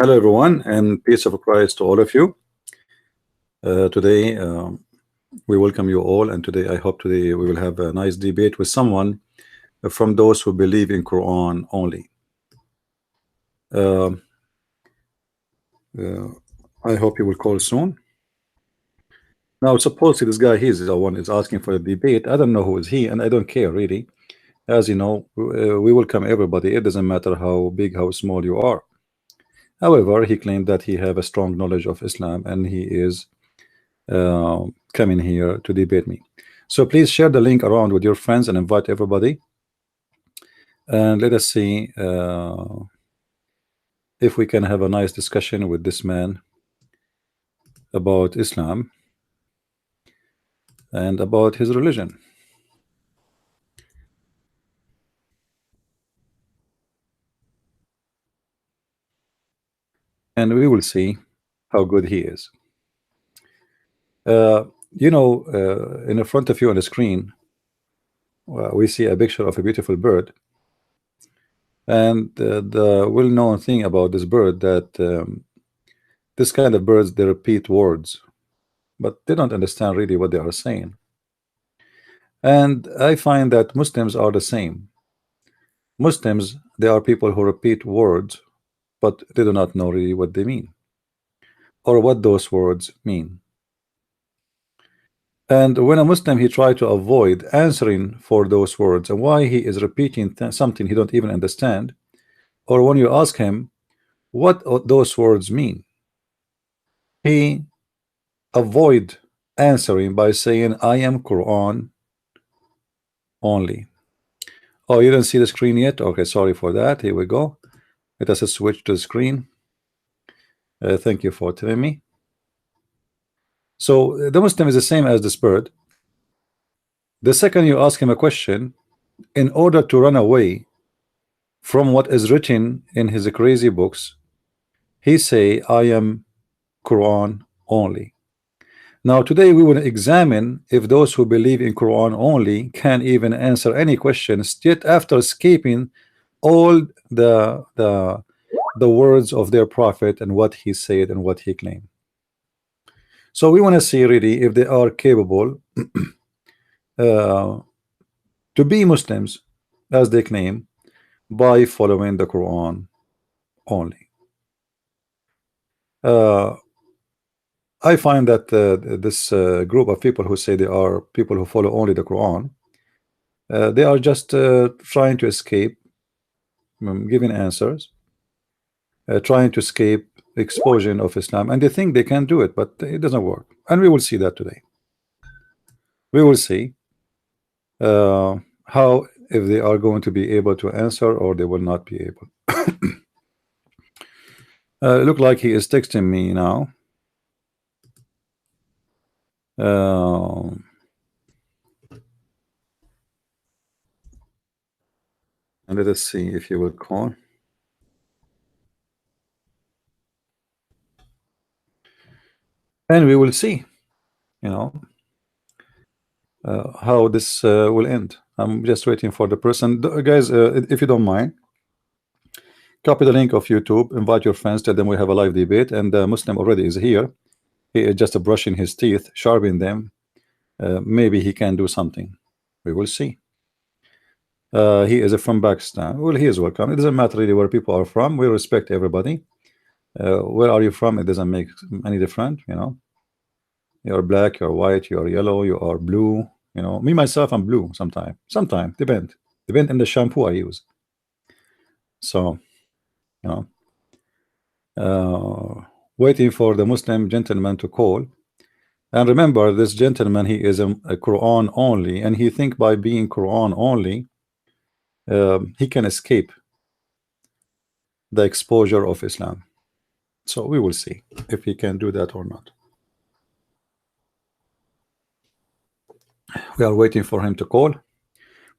Hello, everyone, and peace of Christ to all of you. Today, we welcome you all, and today I hope today we will have a nice debate with someone from those who believe in Quran only. Uh, uh, I hope you will call soon. Now, supposedly this guy, he's the one is asking for a debate. I don't know who is he, and I don't care really. As you know, we welcome everybody. It doesn't matter how big, how small you are. However, he claimed that he have a strong knowledge of Islam, and he is coming here to debate me. So please share the link around with your friends and invite everybody, and let us see if we can have a nice discussion with this man about Islam and about his religion. And we will see how good he is. In the front of you on the screen, we see a picture of a beautiful bird. And the well-known thing about this bird that this kind of birds, they repeat words, but they don't understand really what they are saying. And I find that Muslims are the same. Muslims, they are people who repeat words, but they do not know really what they mean or what those words mean. And when a Muslim, he try to avoid answering for those words and why he is repeating something he don't even understand, or when you ask him what those words mean, he avoid answering by saying, I am Quran only. Oh, you don't see the screen yet? Okay, sorry for that. Here we go. Let us switch to the screen. Thank you for telling me. So the Muslim is the same as this bird. The second you ask him a question, in order to run away from what is written in his crazy books, he say, I am Quran only. Now today we will examine if those who believe in Quran only can even answer any questions yet after escaping all the words of their prophet and what he said and what he claimed. So we want to see really if they are capable to be Muslims as they claim by following the Quran only. I find that this group of people who say they are people who follow only the Quran, they are just trying to escape giving answers, trying to escape exposure of Islam, and they think they can do it, but it doesn't work. And we will see that today. We will see how if they are going to be able to answer or they will not be able. Look like he is texting me now. And let us see if he will call. And we will see, how this will end. I'm just waiting for the person. Guys, if you don't mind, copy the link of YouTube, invite your friends, tell them we have a live debate, and the Muslim already is here. He is just brushing his teeth, sharpening them. Maybe he can do something. We will see. He is from Pakistan. Well, he is welcome. It doesn't matter really where people are from. We respect everybody. Where are you from? It doesn't make any difference. You're black, you're white, you're yellow, you are blue. Me myself, I'm blue sometimes. Sometimes depend on the shampoo I use. So, waiting for the Muslim gentleman to call. And remember, this gentleman, he is a Quran only, and he think by being Quran only, he can escape the exposure of Islam. So we will see if he can do that or not. We are waiting for him to call.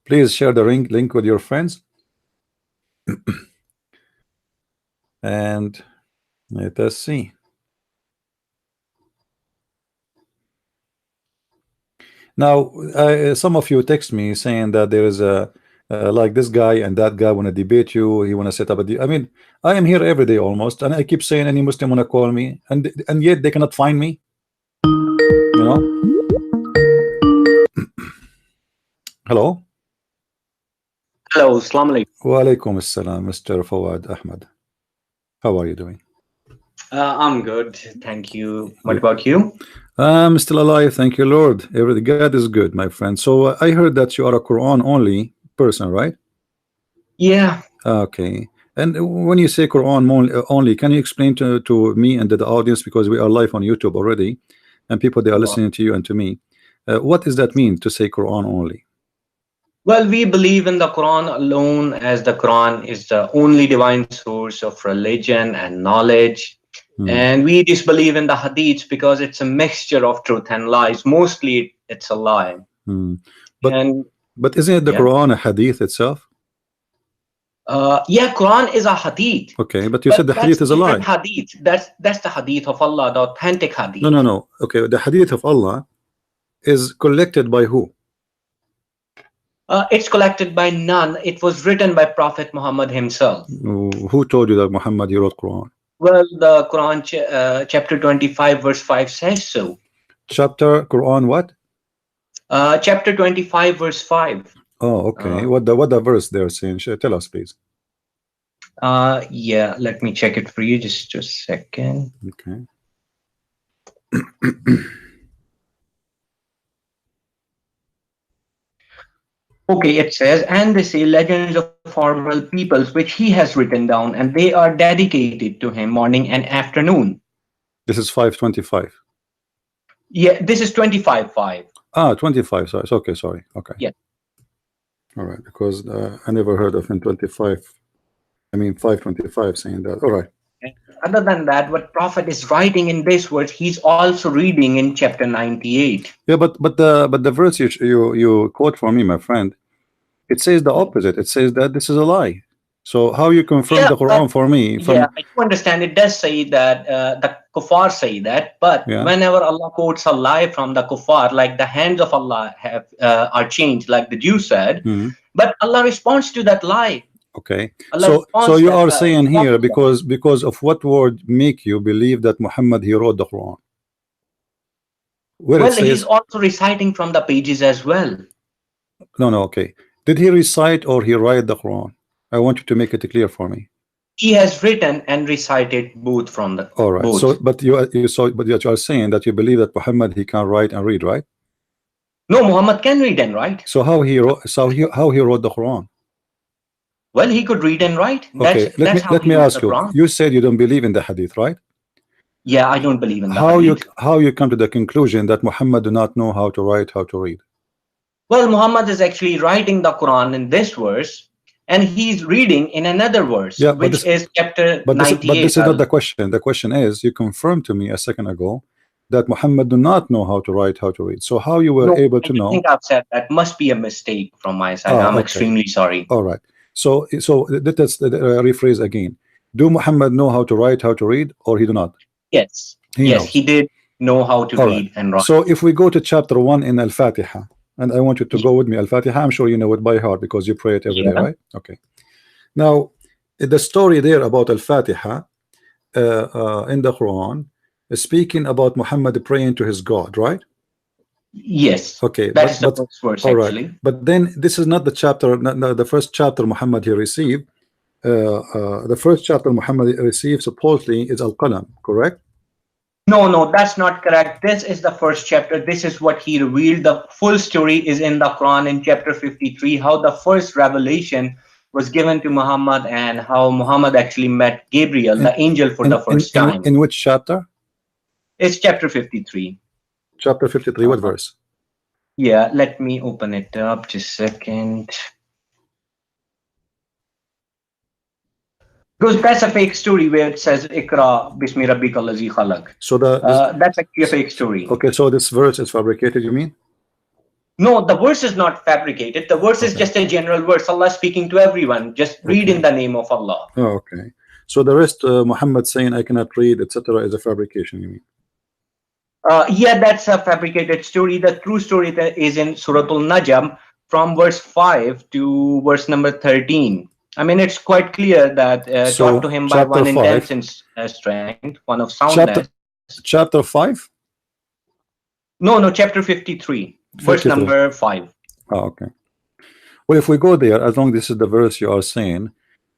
Please share the link with your friends. And let us see. Now, some of you text me saying that there is a like this guy and that guy want to debate you. He want to set up a I mean, I am here every day almost, and I keep saying any Muslim want to call me, and yet they cannot find me. You know. Hello. Hello, Assalamu alaikum. Wa alaikum assalam, Mr. Fawad Ahmad. How are you doing? I'm good, thank you. What about you? I'm still alive, thank you, Lord. Everything God is good, my friend. So I heard that you are a Quran only person, right? Yeah. Okay. And when you say Quran only, can you explain to me and to the audience, because we are live on YouTube already, and people they are listening to you and to me, what does that mean to say Quran only? Well, we believe in the Quran alone, as the Quran is the only divine source of religion and knowledge. And we disbelieve in the Hadiths because it's a mixture of truth and lies. Mostly it's a lie. But isn't it the Quran a Hadith itself? Yeah, Quran is a Hadith. Okay, but you said the Hadith is a lie. Hadith. That's the Hadith of Allah, the authentic Hadith. No. Okay, the Hadith of Allah is collected by who? It's collected by none. It was written by Prophet Muhammad himself. Who told you that Muhammad he wrote Quran? Well, the Quran chapter 25 verse 5 says so. Chapter Quran what? Chapter 25 verse 5. Oh, okay. What the verse they're saying? Tell us, please. Yeah, let me check it for you. Just a second. Okay. Okay, it says, and they say legends of former peoples which he has written down, and they are dedicated to him morning and afternoon. This is 525. Yeah, this is 25:5. Ah, 25. Sorry. Okay, sorry. Okay. Yeah. All right, because I never heard of in 25. I mean 525 saying that. All right. Other than that, what Prophet is writing in this verse, he's also reading in chapter 98. Yeah, but the verse you quote for me, my friend, it says the opposite. It says that this is a lie. So how you confirm the Quran for me? Yeah, I do understand. It does say that the kuffar say that, but whenever Allah quotes a lie from the kuffar, like the hands of Allah have are changed, like the Jew said, but Allah responds to that lie. Okay, so you are saying here because of what word make you believe that Muhammad he wrote the Quran? Well, he's also reciting from the pages as well. No, okay. Did he recite or he write the Quran? I want you to make it clear for me. He has written and recited both from the. All right. Both. So, but you are saying that you believe that Muhammad he can write and read, right? No, Muhammad can read and write. So how he wrote? How he wrote the Quran? Well, he could read and write. Okay, let me ask you. You said you don't believe in the Hadith, right? Yeah, I don't believe in the Hadith. How you come to the conclusion that Muhammad do not know how to write, how to read? Well, Muhammad is actually writing the Quran in this verse, and he's reading in another verse, which is chapter 98. But this is not the question. The question is, you confirmed to me a second ago that Muhammad do not know how to write, how to read. So how you were able to know? I think I've said that must be a mistake from my side. I'm extremely sorry. All right. So let's rephrase again. Do Muhammad know how to write, how to read, or he do not? Yes. He did know how to read and write. So if we go to chapter 1 in Al-Fatiha, and I want you to go with me, Al-Fatiha, I'm sure you know it by heart because you pray it every day, right? Okay. Now, the story there about Al-Fatiha in the Quran is speaking about Muhammad praying to his God, right? Yes. Okay. That's the first verse, actually. But then this is not the chapter, the first chapter Muhammad he received. The first chapter Muhammad received supposedly is Al-Qalam, correct? No, that's not correct. This is the first chapter. This is what he revealed. The full story is in the Quran in chapter 53, how the first revelation was given to Muhammad and how Muhammad actually met Gabriel, the angel, for the first time. In which chapter? It's chapter 53. Chapter 53, what verse? Yeah, let me open it up just a second. Because that's a fake story where it says Ikra Bismi Rabbika Allazi Khalaq. So that's actually a fake story. Okay, so this verse is fabricated, you mean? No, the verse is not fabricated. The verse is just a general verse. Allah speaking to everyone. Just read in the name of Allah. Oh, okay. So the rest, Muhammad saying I cannot read, etc., is a fabrication, you mean? Yeah, that's a fabricated story. The true story that is in Surah Al-Najm from verse 5 to verse number 13. I mean, it's quite clear that So, taught to him by chapter one 5. intense strength, one of soundness. Chapter 5? No, chapter 53, verse 53. number 5. Oh, okay. Well, if we go there, as long as this is the verse you are saying,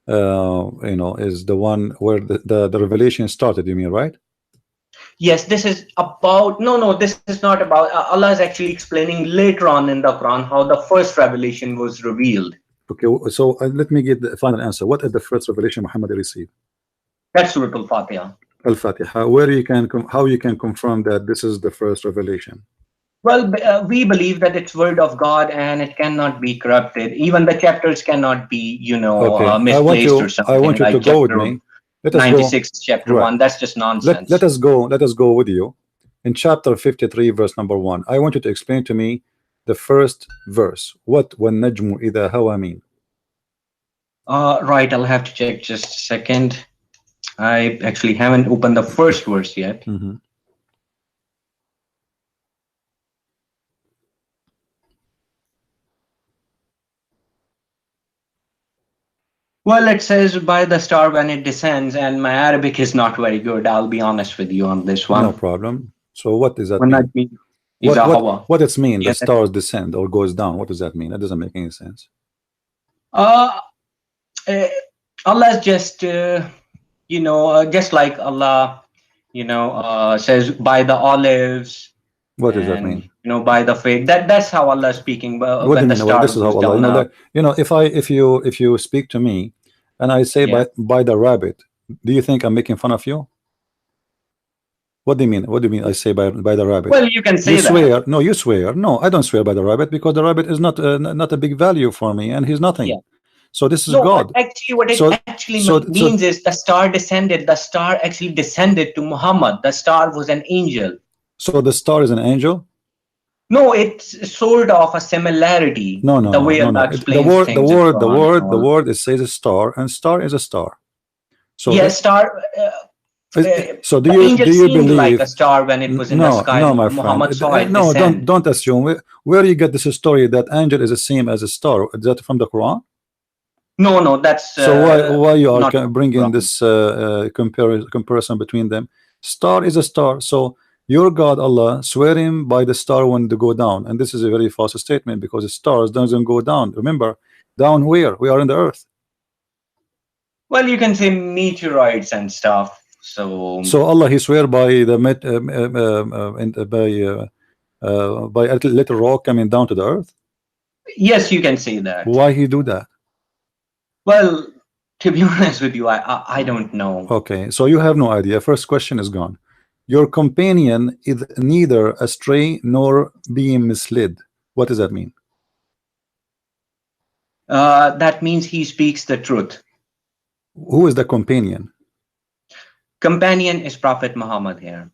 you know, is the one where the revelation started, you mean, right? Yes, this is about, no, this is not about, Allah is actually explaining later on in the Quran how the first revelation was revealed. Okay, so let me get the final answer. What is the first revelation Muhammad received? That's Surah Al-Fatiha. Al-Fatiha. Where you can how you can confirm that this is the first revelation? Well, we believe that it's word of God and it cannot be corrupted. Even the chapters cannot be, you know, Okay. misplaced or something. I want you like to go with me. Let us 96, go. chapter 1. That's just nonsense. Let us go with you in chapter 53, verse number 1. I want you to explain to me the first verse. What وَالنَّجْمُ إِذَا هَوَى mean? Right, I'll have to check just a second. I actually haven't opened the first verse yet. Well, it says by the star when it descends, and my Arabic is not very good. I'll be honest with you on this one. No problem. So what does that When mean? What does it mean? Yes. The stars descend or goes down. What does that mean? That doesn't make any sense. Allah is just, you know, just like Allah, you know, says by the olives. What does that mean? You know, by the faith. That's how Allah is speaking. What do you mean? Well, this is how Allah. You know, if you speak to me, and I say by the rabbit, do you think I'm making fun of you? What do you mean? What do you mean? I say by the rabbit. Well, you can say you that. Swear. No, you swear. No, I don't swear by the rabbit because the rabbit is not a big value for me, and he's nothing. Yeah. So this is God. Actually, what it means is the star descended. The star actually descended to Muhammad. The star was an angel. So the star is an angel? No, it's sort of a similarity. No. The way Allah explains things. The word it says a star, and star is a star. So yes, star. So do you believe like a star when it was in the sky? No, my Muhammad friend. saw it No, descend. don't assume. Where you get this story that angel is the same as a star? Is that from the Quran? No, that's. So why you are bringing this comparison between them? Star is a star. So your God Allah swearing by the star when to go down, and this is a very false statement because the stars doesn't go down. Remember, down where we are in the earth. Well, you can say meteorites and stuff. So Allah He swear by the by a little rock coming down to the earth. Yes, you can say that. Why He do that? Well, to be honest with you, I don't know. Okay, so you have no idea. First question is gone. Your companion is neither astray nor being misled. What does that mean? That means he speaks the truth. Who is the companion? Companion is Prophet Muhammad here.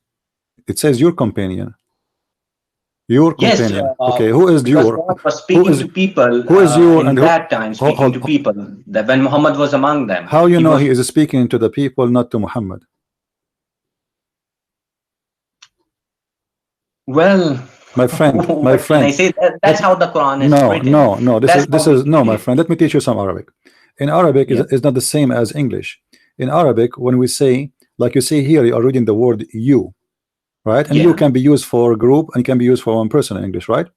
It says your companion. Your companion. Yes, okay, who is your? Was speaking to people. Who is you? In that time, speaking to people. That when Muhammad was among them. How you know he is speaking to the people, not to Muhammad? Well, my friend. Can I say that's how the Quran is written. No. This is no, my friend. Let me teach you some Arabic. In Arabic, is not the same as English. In Arabic, when we say, like you see here, you are reading the word you, right? And you can be used for a group and can be used for one person in English, right?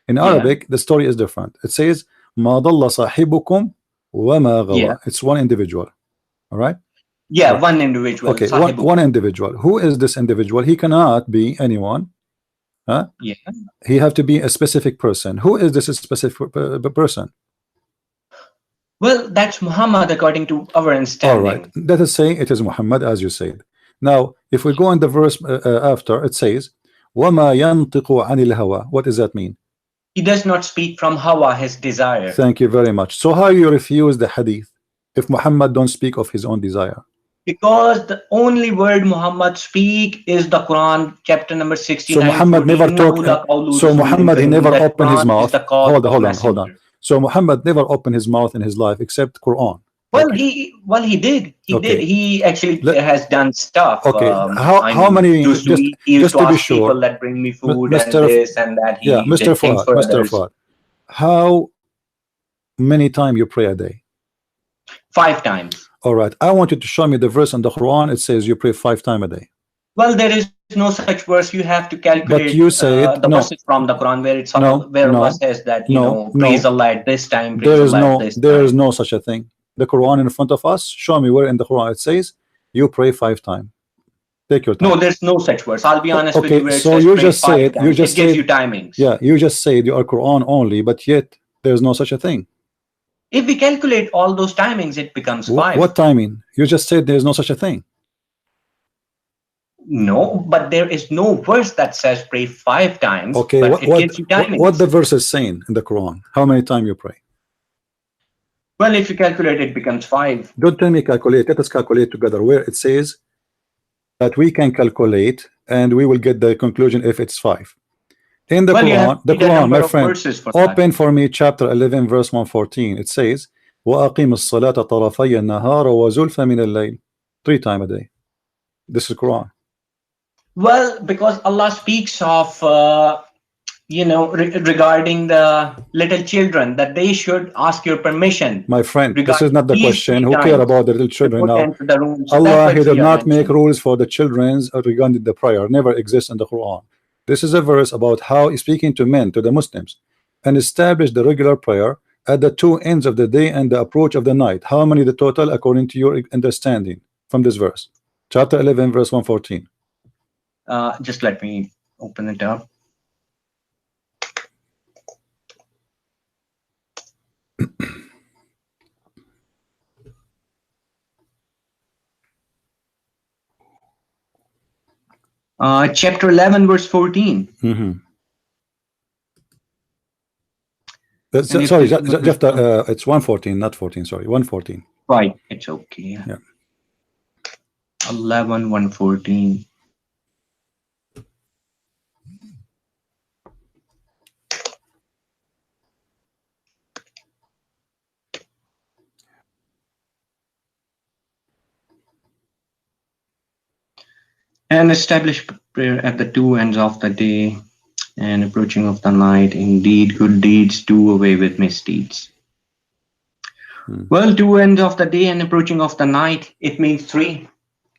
In Arabic, the story is different. It says, مَا ضَلَّ صَاحِبُكُمْ وَمَا غَوَى. It's one individual, all right? Yeah, one individual. Okay, one individual. Who is this individual? He cannot be anyone. Huh? Yeah. He have to be a specific person. Who is this specific person? Well, that's Muhammad according to our understanding. All right. Let us say it is Muhammad, as you said. Now, if we go in the verse after, it says, وَمَا يَنْطِقُ عَنِ الْهَوَى. What does that mean? He does not speak from hawa, his desire. Thank you very much. So how you refuse the hadith if Muhammad don't speak of his own desire? Because the only word Muhammad speak is the Quran, chapter number 69. So Muhammad never talked. So Muhammad, he never opened his mouth. Hold on. So Muhammad never opened his mouth in his life except Quran. Well, he did. He did. He actually has done stuff. Okay. How many? Just to be sure, people that bring me food and this and that. Mr. Fuad. how many times you pray a day? 5 times. All right, I want you to show me the verse in the Quran. It says you pray 5 times a day. Well, there is no such verse. You have to calculate But you said the no. verses from the Quran where it's No, where no, Allah says that you no, know no. praise Allah at this time, praise There is Allah at no, this there time. is no such a thing. The Quran in front of us. Show me where in the Quran it says you pray 5 times. Take your time. No, there's no such verse. I'll be honest with Okay, you. Where it so says you pray just 5 said times. you just it gives said you timings. yeah, you just said you are Quran only, but yet there is no such a thing. If we calculate all those timings, it becomes 5. What timing? You just said there is no such a thing. No, but there is no verse that says pray 5 times. Okay, but it gives you timings. what the verse is saying in the Quran? How many times you pray? Well, if you calculate, it becomes 5. Don't tell me calculate. Let us calculate together. Where it says that we can calculate and we will get the conclusion if it's 5. In the Quran, my friend, open for me chapter 11 verse 114. It says وَأَقِيمُ الصَّلَاةَ طَرَفَيَ النَّهَارَ وَزُلْفًا مِنَ اللَّيْلِ 3 times a day. This is Quran. Well, because Allah speaks of regarding the little children that they should ask your permission. My friend, this is not the question. Who care about the little children now? So Allah, He did not make rules for the children regarding the prayer. Never exists in the Quran. This is a verse about how He's speaking to men, to the Muslims, and establish the regular prayer at the 2 ends of the day and the approach of the night. How many the total according to your understanding from this verse? Chapter 11 verse 114. Just let me open it up. Chapter 11 verse 14. Sorry, just it's 114, not 14. Sorry, 114. Right, it's okay. Yeah. 11 114. And establish prayer at the 2 ends of the day and approaching of the night. Indeed, good deeds do away with misdeeds. Well, 2 ends of the day and approaching of the night, it means 3.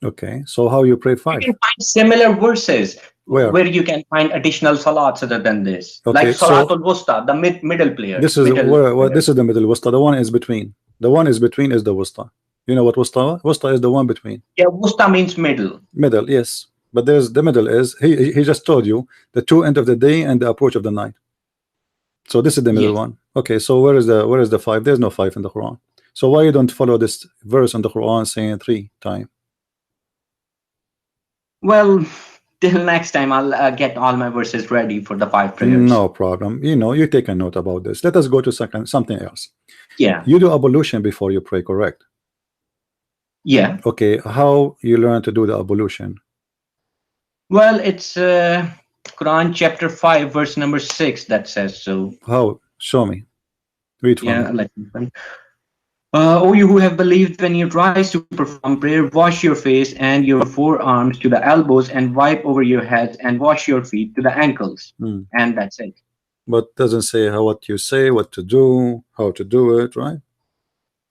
Okay, so how you pray 5? You can find similar verses where you can find additional salats other than this. Okay, like Salatul Wusta, the middle player. This is this is the middle wusta. The one is between. The one is between is the wusta. You know what wusta? Wusta is the one between. Yeah, wusta means middle. Middle, yes. But there's the middle is he just told you the 2 end of the day and the approach of the night. So this is the middle one. Okay, so where is the 5? There's no 5 in the Quran. So why you don't follow this verse in the Quran saying 3 times? Well, till next time I'll get all my verses ready for the 5 prayers. No problem. You take a note about this. Let us go to something else. Yeah. You do ablution before you pray, correct? Yeah. Okay, how you learn to do the ablution? Well, it's Quran chapter 5 verse number 6 that says so. How? Show me. Read for me. Let me. O you who have believed, when you rise to perform prayer, wash your face and your forearms to the elbows and wipe over your heads and wash your feet to the ankles. And that's it. But doesn't say what you say, what to do, how to do it, right?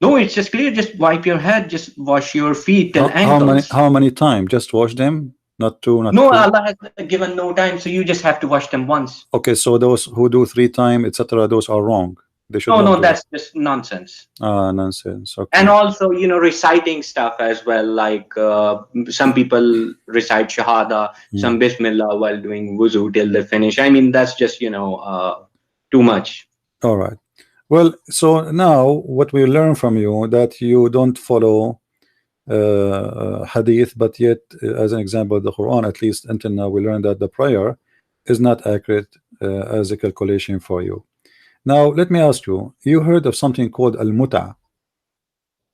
No, it's just clear. Just wipe your head, just wash your feet till ankles. How many times? Just wash them? Not 2, not 3? Allah has given no time, so you just have to wash them once. Okay, so those who do 3 times, etc., those are wrong. They should no, that's just nonsense. Nonsense. Okay. And also, reciting stuff as well. Like some people recite Shahada, some Bismillah while doing wuzu till they finish. I mean, that's just too much. All right. Well, so now what we learn from you that you don't follow hadith, but yet as an example the Quran, at least until now we learned that the prayer is not accurate as a calculation for you. Now let me ask you, you heard of something called al-muta?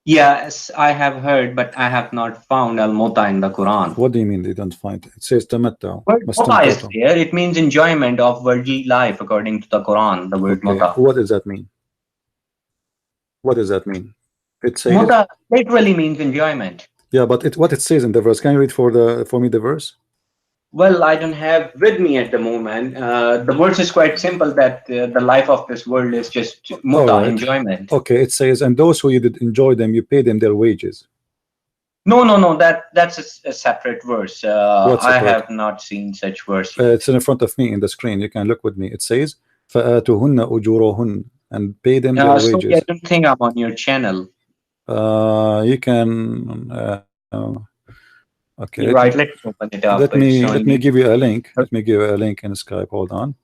Yes, I have heard, but I have not found al-muta in the Quran. What do you mean they don't find it? It says tamatta. Muta is there. It means enjoyment of worldly life according to the Quran, the word muta. What does that mean? What does that mean? It says muta literally means enjoyment. Yeah, but what it says in the verse. Can you read for me the verse? Well, I don't have with me at the moment. The verse is quite simple that the life of this world is just muta, All right. enjoyment. Okay, it says, and those who you did enjoy them, you pay them their wages. No. That's a separate verse. What's I separate? have not seen such verse yet. It's in front of me in the screen. You can look with me. It says, فَآتُهُنَّ أُجُورَهُنَّ, and pay them their Sorry, I wages. don't think I'm on your channel. You can. Okay. You're right. Let's open it up. Let It's me showing me. give you a link. Let me give you a link in Skype. Hold on.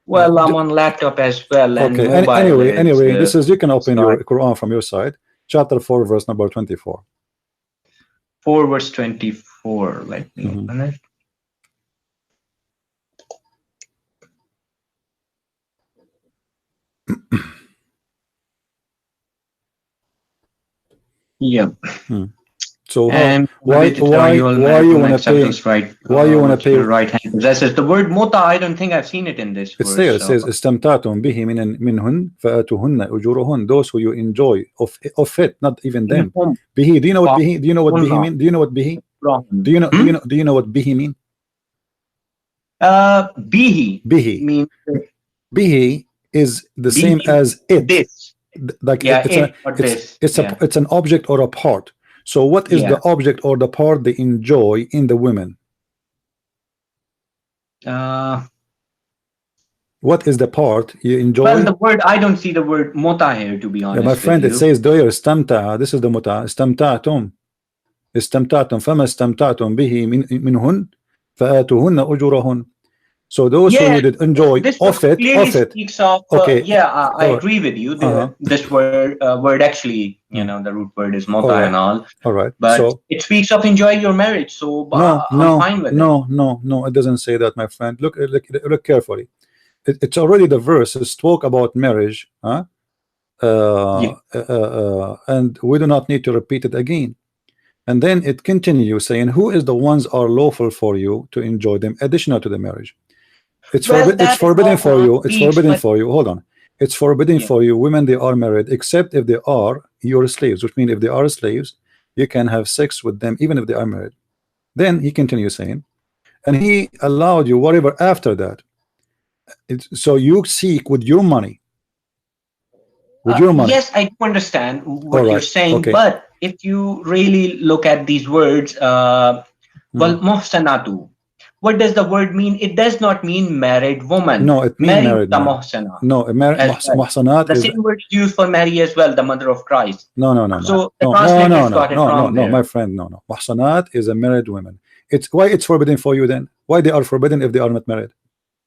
Well, I'm on laptop as well, and Okay. mobile. Anyway, this is, you can open sorry. your Quran from your side. Chapter 4, verse number 24. 4 verse 24. Let me open it. Yeah. So And why you want to pay? Why you want to pay? Right hand possesses the word muta. I don't think I've seen it in this. It's there. It says istamtatum bihi minhun fa'atuhunna ujuruhun. Those who you enjoy of it, not even them. Bihi. Do you know what bihi? Do you know what bihi mean? Do you know what bihi? Do you know? Do you know what bihi mean? Bihi. Bihi means bihi is the same as it. This. Like Yeah, it's an object or a part. So what is the object or the part they enjoy in the women? What is the part you enjoy? Well, the word, I don't see the word muta here, to be honest. Yeah, my friend, it says there istamta. This is the muta. Istamtatum. Istamtatum. Fama istamtatum bihi minhun fa'atuhunna ujurahun. So those who you did enjoy of it. Speaks of, okay. I agree with you. This word actually, the root word is muta and all. All right. But so, it speaks of enjoying your marriage. So I'm fine with it. No, it doesn't say that, my friend. Look carefully. It's already the verses talk about marriage, and we do not need to repeat it again. And then it continues saying, who is the ones are lawful for you to enjoy them additional to the marriage? It's forbidden for you. It's forbidden for you. Hold on. It's forbidden for you, women, they are married, except if they are your slaves, which means if they are slaves, you can have sex with them even if they are married. Then he continues saying, and he allowed you whatever after that. So you seek with your money. With your money. Yes, I do understand what you're saying, but if you really look at these words, well, muhsanatu. What does the word mean? It does not mean married woman. No, it means married the woman. muhsana. No, muhsanat. The same word is used for Mary as well, the mother of Christ. No. So the translators got it wrong. No, my friend, no. Muhsanat is a married woman. It's why it's forbidden for you then. Why they are forbidden if they are not married?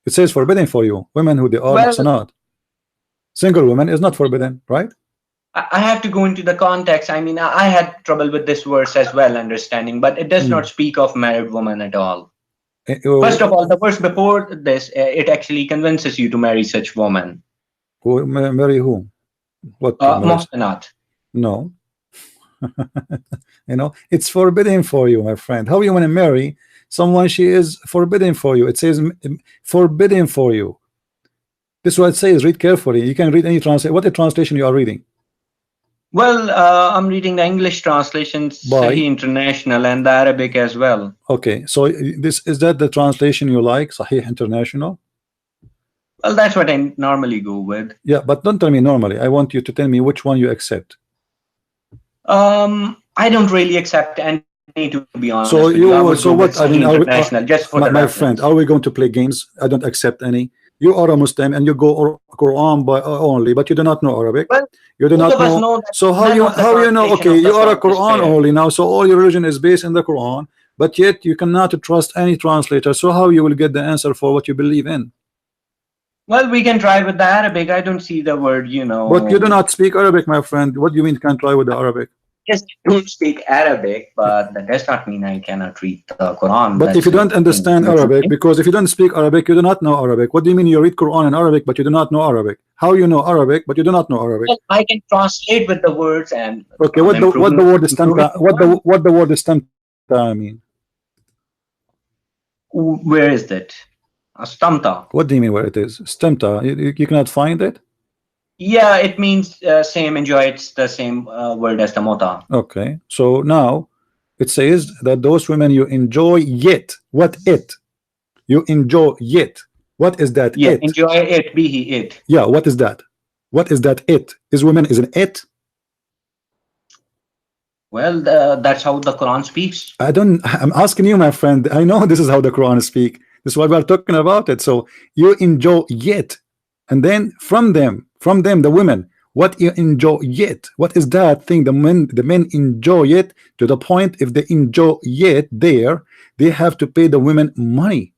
It says forbidden for you. Women who they are muhsanat. Single woman is not forbidden, right? I have to go into the context. I mean, I had trouble with this verse as well, understanding, but it does not speak of married woman at all. First of all, the verse before this, it actually convinces you to marry such woman. Marry whom? What? Muhsanat. No. It's forbidden for you, my friend. How you want to marry someone she is forbidden for you? It says forbidden for you. This is what it says. Read carefully. You can read any translation. What the translation you are reading? Well, I'm reading the English translation, Sahih International, and the Arabic as well. Okay, so is that the translation you like, Sahih International? Well, that's what I normally go with. Yeah, but don't tell me normally. I want you to tell me which one you accept. I don't really accept any, to be honest. So what? I mean, just for my friend, are we going to play games? I don't accept any. You are a Muslim and you go Quran by only, but you do not know Arabic. Well, you do not know. So how you know? Okay, you are a Quran only now. So all your religion is based in the Quran, but yet you cannot trust any translator. So how you will get the answer for what you believe in? Well, we can try with the Arabic. I don't see the word, But you do not speak Arabic, my friend. What do you mean can try with the Arabic? Yes, I don't speak Arabic, but that does not mean I cannot read the Quran. But if you don't understand Arabic, because if you don't speak Arabic, you do not know Arabic. What do you mean you read Quran in Arabic, but you do not know Arabic? How you know Arabic, but you do not know Arabic? Well, I can translate with the words and. Okay, what the word istamta? What the word istamta mean? Where is that? Astamta. What do you mean where it is? Istamta. You cannot find it. Yeah, it means same enjoy. It's the same word as the muta. Okay, so now it says that those women you enjoy yet. What it? You enjoy it. What is that? Yeah, It. enjoy it, be he it. Yeah. What is that? What is that? It is women. Is an it. Well, that's how the Quran speaks. I don't. I'm asking you, my friend. I know this is how the Quran speak. This is why we are talking about it. So you enjoy it, and then from them, the women. What you enjoy it? What is that thing? The men enjoy it to the point. If they enjoy it, they have to pay the women money.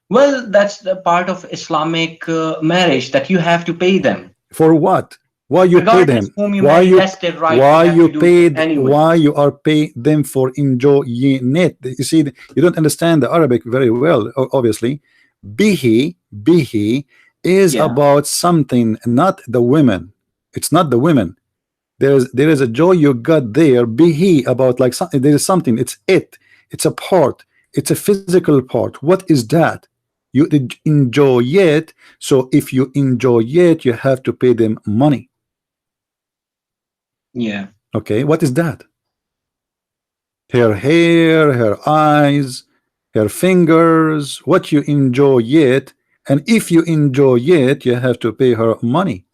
Well, that's the part of Islamic marriage, that you have to pay them. For what? Why you pay them? Whom you Why marry, you that's their right. why have you to do paid? anyway. Why you are paying them for enjoying it? You see, you don't understand the Arabic very well. Obviously, bihi is about something, not the women. It's not the women. There is a joy you got there. Bihi about like something. There is something. It's it. It's a part. It's a physical part. What is that? You enjoy it. So if you enjoy it, you have to pay them money. Yeah. Okay, what is that? Her hair, her eyes, her fingers, what you enjoy it, and if you enjoy it, you have to pay her money.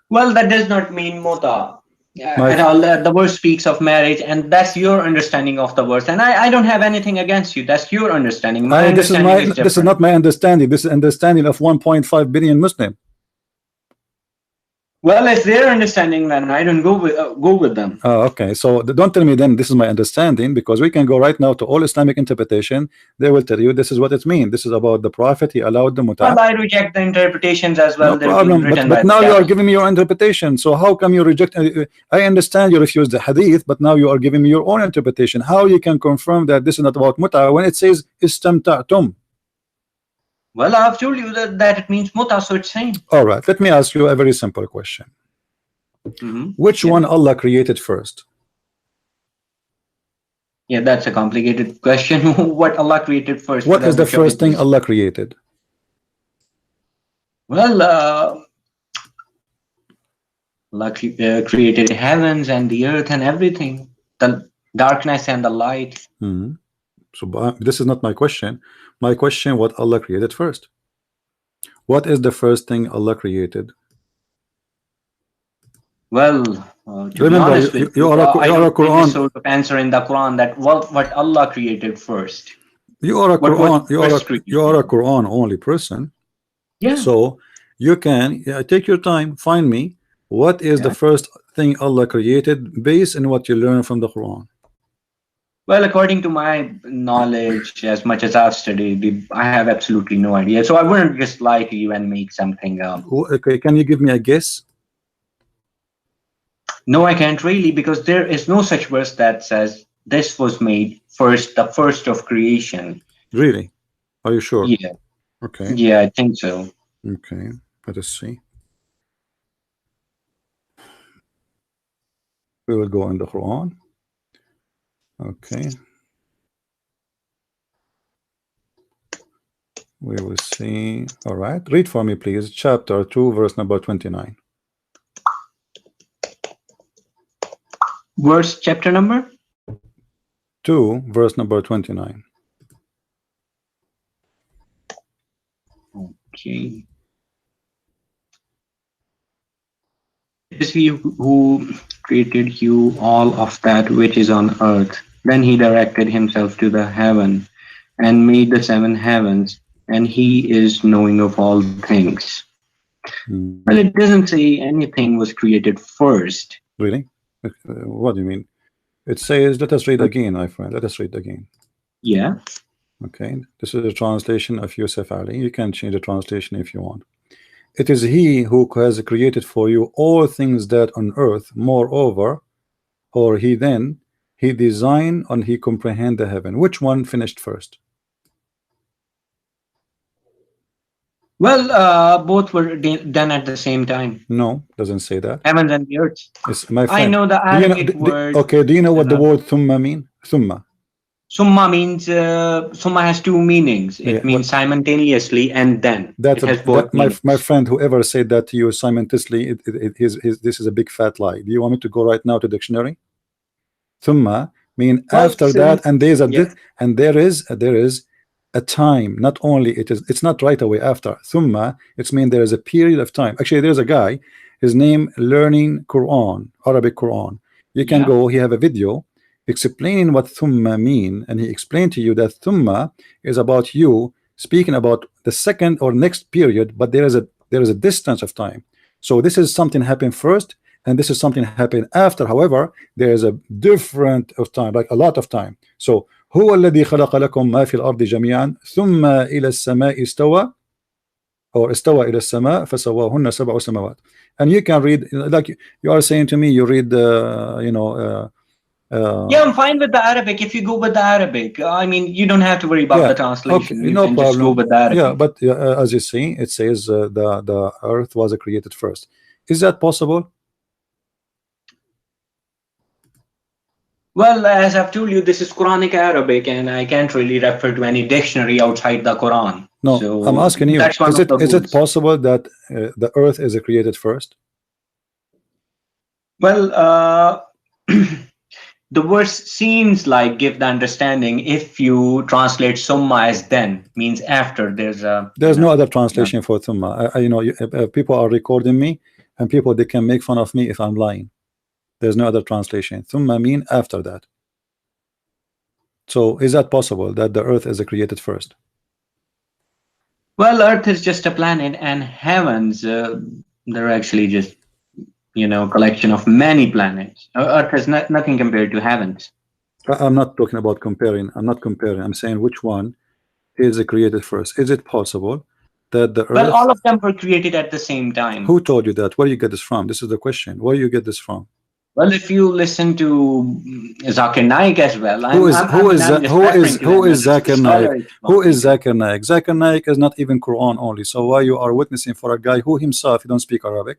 Well, that does not mean muta at all. The verse speaks of marriage, and that's your understanding of the verse. And I don't have anything against you. That's your understanding. This is not my understanding. This is understanding of 1.5 billion Muslim. Well, it's their understanding, then I don't go with them. Oh, okay. So don't tell me then this is my understanding, because we can go right now to all Islamic interpretation. They will tell you this is what it means. This is about the Prophet. He allowed the muta. Well, I reject the interpretations as well. No problem. But now you are giving me your interpretation. So how come you reject? I understand you refuse the hadith, but now you are giving me your own interpretation. How you can confirm that this is not about muta when it says istamta'tum? Well, I've told you that it means muta, so it's same. All right, let me ask you a very simple question. Which one Allah created first? Yeah, that's a complicated question. What Allah created first? What is the first thing Allah created? Well, Allah created heavens and the earth and everything, the darkness and the light. So this is not my question. My question, what Allah created first? What is the first thing Allah created? Well, remember, you are a Quran. Sort of answer in the Quran that what Allah created first. You are a Quran. You are a Quran only person. Yeah. So you can take your time. Find me what is the first thing Allah created based on what you learn from the Quran. Well, according to my knowledge, as much as I've studied, I have absolutely no idea. So I wouldn't just lie to you and make something up. Okay, can you give me a guess? No, I can't really, because there is no such verse that says this was made first, the first of creation. Really? Are you sure? Yeah. Okay. Yeah, I think so. Okay, let us see. We will go in the Quran. Okay. We will see. All right. Read for me, please. Chapter 2, verse number 29. Verse, chapter number? 2, verse number 29. Okay. It is he who created you all of that which is on earth. Then he directed himself to the heaven and made the 7 heavens, and he is knowing of all things. Well, it doesn't say anything was created first. Really? What do you mean? It says, let us read again, my friend. Let us read again. Yeah. Okay. This is a translation of Yusuf Ali. You can change the translation if you want. It is he who has created for you all things that on earth, moreover, or he designed and he comprehend the heaven. Which one finished first? Well, both were done at the same time. No, doesn't say that. Heavens and the earth. It's my friend. I know the Arabic word. Okay, do you know what the word thumma mean? Thumma. Summa means summa has 2 meanings. It means simultaneously and then. That's my friend. Whoever said that to you simultaneously, this is a big fat lie. Do you want me to go right now to dictionary? Thumma mean Well, after that, and there is a yes. and there is a time. Not only it's not right away after. Thumma, it's mean there is a period of time. Actually, there's a guy, his name Learning Quran, Arabic Quran. You can Yeah. go. He have a video explaining what thumma mean, and he explained to you that thumma is about you speaking about the second or next period, but there is a distance of time. So this is something happened first, and this is something happened after. However, there is a different of time, like a lot of time. So هو الذي خلق لكم ما في الأرض جميعا ثم إلى السماء استوى, or استوى إلى السماء فسواهن سبع سماوات. And you can read, like you are saying to me, you read Yeah, I'm fine with the Arabic. If you go with the Arabic, I mean, you don't have to worry about yeah, the translation. okay, You no can just go problem. with the Arabic. Yeah, but as you see, it says the earth was created first. Is that possible? Well, as I've told you, this is Quranic Arabic, and I can't really refer to any dictionary outside the Quran. No, So I'm asking you, that's one is of the it rules. possible that the earth is created first? Well, the verse seems like give the understanding, if you translate summa as then, means after. There's no other translation for thumma. People are recording me, and people, they can make fun of me if I'm lying. There's no other translation. Thumma mean after that. So is that possible that the earth is created first? Well, Earth is just a planet, and heavens, they're actually just, collection of many planets. Earth is nothing compared to heavens. I'm not talking about comparing. I'm not comparing. I'm saying which one is created first. Is it possible that the earth... Well, all of them were created at the same time. Who told you that? Where do you get this from? This is the question. Where do you get this from? Well, if you listen to Zakir Naik as well, who is Zakir Naik? Who is Zakir Naik? Zakir Naik is not even Quran only. So why you are witnessing for a guy who himself, he don't speak Arabic?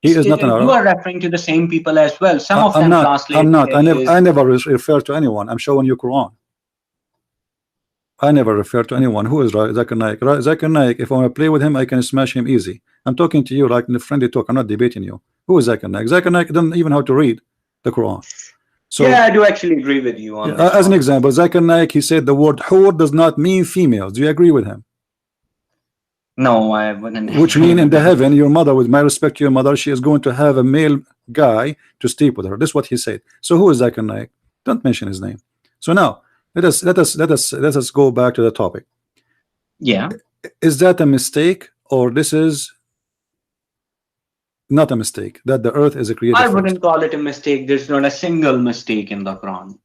He is not an Arab. You are referring to the same people as well. Some of them translate. I'm not. I never refer to anyone. I'm showing you Quran. I never refer to anyone. Who is Zakir Naik? Zakir Naik, if I want to play with him, I can smash him easy. I'm talking to you like in a friendly talk. I'm not debating you. Who is Zakir Naik? Zakir Naik doesn't even know how to read the Quran. So, yeah, I do actually agree with you on that. As an example, Zakir Naik, he said the word hur does not mean females. Do you agree with him? No, I wouldn't. Which mean in the heaven, your mother, with my respect to your mother, she is going to have a male guy to sleep with her. This is what he said. So who is Zakir Naik? Don't mention his name. So now let us go back to the topic. Yeah. Is that a mistake, or this is not a mistake that the earth is created I first? wouldn't call it a mistake. There's not a single mistake in the Quran.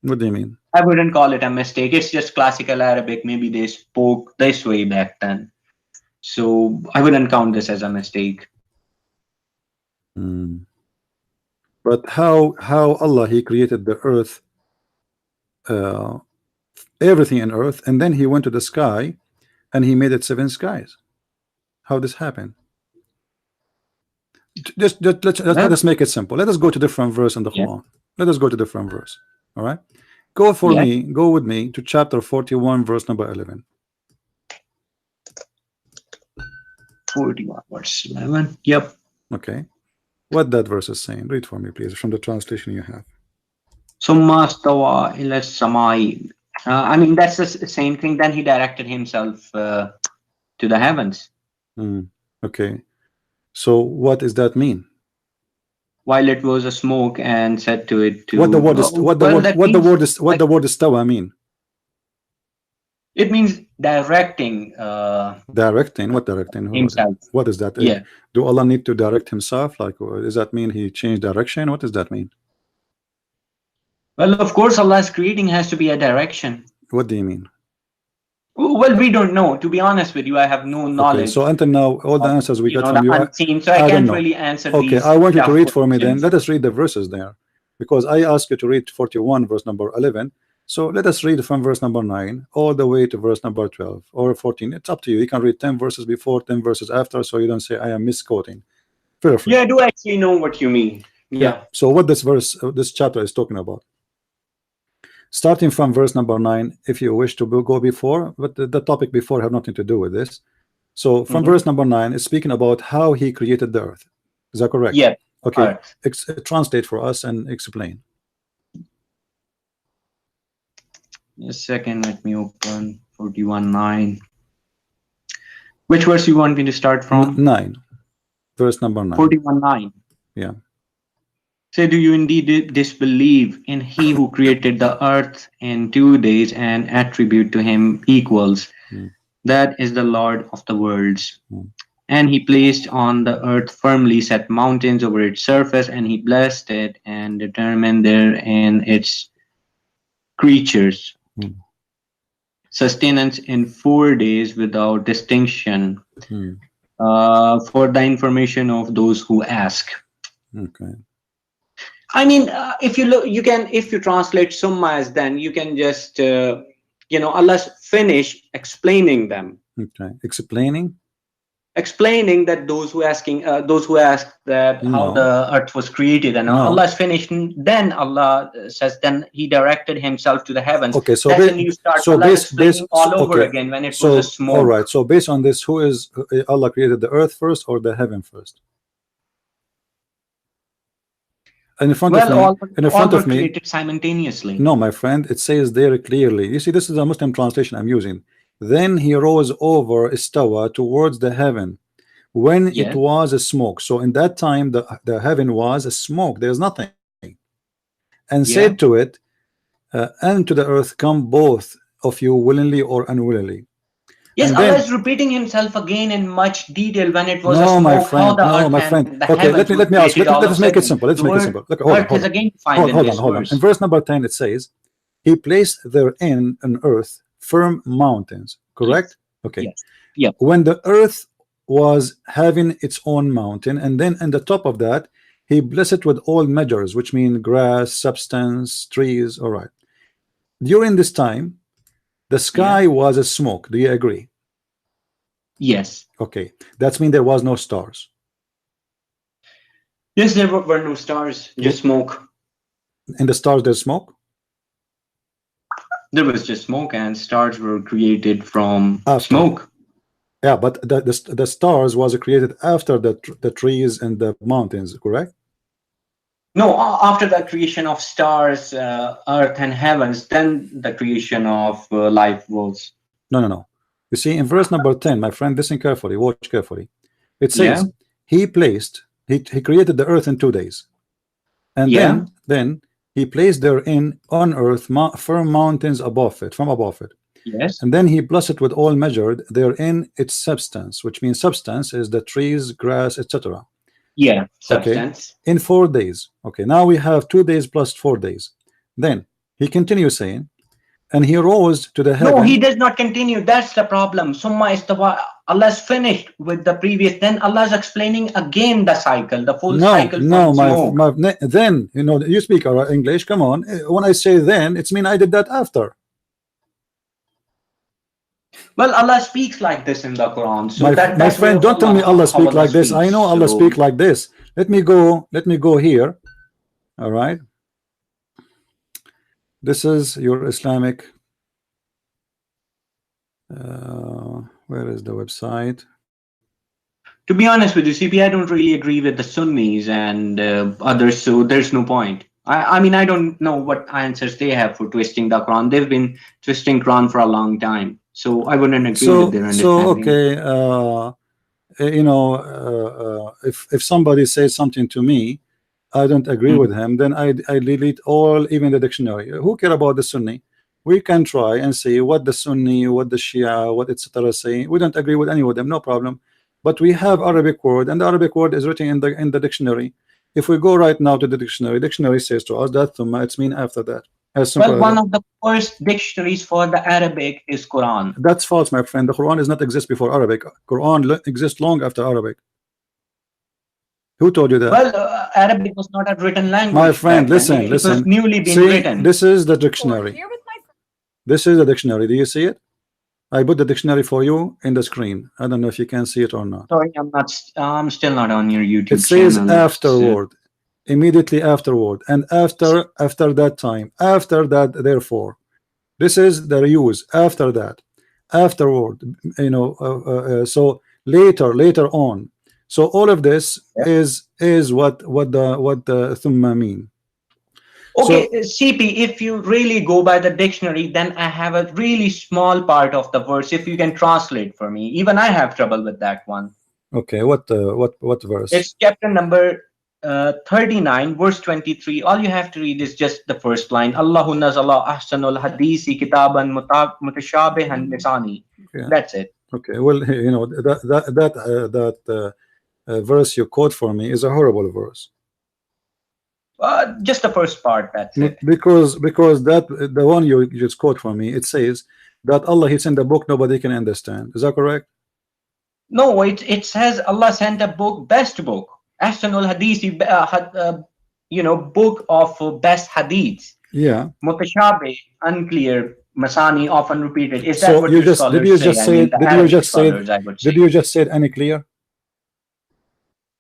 What do you mean? I wouldn't call it a mistake. It's just classical Arabic. Maybe they spoke this way back then. So I wouldn't count this as a mistake. But how Allah, he created the earth, everything in earth, and then he went to the sky and he made it 7 skies. How this happened? Let us make it simple. Let us go to different verse in the Quran. Let us go to different verse. All right, go with me to chapter 41 verse number 11. 41 verse 11. Yep. Okay, what that verse is saying, read for me please from the translation you have. Summa stawa ila samai. I mean, that's the same thing. Then he directed himself to the heavens. Okay, so what does that mean? While it was a smoke, and said to it to what the word istawa mean? It means directing. Directing? What directing? Himself. What is that? Yeah. Do Allah need to direct himself? Like, does that mean he changed direction? What does that mean? Well, of course, Allah's creating has to be a direction. What do you mean? Well, we don't know. To be honest with you, I have no knowledge. Okay, so until now, all the answers we got from you, unseen, so I can't really answer. Okay, I want you to read for me then. Let us read the verses there, because I asked you to read 41 verse number 11. So let us read from verse number 9 all the way to verse number 12 or 14. It's up to you. You can read 10 verses before, 10 verses after, so you don't say I am misquoting. Feel free. Yeah, I do actually know what you mean. Yeah. So what this verse, this chapter is talking about, starting from verse number 9, if you wish to go before, but the topic before have nothing to do with this. So from verse number 9, it's speaking about how he created the earth. Is that correct? Yeah. Okay. Translate for us and explain. A second, let me open 41:9. Which verse you want me to start from? 9, verse number 9. 41:9. Yeah. Say, do you indeed disbelieve in he who created the earth in 2 days and attribute to him equals? That is the Lord of the worlds. And he placed on the earth firmly set mountains over its surface, and he blessed it and determined therein its creatures. Sustenance in 4 days without distinction, for the information of those who ask. Okay. I mean, if you look, you can, if you translate summas, then you can just, Allah's finish explaining them. Okay. Explaining that those who ask that how the earth was created, and Allah is finished. Then Allah says, then He directed Himself to the heavens. Okay, so that's when you start. So explaining all over again when it was a smoke. All right. So based on this, who is Allah created the earth first or the heaven first? And in front of me, created simultaneously. No, my friend, it says there clearly. You see, this is a Muslim translation I'm using. Then he rose over istawa towards the heaven when it was a smoke. So in that time the heaven was a smoke, there's nothing, and said to it, and to the earth, come both of you willingly or unwillingly. Yes, Allah is repeating Himself again in much detail when it was a smoke. My friend, my friend. Okay, let me ask. Let's make it simple. Let's make it simple. Look, hold on. In verse number 10, it says, He placed therein on earth firm mountains. Correct? Okay. Yes. Yep. When the earth was having its own mountain, and then in the top of that, He blessed it with all measures, which mean grass, substance, trees. All right. During this time, the sky was a smoke. Do you agree? Yes. Okay. That means there was no stars. Yes, there were no stars, just smoke. In the stars, there's smoke? There was just smoke, and stars were created from smoke. Yeah, but the stars was created after the trees and the mountains, correct? No, after the creation of stars, earth and heavens, then the creation of life was. No. You see, in verse number 10, my friend, listen carefully, watch carefully. It says, He created the earth in 2 days. And then He placed therein on earth firm mountains from above it. Yes. And then He blessed it with all measured therein its substance, which means substance is the trees, grass, etc. Yeah, substance. Okay. In 4 days. Okay, now we have 2 days plus 4 days. Then He continues saying, and He rose to the heaven. No, He does not continue. That's the problem. Summa istawa. Allah is finished with the previous. Then Allah is explaining again the cycle, the full cycle. Then you speak English. Come on. When I say then, it's mean I did that after. Well, Allah speaks like this in the Quran. So my friend, don't tell me Allah speak like this. I know Allah speak like this. Let me go here. All right. This is your Islamic. Where is the website? To be honest with you, CP, I don't really agree with the Sunnis and others, so there's no point. I mean, I don't know what answers they have for twisting the Quran. They've been twisting Quran for a long time, so I wouldn't agree with their understanding. If somebody says something to me, I don't agree with him, then I delete even the dictionary. Who care about the Sunni? We can try and see what the Sunni, what the Shia, what etc. say. We don't agree with any of them, no problem. But we have Arabic word, and the Arabic word is written in the dictionary. If we go right now to the dictionary says to us that thumma, it's mean after that. Well, one of the first dictionaries for the Arabic is Quran. That's false, my friend. The Quran does not exist before Arabic. Quran exists long after Arabic. Who told you that? Well, Arabic was not a written language. My friend, listen. It was newly been written. This is the dictionary. This is the dictionary. Do you see it? I put the dictionary for you in the screen. I don't know if you can see it or not. Sorry, I'm still not on your YouTube. It says afterward, immediately afterward, and after that time, after that, therefore. This is the use after that, afterward. So later on. So all of this is what the thumma mean. Okay, So CP, if you really go by the dictionary, then I have a really small part of the verse. If you can translate for me, even I have trouble with that one. okay, what verse? It's chapter number 39, verse 23. All you have to read is just the first line. Allahu nazala ahsanul hadisi kitaban mutashabihan misani. Yeah. That's it. Okay. Well, you know that verse you quote for me is a horrible verse. Just the first part. That's it. Because that the one you just quote for me, it says that Allah He sent a book nobody can understand. Is that correct? No, it says Allah sent a book, best book, Ahsanul Hadisi, book of best hadiths. Yeah. Mutashabih, unclear, Masani, often repeated. Is that So what you your just scholars did you say? just I say mean, the did you Arabic just say scholars, I would say. did you just say any clear?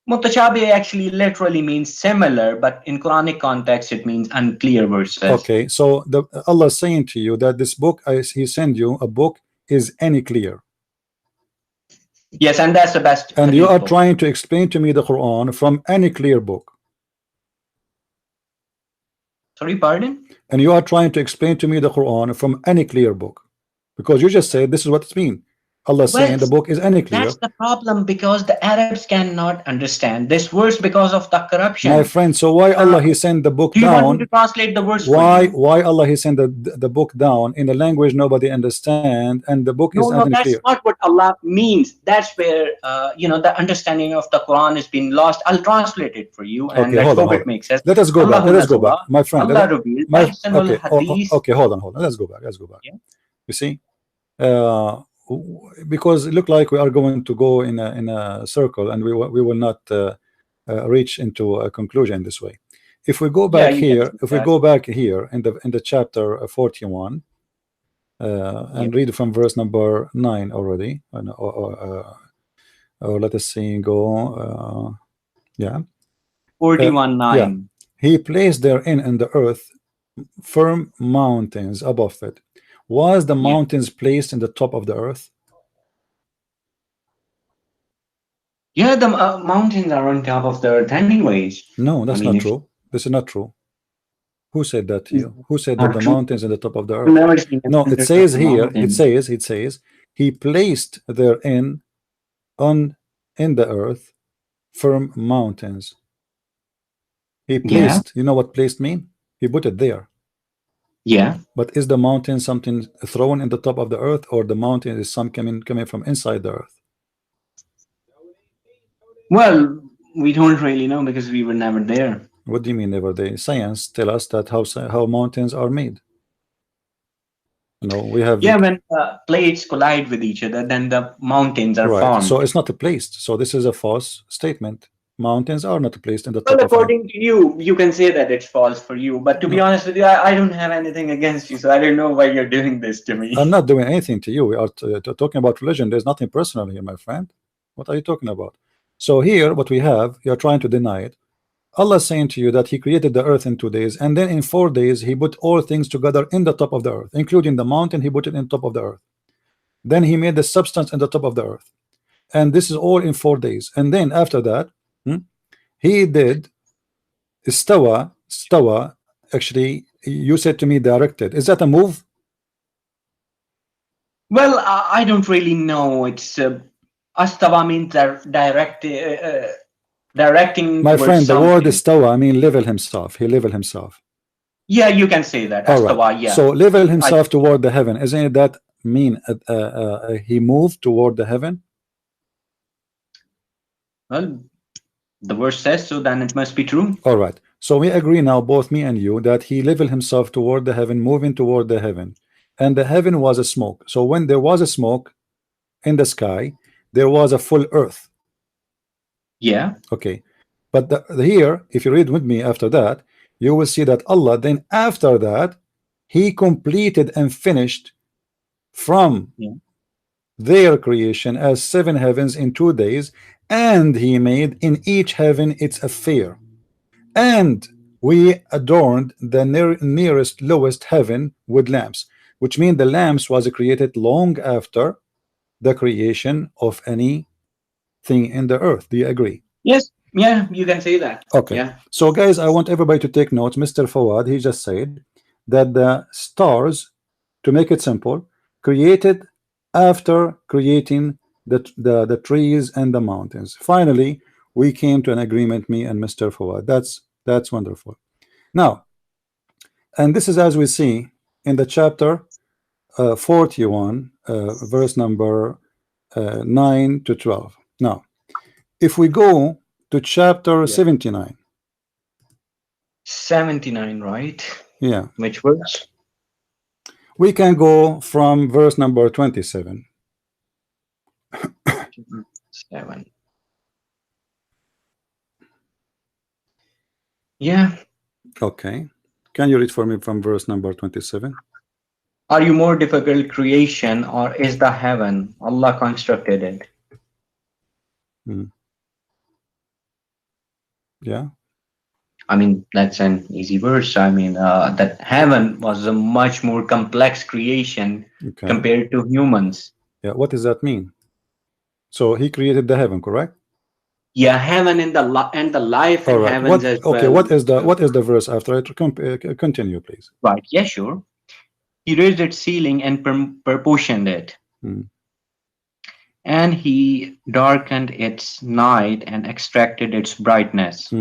Mutashabih actually literally means similar, but in Quranic context, it means unclear verses. Okay, so Allah is saying to you that this book He sent you a book is any clear. Yes, and that's the best. And you are book. trying to explain to me the Quran from any clear book. Sorry, pardon? And you are trying to explain to me the Quran from any clear book, because you just said this is what it means. Allah saying the book is any clear. That's the problem, because the Arabs cannot understand this verse because of the corruption. My friend, so why Allah He sent the book do you down? want me to translate the verse Why for you? why Allah He sent the book down in a language nobody understand, and the book is No, that's clear? not what Allah means. That's where the understanding of the Quran has been lost. I'll translate it for you, and Okay, let's hold hope on. it makes sense. Let us go back. Let us go back, my friend. Allah revealed Ahsanul Hadith. Okay, hold on. Let's go back. Yeah. You see, because it looked like we are going to go in a circle, and we will not reach into a conclusion this way. If we go back here, in the chapter 41, and read from verse number 9 already, or let us see, go, 41:9. yeah. He placed therein in the earth firm mountains above it. Was the mountains placed in the top of the earth? Yeah, the mountains are on top of the earth anyways. No, that's not true. This is not true. Who said that to you? Who said that the mountains in the top of the earth? No, it says here, it says he placed therein in the earth firm mountains. He placed, you know what placed mean? He put it there. Yeah. But is the mountain something thrown in the top of the earth, or the mountain is some coming from inside the earth? Well, we don't really know because we were never there. What do you mean never there? Science tell us that how mountains are made. No, we have. Yeah, when plates collide with each other, then the mountains are formed. So it's not placed. So this is a false statement. Mountains are not placed in the top. Well, according to you, you can say that it's false for you. But to be honest with you, I don't have anything against you, so I don't know why you're doing this to me. I'm not doing anything to you. We are talking about religion. There's nothing personal here, my friend. What are you talking about? So here, what we have, you're trying to deny it. Allah is saying to you that He created the earth in 2 days, and then in 4 days He put all things together in the top of the earth, including the mountain. He put it in top of the earth. Then He made the substance in the top of the earth, and this is all in 4 days. And then after that, He did istawa. Actually, you said to me directed. Is that a move? Well, I don't really know. It's astawa means directing. My friend, the word istawa, I mean level himself. He level himself. Yeah, you can say that. Astawa, right. Yeah. So level himself toward the heaven. Isn't it that mean he moved toward the heaven? Well, the verse says so, then it must be true. All right. So we agree now, both me and you, that he leveled himself toward the heaven, moving toward the heaven. And the heaven was a smoke. So when there was a smoke in the sky, there was a full earth. Yeah. Okay. But here, if you read with me after that, you will see that Allah, then after that, He completed and finished from their creation as 7 heavens in 2 days, and He made in each heaven its affair. And we adorned the nearest lowest heaven with lamps, which means the lamps was created long after the creation of anything in the earth. Do you agree? Yes. Yeah, you can say that. Okay. Yeah. So guys, I want everybody to take notes. Mr. Fawad, he just said that the stars, to make it simple, created after creating the trees and the mountains. Finally, we came to an agreement, me and Mr. Fawad. That's wonderful. Now, and this is as we see in the chapter 41, verse number 9 to 12. Now, if we go to chapter 79. 79, right? Yeah. Which verse? We can go from verse number 27. 7. Yeah. Okay. Can you read for me from verse number 27? Are you more difficult creation, or is the heaven? Allah constructed it. Yeah. I mean, that's an easy verse. I mean, that heaven was a much more complex creation compared to humans. Yeah. What does that mean? So he created the heaven, correct? Yeah, heaven and the life in heavens as well. Okay. What is the verse after it? Continue, please. Right. Yeah, sure. He raised its ceiling and proportioned it. And he darkened its night and extracted its brightness.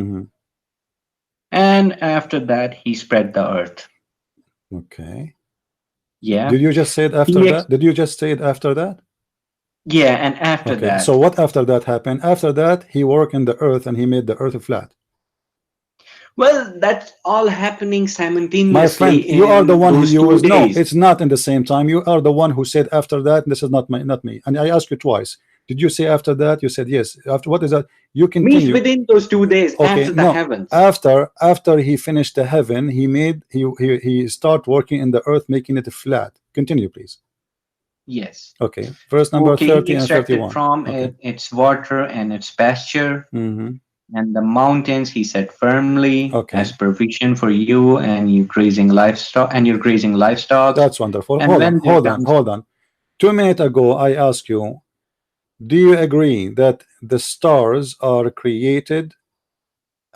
And after that, he spread the earth. Okay. Yeah. Did you just say it after that? Did you just say it after that? Yeah, and after that. So what after that happened? After that, he worked in the earth and he made the earth flat. Well, that's all happening simultaneously. My friend, you are the one who used. No, it's not in the same time. You are the one who said after that. This is not me. And I asked you twice. Did you say after that? You said yes. After what is that? You continue. Means within those 2 days, okay, after the heavens. After he finished the heaven, he start working in the earth, making it flat. Continue, please. Yes. Okay. Verse number 30 and 31. From its water and its pasture. And the mountains he set firmly as provision for you and your grazing livestock. That's wonderful. Hold on. 2 minutes ago, I asked you, do you agree that the stars are created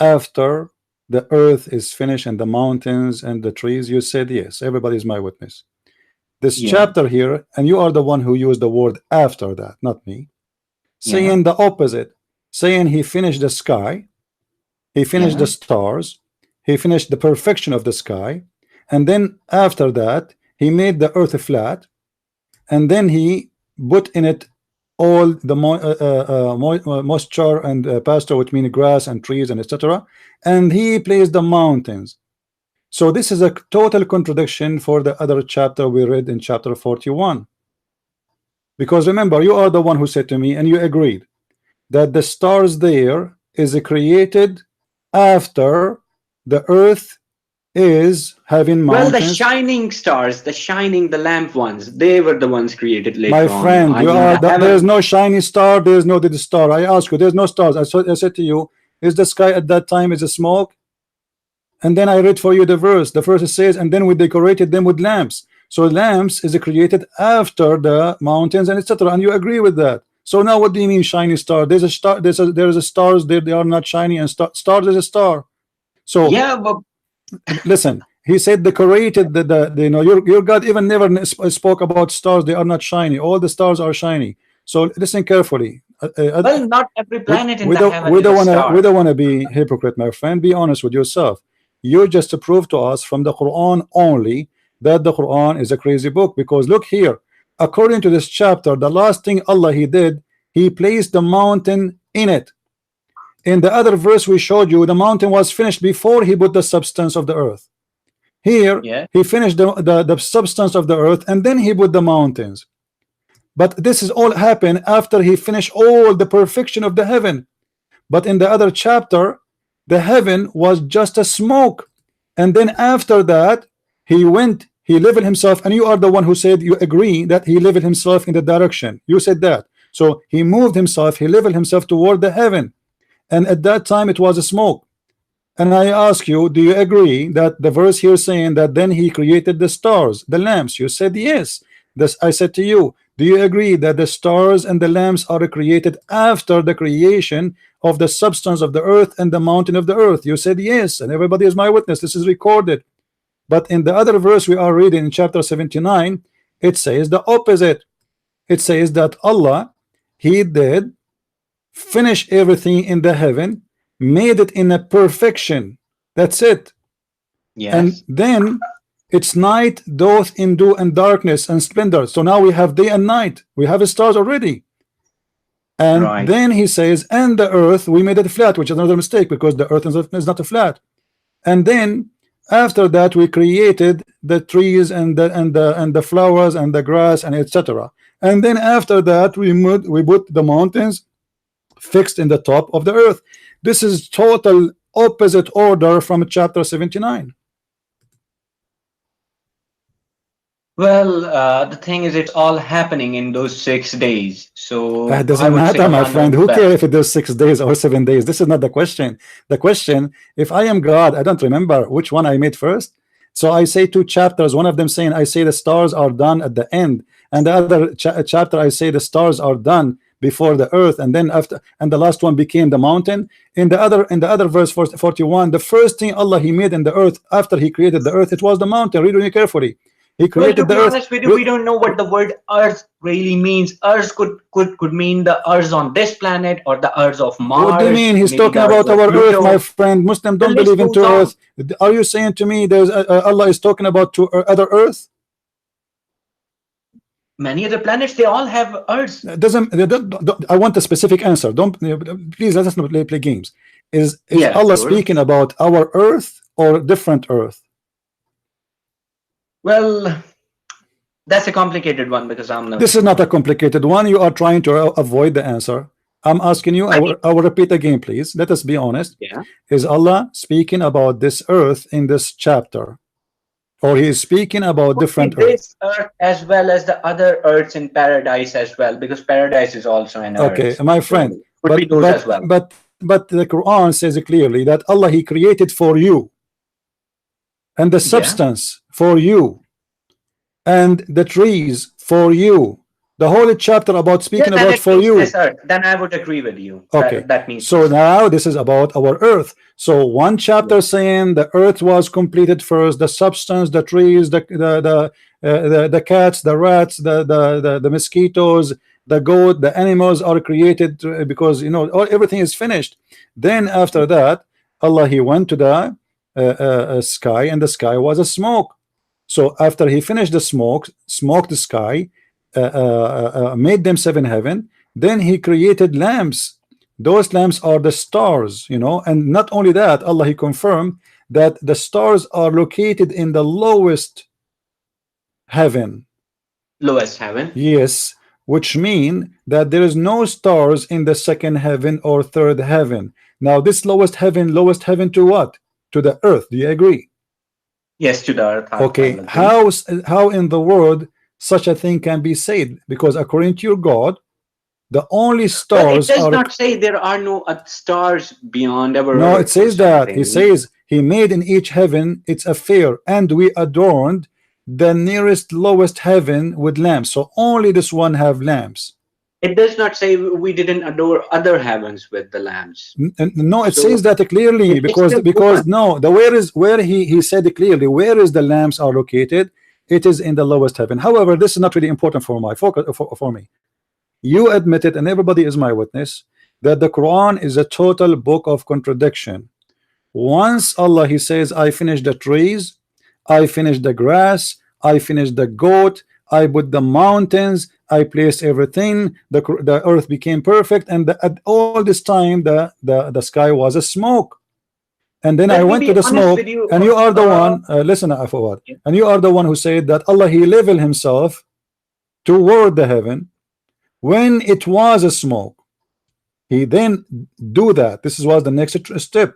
after the earth is finished and the mountains and the trees? You said yes. Everybody's my witness. This chapter here, and you are the one who used the word after that, not me, saying the opposite, saying he finished the sky, he finished the stars, he finished the perfection of the sky, and then after that he made the earth flat, and then he put in it all the moisture and pasture, which means grass and trees and etc., and he placed the mountains. So this is a total contradiction for the other chapter we read in chapter 41. Because remember, you are the one who said to me, and you agreed, that the stars there is created after the earth is having mountains. Well, the shining stars, the lamp ones, they were the ones created later on. My friend, there is no shiny star, there is no dead star. I ask you, there's no stars. I said to you, is the sky at that time is a smoke? And then I read for you the verse. The verse says, and then we decorated them with lamps. So lamps is created after the mountains and etc. And you agree with that. So now what do you mean shiny star? There's a star, there is a stars there, they are not shiny, and stars is a star. So yeah, but listen, he said decorated your God even never spoke about stars. They are not shiny. All the stars are shiny. So listen carefully. Well, not every planet in the heaven we don't want to be hypocrite, my friend. Be honest with yourself. You just proved to us from the Quran only that the Quran is a crazy book, because look here, according to this chapter, the last thing Allah he did, he placed the mountain in it. In the other verse we showed you, the mountain was finished before he put the substance of the earth. Here he finished the substance of the earth and then he put the mountains. But this is all happened after he finished all the perfection of the heaven. But in the other chapter, the heaven was just a smoke, and then after that he leveled himself, and you are the one who said you agree that he leveled himself in the direction. You said that. So he moved himself, he leveled himself toward the heaven, and at that time it was a smoke. And I ask you, do you agree that the verse here saying that then he created the stars, the lamps? You said yes. I said to you, do you agree that the stars and the lamps are created after the creation of the substance of the earth and the mountain of the earth? You said yes, and everybody is my witness. This is recorded. But in the other verse we are reading in chapter 79, it says the opposite. It says that Allah, He did finish everything in the heaven, made it in a perfection. That's it. Yes. And then it's night doth endure and darkness and splendor. So now we have day and night. We have stars already. And Right. then he says, and the earth we made it flat, which is another mistake because the earth is not a flat. And then after that we created the trees and the flowers and the grass and etc. And then after that we put the mountains fixed in the top of the earth. This is total opposite order from chapter 79. Well, the thing is, it's all happening in those 6 days. So That I doesn't would say matter, my none friend. of Who that. cares if it is 6 days or 7 days? This is not the question. The question, if I am God, I don't remember which one I made first. So I say 2 chapters. One of them saying I say the stars are done at the end, and the other chapter I say the stars are done before the earth, and then after, and the last one became the mountain. In the other verse 41, the first thing Allah He made in the earth after He created the earth, it was the mountain. Read it carefully. He Well, created to be the earth. honest with you, we don't know what the word earth really means. Earth could mean the earth on this planet or the earth of Mars. What do you mean? He's maybe talking the about earth of our earth, Pluto. my friend. Muslim don't The list believe in goes two on. earth. Are you saying to me there's Allah is talking about two other earth? Many other planets, they all have earths. It doesn't. I want a specific answer. Don't please. Let us not play games. Is Yeah, Allah sure. speaking about our earth or different earth? Well, that's a complicated one because I'm not. This is not a complicated one. You are trying to avoid the answer. I'm asking you. I will repeat again, please. Let us be honest. Yeah. Is Allah speaking about this earth in this chapter, or He is speaking about different earth? This earth as well as the other earths in paradise as well, because paradise is also an earth. Okay, my friend. So, could be those as well. But the Quran says clearly that Allah He created for you, and the substance for you, and the trees for you. The whole chapter about speaking about for you. This earth, then I would agree with you. Okay, that means so now this is about our earth. So one chapter saying the earth was completed first, the substance, the trees, the cats, the rats, the mosquitoes, the goat, the animals are created because everything is finished. Then after that, Allah He went to the sky, and the sky was a smoke. So after He finished the smoked the sky, made them 7 heaven, then He created lamps. Those lamps are the stars, and not only that, Allah He confirmed that the stars are located in the lowest heaven. Lowest heaven. Yes, which mean that there is no stars in the 2nd heaven or 3rd heaven. Now this lowest heaven to what? To the earth. Do you agree? Yes, to the earth. Okay, how in the world such a thing can be said? Because according to your God, the only stars it does not say there are no stars beyond our No, earth it says that. He says He made in each heaven its affair, and we adorned the nearest lowest heaven with lamps. So only this one have lamps. It does not say we didn't adore other heavens with the lamps. No, it says that clearly because no, where he said it clearly. Where is the lamps are located? It is in the lowest heaven. However, this is not really important for my focus for me. You admitted, and everybody is my witness, that the Quran is a total book of contradiction. Once Allah He says, I finished the trees, I finished the grass, I finished the goat, I put the mountains, I placed everything, the earth became perfect, and at all this time the sky was a smoke. And then I went to the smoke, and you are the one, listen, Fawad, and you are the one who said that Allah He leveled Himself toward the heaven when it was a smoke. He then do that. This was the next step.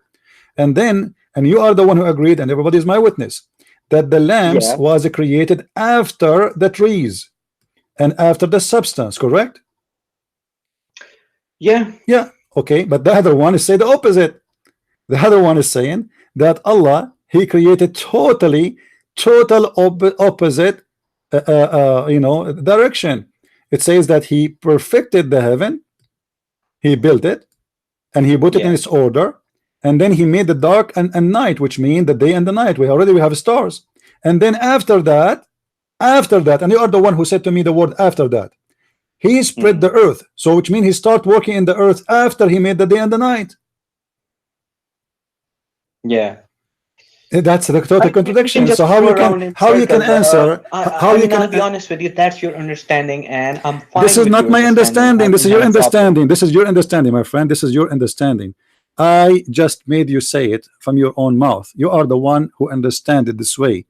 And you are the one who agreed, and everybody is my witness, that the lamps was created after the trees and after the substance, correct? Yeah. Okay, but the other one is saying the opposite. The other one is saying that Allah He created total opposite direction. It says that He perfected the heaven, He built it, and he put it in its order, and then he made the dark and night, which mean the day and the night. We have stars, and then after that, and you are the one who said to me the word after that. He spread the earth, so which means he start working in the earth after he made the day and the night. Yeah, that's the total contradiction. So how you can answer? I'll be honest with you. That's your understanding, and I'm fine. This is not my understanding. This is your understanding. This is your understanding, my friend. This is your understanding. I just made you say it from your own mouth. You are the one who understand it this way.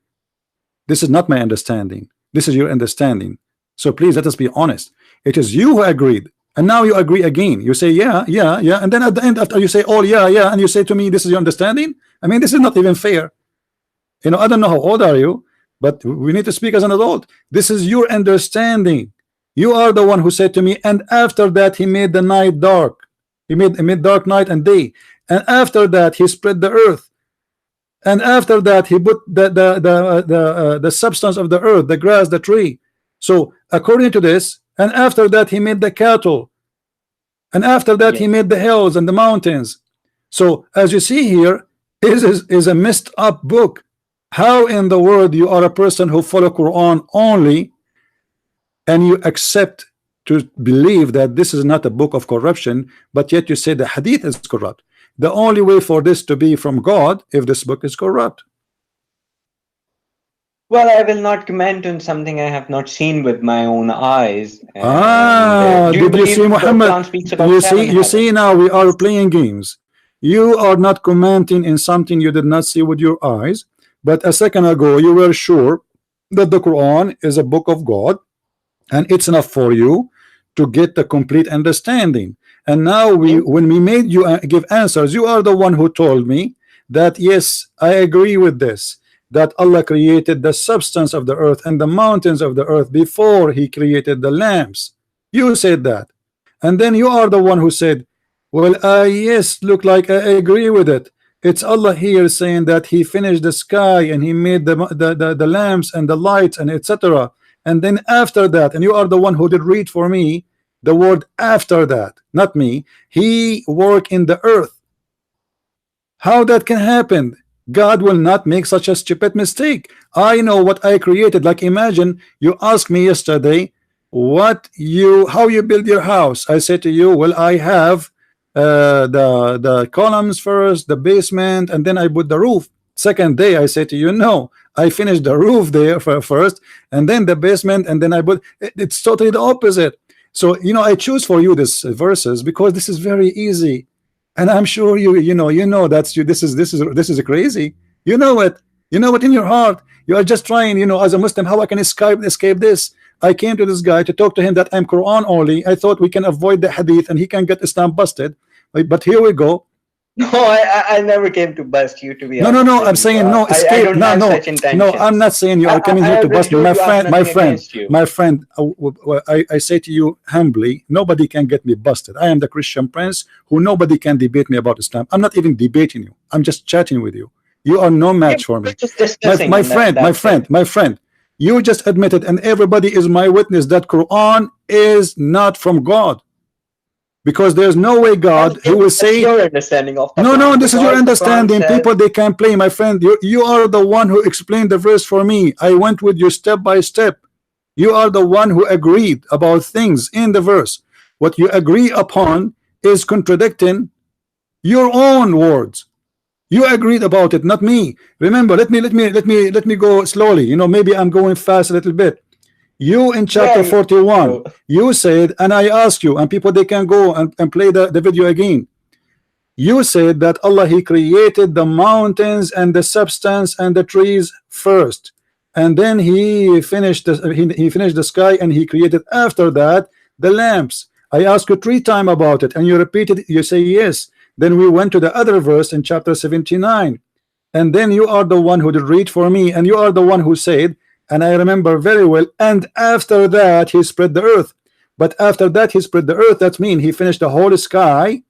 This is not my understanding. This is your understanding. So please let us be honest. It is you who agreed, and now you agree again. You say yeah, and then at the end after you say oh yeah, and you say to me this is your understanding. I mean, this is not even fair. You know, I don't know how old are you, but we need to speak as an adult. This is your understanding. You are the one who said to me, and after that he made the night dark. He made dark night and day, and after that he spread the earth, and after that he put the substance of the earth, the grass, the tree. So according to this, and after that he made the cattle, and after that he made the hills and the mountains. So as you see here, is a messed up book. How in the world you are a person who follow Quran only, and you accept to believe that this is not a book of corruption, but yet you say the hadith is corrupt? The only way for this to be from God if this book is corrupt. Well, I will not comment on something I have not seen with my own eyes. Did you see Muhammad? You see now we are playing games. You are not commenting in something you did not see with your eyes, but a second ago you were sure that the Quran is a book of God and it's enough for you to get the complete understanding. And now when we made you give answers, you are the one who told me that yes, I agree with this, that Allah created the substance of the earth and the mountains of the earth before he created the lamps. You said that, and then you are the one who said, well, yes, look like I agree with it. It's Allah here saying that he finished the sky and he made the lamps and the lights and etc. And then after that, and you are the one who did read for me the word after that, not me, he worked in the earth. How that can happen? God will not make such a stupid mistake. I know what I created. Like imagine you asked me yesterday how you build your house. I said to you, well, I have the columns first, the basement, and then I put the roof. Second day I said to you, no, I finished the roof there first, and then the basement, and then I put it's totally the opposite. So you know, I choose for you this verses because this is very easy. And I'm sure you know that's you. This is crazy. You know it. You know it in your heart. You are just trying, as a Muslim, how I can escape this. I came to this guy to talk to him that I'm Quran only. I thought we can avoid the hadith and he can get Islam busted. But here we go. No, I never came to bust you, to be honest. No. I'm saying no. Escape. No. I'm not saying you are coming here to bust me, my friend. I say to you humbly, nobody can get me busted. I am the Christian prince who nobody can debate me about Islam. I'm not even debating you. I'm just chatting with you. You are no match for me. My friend. You just admitted, and everybody is my witness, that Quran is not from God. Because there's no way God who will say your understanding of no, this is your understanding. People, they can play, my friend. You are the one who explained the verse for me. I went with you step by step. You are the one who agreed about things in the verse. What you agree upon is contradicting your own words. You agreed about it, not me. Remember, let me go slowly. Maybe I'm going fast a little bit. You in chapter 41, you said, and I asked you, and people, they can go and play the video again. You said that Allah, he created the mountains and the substance and the trees first, and then he finished the sky, and he created after that the lamps. I asked you 3 times about it, and you repeated, you say yes. Then we went to the other verse in chapter 79, and then you are the one who did read for me, and you are the one who said, and I remember very well, and after that he spread the earth. But after that he spread the earth, that means he finished the whole sky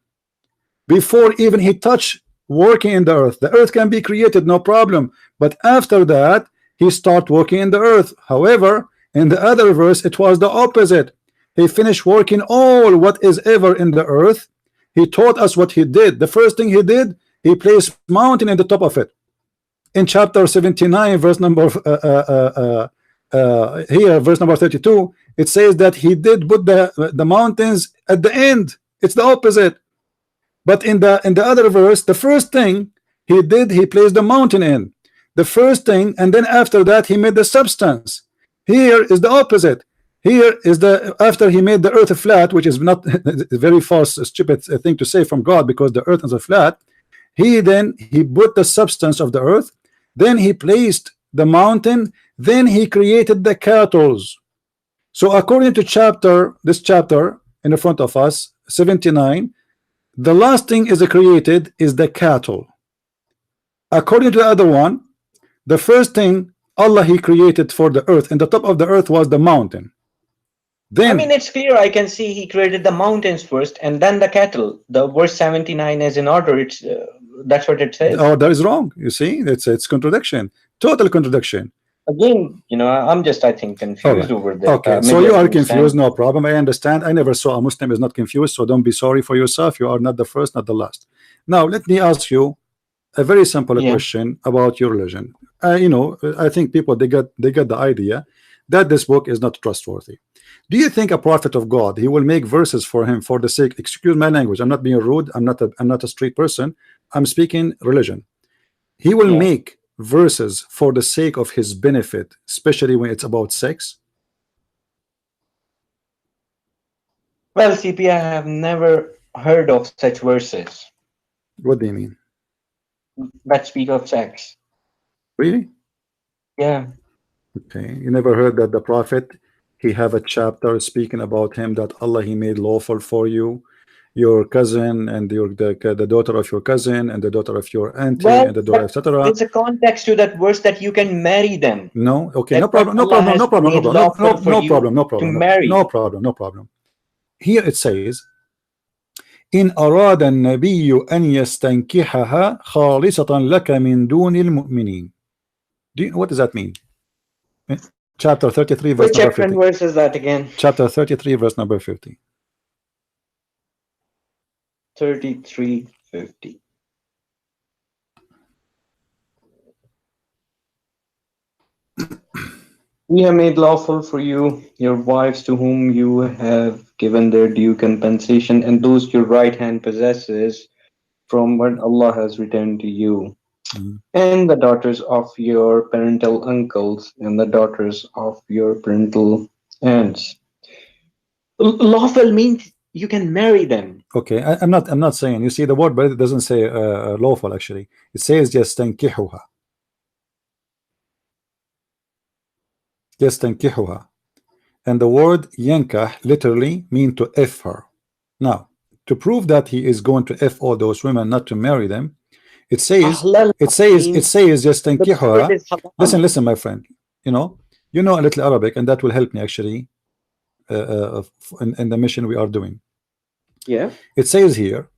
before even he touched working in the earth. The earth can be created, no problem, but after that he started working in the earth. However, in the other verse it was the opposite. He finished working all what is ever in the earth. He taught us what he did. The first thing he did, he placed mountain in the top of it. In chapter 79, verse number here, verse number 32, it says that he did put the mountains at the end. It's the opposite. But in the other verse, the first thing he did, he placed the mountain in. The first thing, and then after that he made the substance. Here is the opposite. Here is the after he made the earth flat, which is not a very false, stupid thing to say from God, because the earth is a flat. He put the substance of the earth, then he placed the mountain, then he created the cattle. So according to this chapter in the front of us, 79, the last thing is created is the cattle. According to the other one, the first thing Allah he created for the earth, and the top of the earth was the mountain. Then, I mean, it's clear. I can see he created the mountains first and then the cattle. The verse 79 is in order. It's that's what it says. oh, that is wrong. You see, it's contradiction, total contradiction. Again, I'm just, I think, confused over there. Okay, so you are confused, no problem. I understand. I never saw a Muslim is not confused, so don't be sorry for yourself. You are not the first, not the last. Now, let me ask you a very simple question about your religion. I think people they got the idea that this book is not trustworthy. Do you think a prophet of God, he will make verses for him for the sake, excuse my language, I'm not being rude, I'm not a street person, I'm speaking religion. He will make verses for the sake of his benefit, especially when it's about sex? Well, CP, I have never heard of such verses What do you mean? that speak of sex. Really? Yeah. Okay, you never heard that the prophet, he have a chapter speaking about him, that Allah he made lawful for you, your cousin and the daughter of your cousin and the daughter of your auntie and the daughter, etc. There's a context to that verse that you can marry them. No, okay, That no problem, no Allah problem, no has problem, no made problem, lawful for no you problem, no problem, to marry. no problem, no problem. Here it says, إن أراد النبي أن يستنكحها خالصة لك من دون المؤمنين. What does that mean? Chapter 33 verse Which number chapter and 50. verse is that again? Chapter 33 verse number 50. 33:50. We have made lawful for you your wives to whom you have given their due compensation, and those your right hand possesses from what Allah has returned to you, and the daughters of your parental uncles and the daughters of your parental aunts. Lawful means you can marry them. Okay, I'm not saying, you see the word, but it doesn't say lawful actually. It says just tankihuha. Just tankihuha. And the word yankah literally mean to F her. Now, to prove that he is going to F all those women, not to marry them, it says just tankihuha. Listen, my friend. You know a little Arabic, and that will help me actually in the mission we are doing. Yeah. It says here,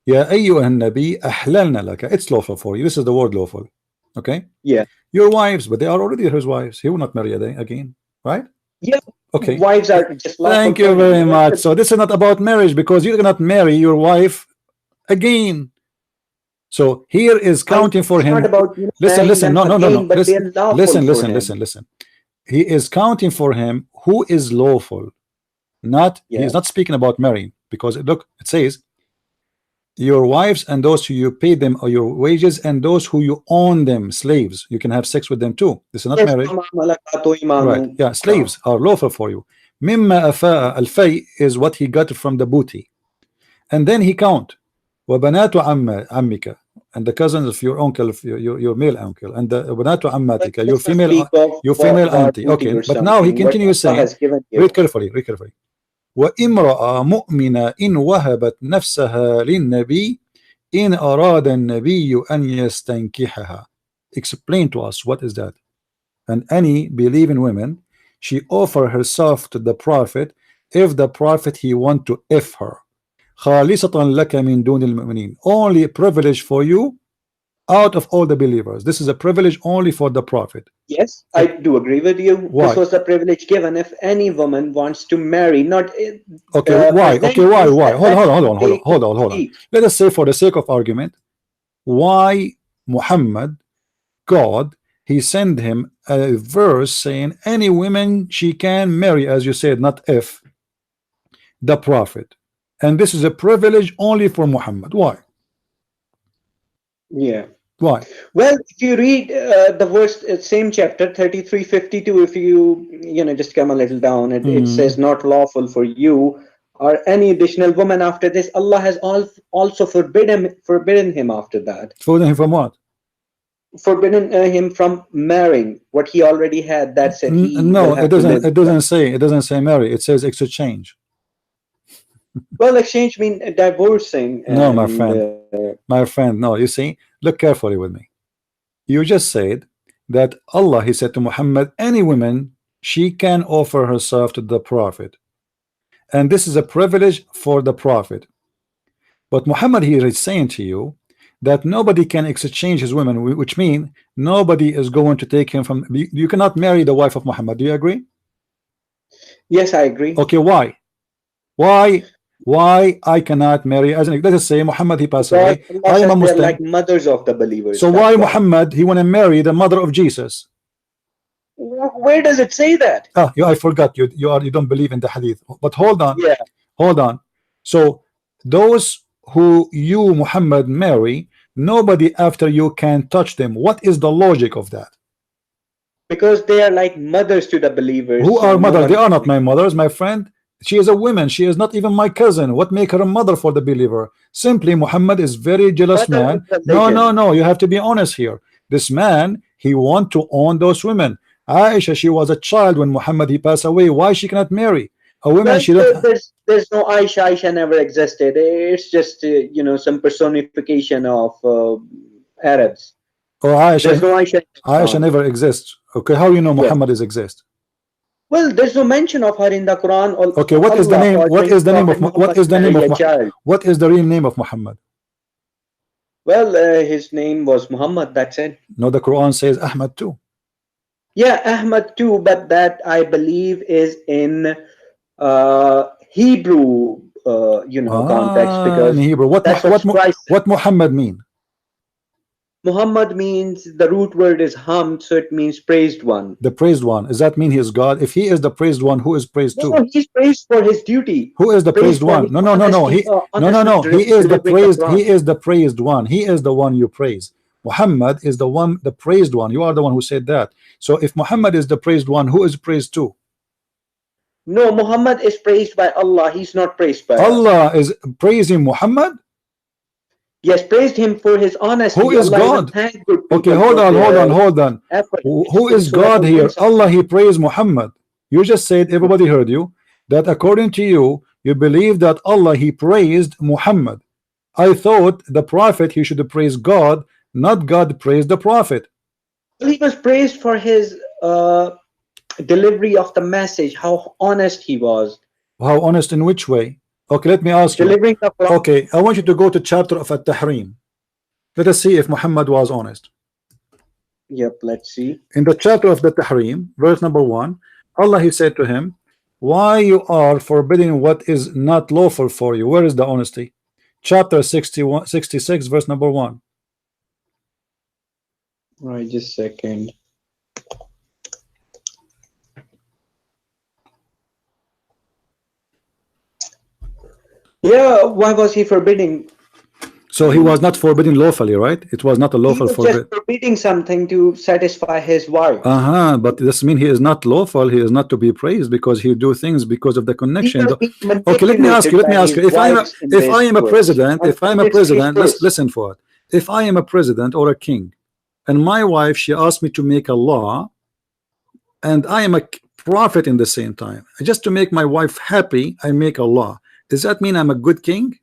Ya ayyuhan nabi ahlalna laka. It's lawful for you. This is the word lawful. Okay? Yeah. Your wives, but they are already his wives. He will not marry again, right? Yeah. Okay. Wives are just lawful. Thank you very much. So this is not about marriage, because you cannot marry your wife again. So here is counting for him. Listen. No. Listen. He is counting for him who is lawful. He is not speaking about marrying, because look, it says your wives and those who you pay them or your wages, and those who you own them, slaves. You can have sex with them too. This is not marriage. Right. Yeah, slaves are lawful for you. Mimma afa al-fay is what he got from the booty. And then he count. وَبَنَاتُ عَمِّكَ, and the cousins of your uncle, your male uncle, and the وَبَنَاتُ عَمَّاتِكَ, your female auntie. Okay, but now he continues saying, read carefully. وَإِمْرَأَ مُؤْمِنَةٍ إِنْ وَهَبَتْ نَفْسَهَا لِلنَّبِيِّ إِنْ أَرَادَ النَّبِيُّ أَنْ يَسْتَنْكِحَهَا. Explain to us, what is that? And any believing woman, she offer herself to the prophet if the prophet he want to F her. خالصة لك من دون المؤمنين. Only privilege for you out of all the believers. This is a privilege only for the prophet. Yes, I do agree with you. Why? This was the privilege given if any woman wants to marry, not Okay, why? Okay, why? Hold on. See, Let us say, for the sake of argument, why Muhammad, God, he sent him a verse saying any women she can marry, as you said, not if, the prophet. And this is a privilege only for Muhammad. Why? yeah. Why? Well, if you read the verse, same chapter 33:52, if you know, just come a little down, it says, not lawful for you or any additional woman after this. Allah has also forbidden him after that. Forbidden him from what? Forbidden him from marrying what he already had. That's it. He No, will have it to doesn't. live. It doesn't say marry. It says exchange. Well, exchange means divorcing. No, my and, friend. My friend, no. You see, look carefully with me. You just said that Allah, he said to Muhammad, any woman she can offer herself to the prophet, and this is a privilege for the prophet. But Muhammad here is saying to you that nobody can exchange his women, which means nobody is going to take him from. You cannot marry the wife of Muhammad. Do you agree? Yes, I agree. Okay, why? Why I cannot marry? As let us say Muhammad, he passed away. I am a Muslim. Like mothers of the believers. So why Muhammad he want to marry the mother of Jesus? Where does it say that? Ah, I forgot. You don't believe in the hadith. But hold on. Yeah. Hold on. So those who you Muhammad marry, nobody after you can touch them. What is the logic of that? Because they are like mothers to the believers. Who are mothers? They are not my mothers, my friend. She is a woman. She is not even my cousin. What make her a mother for the believer? Simply, Muhammad is very jealous man. No. You have to be honest here. This man, he want to own those women. Aisha, she was a child when Muhammad he passed away. Why she cannot marry a woman? Well, She don't. there's no Aisha. Aisha never existed. It's just you know, some personification of Arabs. Oh, There's no Aisha. Aisha never exists. Okay, how you know Muhammad is exist? Well, there's no mention of her in the Quran. Okay, what is the name? What is the name of what is the real name of Muhammad? Well, his name was Muhammad. That's it. No, the Quran says Ahmad too. Yeah, Ahmad too, but that I believe is in Hebrew, you know, context, because in Hebrew. What Muhammad mean? Muhammad means, the root word is hamd, so it means praised one. The praised one. Does that mean he is God? If he is the praised one, who is praised too? No, he's praised for his duty. Who is the praised one? No. He is the praised. He is the praised one. He is the one you praise. Muhammad is the one, the praised one. You are the one who said that. So if Muhammad is the praised one, who is praised too? No, Muhammad is praised by Allah. He's not praised by Allah. Is praising Muhammad? Yes, praised him for his honesty. Who is God? Okay, hold on. Who is God here? Allah, he praised Muhammad. You just said, everybody heard you, that according to you, you believe that Allah, he praised Muhammad. I thought the prophet, he should praise God, not God praise the prophet. He was praised for his delivery of the message, how honest he was. How honest in which way? Okay, let me ask you. Okay, I want you to go to chapter of At-Tahrim. Let us see if Muhammad was honest. Yep, let's see. In the chapter of the Tahrim, verse number 1, Allah, he said to him, why you are forbidding what is not lawful for you? Where is the honesty? Chapter 66, verse number 1. Right, just a second. Yeah, why was he forbidding? So he was not forbidding lawfully, right? It was not a lawful forbid. Just forbidding something to satisfy his wife. But this means he is not lawful. He is not to be praised because he do things because of the connection. Okay, let me ask you. If I am a president, listen for it. If I am a president or a king, and my wife, she asked me to make a law, and I am a prophet in the same time, just to make my wife happy, I make a law. Does that mean I'm a good king?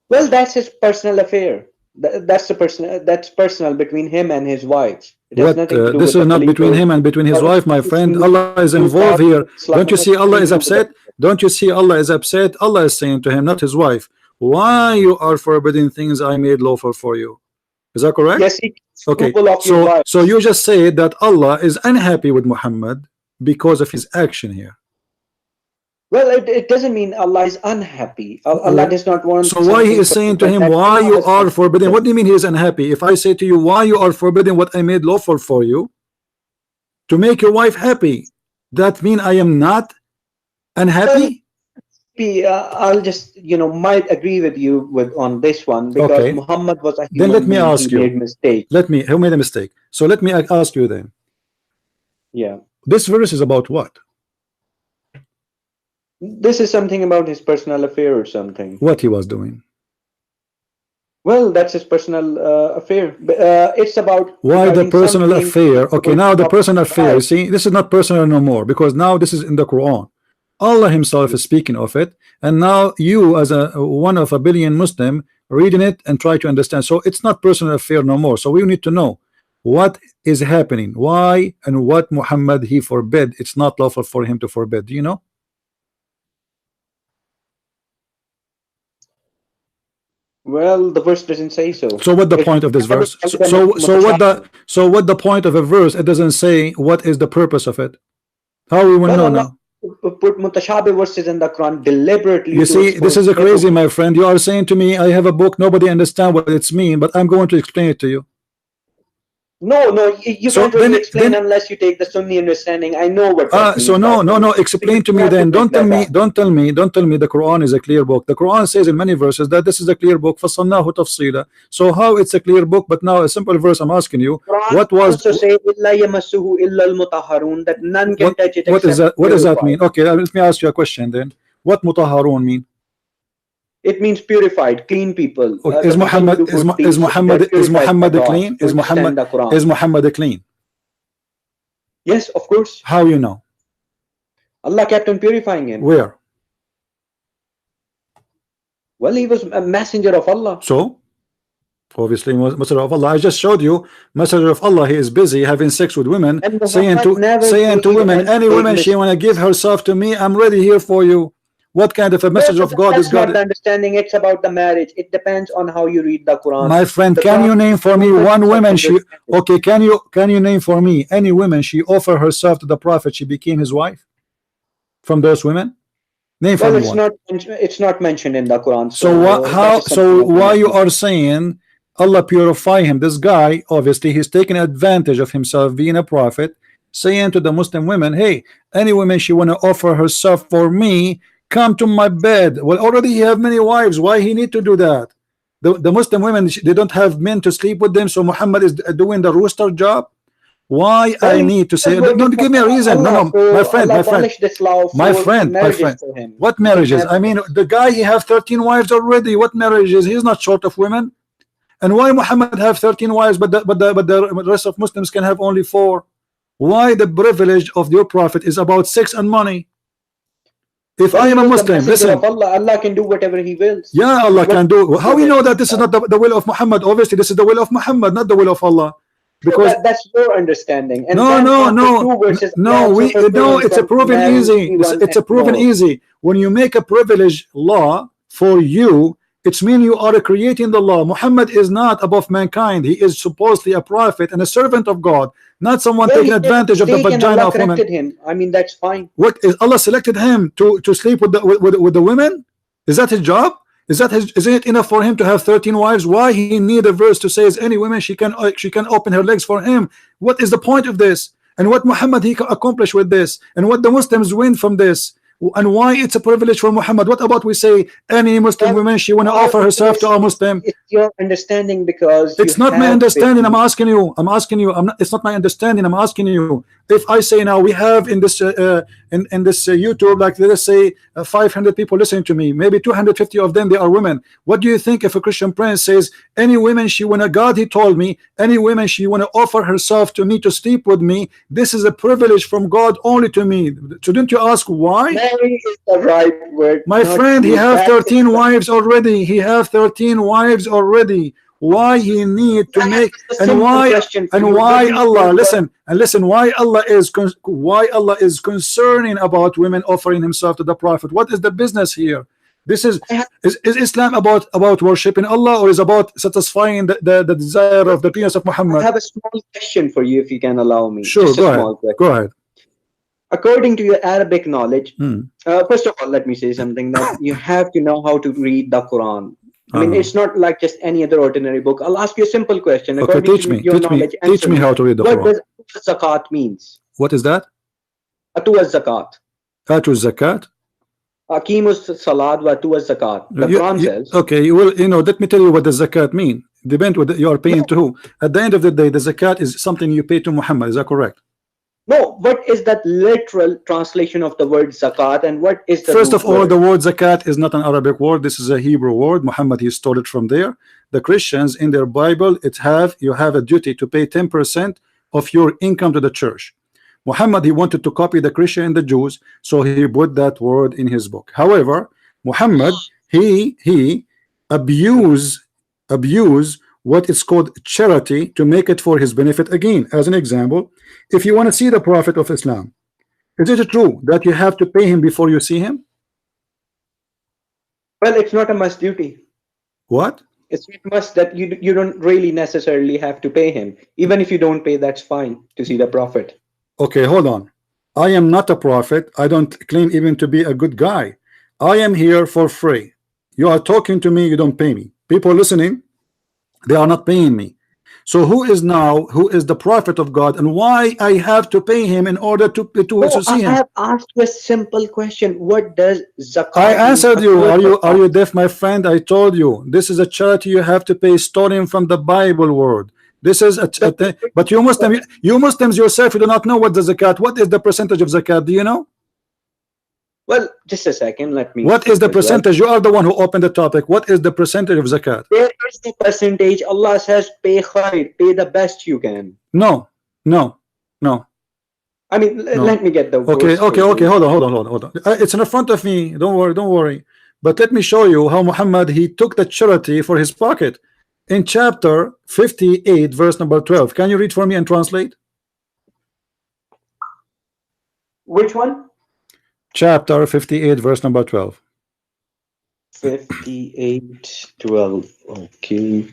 Well, that's his personal affair. That's personal between him and his wife. This is not between him and between his wife, my friend. Allah is involved here. Don't you see Allah is upset? Don't you see Allah is upset? Allah is saying to him, not his wife, why you are forbidding things I made lawful for you? Is that correct? Yes, he Okay, people of your wives. so you just say that Allah is unhappy with Muhammad because of his action here. Well, it doesn't mean Allah is unhappy. Allah does not want. So why he is saying to him, why you are forbidden? What do you mean he is unhappy? If I say to you, why you are forbidden what I made lawful for you to make your wife happy, that mean I am not unhappy? I'll just might agree with you on this one, because Okay. Muhammad was a human Then let me being. ask He you. made mistake. Who made a mistake? So let me ask you then. Yeah. This verse is about what? This is something about his personal affair or something. What he was doing? Well, that's his personal affair. It's about Why the regarding personal something affair? Okay, now the personal affair. Right. See, this is not personal no more, because now this is in the Quran. Allah himself is speaking of it, and now you as one of a billion Muslim reading it and try to understand. So it's not personal affair no more. So we need to know what is happening, why and what Muhammad he forbid. It's not lawful for him to forbid. Do you know? Well, the verse doesn't say so. So what the point of this verse? So what the point of a verse? It doesn't say what is the purpose of it. How we will know now? Put mutashabih verses in the Quran deliberately. You see, this is a crazy, my friend. You are saying to me, I have a book, nobody understand what it's mean, but I'm going to explain it to you. No, you So can't really then- explain then- unless you take the Sunni understanding. I know what that means. So no, explain to me then. Don't tell me the Quran is a clear book. The Quran says in many verses that this is a clear book. فَصَلْنَاهُ تَفْصِيلًا. So how it's a clear book, but now a simple verse I'm asking you, Quran what was also say إِلَّا يَمَسُّهُ إِلَّا الْمُطَهَّرُونَ, that none can touch it. what is except that? What does that purified. mean? Okay, let me ask you a question then. What mutahharun mean? It means purified, clean people. Okay, The is people Muhammad who do is good Mu- deeds, is Muhammad they're is purified Muhammad by God, clean? who Is understand the Quran. Muhammad clean? Yes, of course. How you know? Allah kept on purifying him. Where? Well, he was a messenger of Allah. So obviously messenger of Allah. I just showed you messenger of Allah. He is busy having sex with women, And saying Muhammad never to made women, any any woman she mistake. want to give herself to me, I'm ready here for you. What kind of a messenger of God is That's not God? the understanding. It's about the marriage. It depends on how you read the Quran. My friend, The can you Quran name for me is one woman she understanding. okay, can you name for me any woman she offered herself to the Prophet, she became his wife? From those women? Name for Well, me one. it's not mentioned in the Quran. So what that is something that why we you know. are saying Allah purify him? This guy obviously he's taking advantage of himself being a prophet, saying to the Muslim women, hey, any woman she want to offer herself for me, come to my bed. Well, already he have many wives. Why he need to do that? The Muslim women, they don't have men to sleep with them, so Muhammad is doing the rooster job. Why I need to say? Don't give me a reason. No, my friend, What marriages? I mean, the guy he have 13 wives already. What marriages? He's not short of women. And why Muhammad have 13 wives, but the rest of Muslims can have only 4? Why the privilege of your prophet is about sex and money? If I am a Muslim, listen. Allah can do whatever He wills. Yeah, Allah can do. How we know that this is not the will of Muhammad? Obviously, this is the will of Muhammad, not the will of Allah. Because that's your understanding. And it's a proven easy. It's a proven easy. When you make a privilege law for you, it's mean you are creating the law. Muhammad is not above mankind. He is supposedly a prophet and a servant of God, not someone taking advantage of the vagina of women. Him. I mean, that's fine. What is Allah selected him to sleep with the women? Is that his job? Isn't it enough for him to have 13 wives? Why he need a verse to say as any woman she can open her legs for him? What is the point of this? And what Muhammad he accomplished with this? And what the Muslims win from this? And why it's a privilege for Muhammad? What about we say any Muslim woman she want to offer herself to a Muslim? It's your understanding, because it's not my understanding. I'm asking you. It's not my understanding. I'm asking you. If I say now we have in this YouTube, like let's say 500 people listening to me, maybe 250 of them they are women. What do you think if a Christian prince says any women she wanna, God he told me, any women she wanna offer herself to me to sleep with me, this is a privilege from God only to me. Shouldn't you ask why? Marry is the right word. My friend, he have 13 wives already. He have 13 wives already. Why he need to make, and why Allah, listen, why Allah is concerning about women offering himself to the Prophet? What is the business here? This is Islam about worshiping Allah, or is about satisfying the desire of the penis of I Muhammad? have a small question for you, if you can allow me. Sure, Just a go small ahead. question. Go ahead. According to your Arabic knowledge, Hmm. first of all, let me say something, that you have to know how to read the Quran. I mean, it's not like just any other ordinary book. I'll ask you a simple question. Okay, According teach to me, your teach me, knowledge, teach answer me how to read the What Quran. does zakat means? What is that? Atuwa zakat. Atu zakat. Aqimus salat wa atuwa zakat. The Quran says. Okay, well, let me tell you what the zakat mean. Depend what you are paying to who. At the end of the day, the zakat is something you pay to Muhammad. Is that correct? No, what is that literal translation of the word zakat, and what is the First root of all, word? the word zakat is not an Arabic word. This is a Hebrew word. Muhammad, he stole it from there. The Christians in their Bible, you have a duty to pay 10% of your income to the church. Muhammad, he wanted to copy the Christian and the Jews, so he put that word in his book. However, Muhammad, he abuse what is called charity to make it for his benefit. Again, as an example, if you want to see the Prophet of Islam, is it true that you have to pay him before you see him? Well, it's not a must duty. What? It's not must that you don't really necessarily have to pay him. Even if you don't pay, that's fine to see the Prophet. Okay, hold on. I am not a prophet. I don't claim even to be a good guy. I am here for free. You are talking to me, you don't pay me. People listening, they are not paying me. So who is the prophet of God, and why I have to pay him in order to see him? I have asked you a simple question. What does zakat I answered mean? you. Are you deaf, my friend? I told you this is a charity you have to pay, stolen from the Bible word. This is but you Muslims yourself, you do not know what the zakat. What is the percentage of zakat? Do you know? Well, just a second. Let me. What is the percentage? You are the one who opened the topic. What is the percentage of zakat? There is the percentage. Allah says, pay khair, pay the best you can. No. I mean, let me get the Okay. verse for you. Hold on. It's in front of me. Don't worry. But let me show you how Muhammad, he took the charity for his pocket. In chapter 58, verse number 12. Can you read for me and translate? Which one? Chapter 58, verse number 12. 58:12. Okay.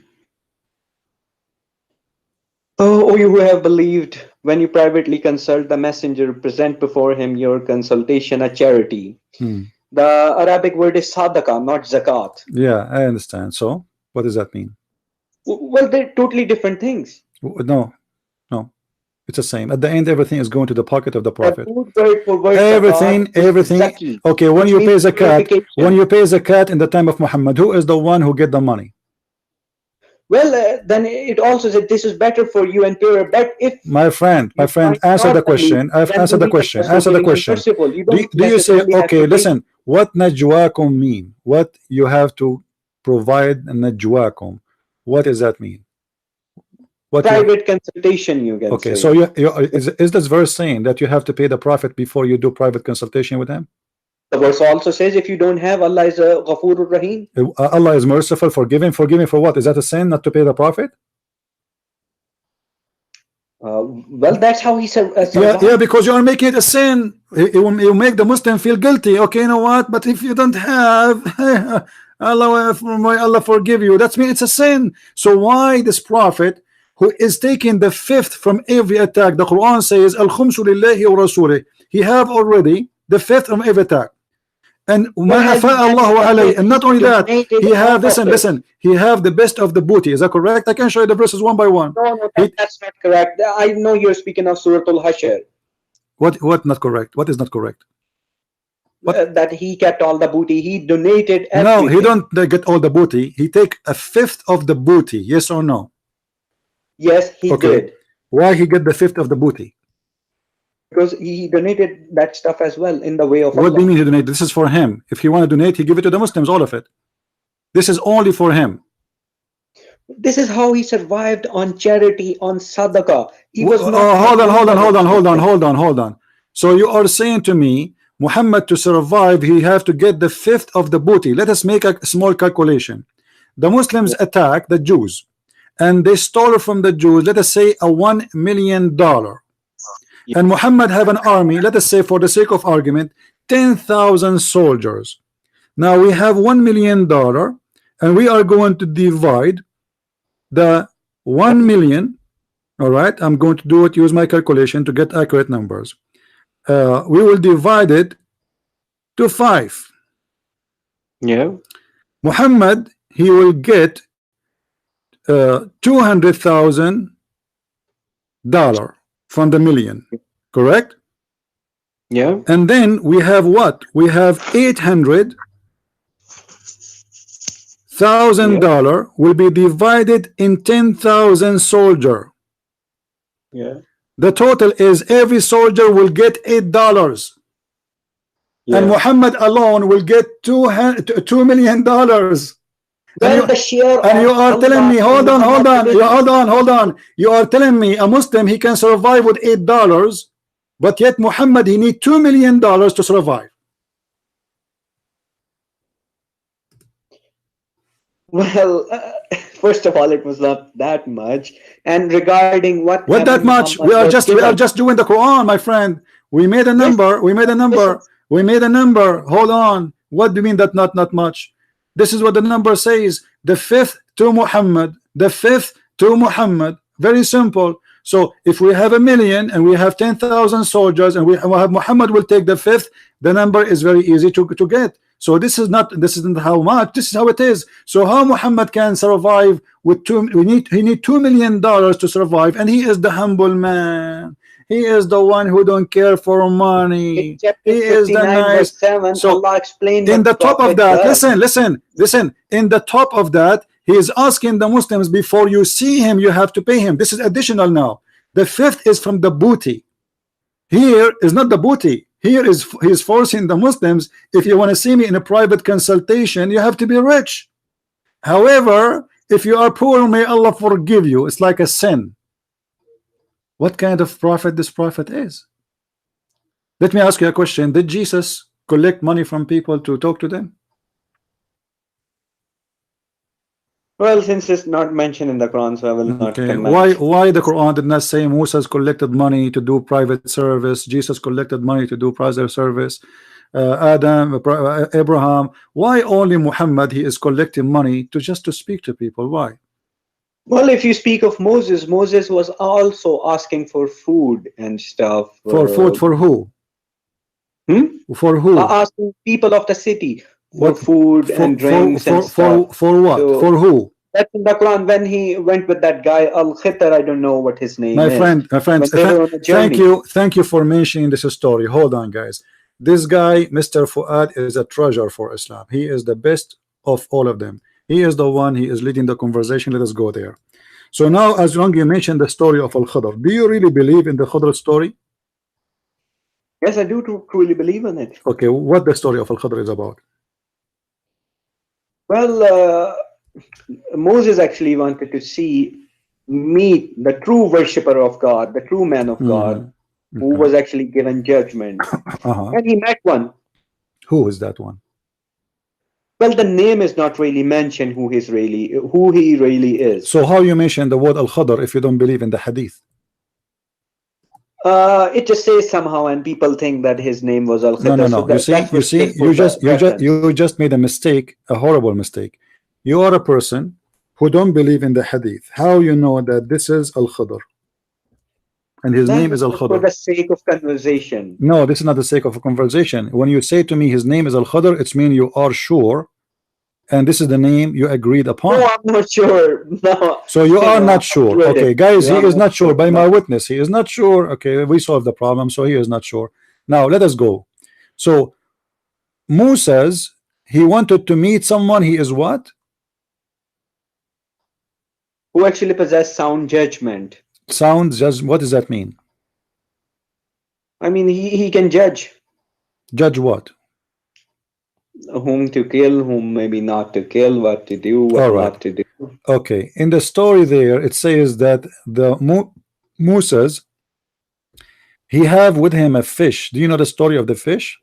Oh, you who have believed, when you privately consult the messenger, present before him your consultation a charity. The Arabic word is sadaqah, not zakat. Yeah, I understand. So, what does that mean? Well, they're totally different things. No. It's the same. At the end, everything is going to the pocket of the Prophet. Word for word, Everything. zaki, Okay, when you pay means zakat in the time of Muhammad, who is the one who get the money? Well, then it also said this is better for you and purer. But if my friend, answer the question. I've answered the question. Answer the question. Do you say, okay, listen, what najwakum mean? What you have to provide najwakum? What does that mean? What private consultation, you can okay, say. so is this verse saying that you have to pay the Prophet before you do private consultation with him? The verse also says if you don't have, Allah is a Ghafurur Rahim. Allah is merciful, forgiving for what? Is that a sin not to pay the Prophet? Well, that's how he said. Yeah, because you are making it a sin. You make the Muslim feel guilty. Okay, you know what? But if you don't have, Allah forgive you. That's mean it's a sin. So why this Prophet, who is taking the fifth from every attack? The Quran says, "Al-khumsu lillahi wa rasulih." He have already the fifth from every attack. And and not only that, he have listen, he have the best of the booty. Is that correct? I can show you the verses one by one. No, that's not correct. I know you're speaking of Surah Al-Hashr. What not correct? What is not correct? That he kept all the booty. He donated everything. No, he don't get all the booty. He take a fifth of the booty. Yes or no? Yes, he did. Why he get the fifth of the booty? Because he donated that stuff as well in the way of Allah. What do you mean he donated? This is for him. If he want to donate, he give it to the Muslims, all of it. This is only for him. This is how he survived on charity, on sadaqah. He was hold on. So you are saying to me, Muhammad, to survive, he have to get the fifth of the booty. Let us make a small calculation. The Muslims attack the Jews, and they stole from the Jews, let us say, $1 million. And Muhammad have an army, let us say for the sake of argument, 10,000 soldiers. Now we have $1 million, and we are going to divide the 1 million. All right, I'm going to do it, use my calculation to get accurate numbers. We will divide it to 5. Yeah. Muhammad, he will get $200,000 from the million, correct? Yeah. And then we have what? We have $800,000 will be divided in 10,000 soldier. Yeah. The total is every soldier will get $8. Yeah. And Muhammad alone will get $2 million. Well, the share And you of are telling me, Allah hold in on. You are telling me a Muslim, he can survive with $8, but yet Muhammad, he need $2 million to survive. Well, first of all, it was not that much. And regarding what What that much? We are just doing the Quran, my friend. We made a number. We made a number. We made a number. Hold on. What do you mean that not much? This is what the number says. The 5th to Muhammad. The 5th to Muhammad. Very simple. So if we have 1 million and we have 10,000 soldiers and we have Muhammad will take the 5th, the number is very easy to get. So this isn't how much, this is how it is. So how Muhammad can survive with he need $2 million to survive, and he is the humble man. He is the one who don't care for money. He is the nice. 7, So Allah explained in the top of that, does. listen. In the top of that, he is asking the Muslims, before you see him, you have to pay him. This is additional now. The 5th is from the booty. Here is not the booty. Here is he's forcing the Muslims, if you want to see me in a private consultation, you have to be rich. However, if you are poor, may Allah forgive you. It's like a sin. What kind of prophet this prophet is? Let me ask you a question. Did Jesus collect money from people to talk to them? Well, since it's not mentioned in the Quran, so I will not Okay. comment. Why the Quran did not say Moses collected money to do private service, Jesus collected money to do private service, Adam, Abraham? Why only Muhammad, he is collecting money to speak to people? Why? Well, if you speak of Moses, Moses was also asking for food and stuff. For food for who? For who? Asking people of the city for food and drinks and stuff. For what? So, for who? That's in the Quran when he went with that guy Al-Khidr. I don't know what his name My is. friend, When they were on a journey. thank you for mentioning this story. Hold on, guys. This guy, Mr. Fuad, is a treasure for Islam. He is the best of all of them. He is the one, he is leading the conversation. Let us go there. So now, as long as you mentioned the story of Al-Khidr, do you really believe in the Khidr story? Yes, I do truly believe in it. Okay, what the story of Al-Khidr is about? Well, Moses actually wanted to meet the true worshipper of God, the true man of God, who was actually given judgment. And he met one. Who is that one? Well, the name is not really mentioned who he really is. So how you mention the word Al-Khidr if you don't believe in the hadith? It just says somehow, and people think that his name was Al-Khidr. No. You just made a mistake, a horrible mistake. You are a person who don't believe in the hadith. How you know that this is Al-Khidr? And his name is Al-Khidr. For the sake of conversation. No, this is not the sake of a conversation. When you say to me his name is Al-Khidr, it's mean you are sure, and this is the name you agreed upon. No, I'm not sure. No. So you are not sure. Okay, guys, he is not sure. By my witness, he is not sure. Okay, we solved the problem, so he is not sure. Now let us go. So Moses, he wanted to meet someone. He is what? Who actually possess sound judgment. Sound judgment. What does that mean? I mean, he can judge. Judge what? Whom to kill, whom maybe not to kill, what to do, what not to do. Okay, in the story there, it says that the Moses, he have with him a fish. Do you know the story of the fish?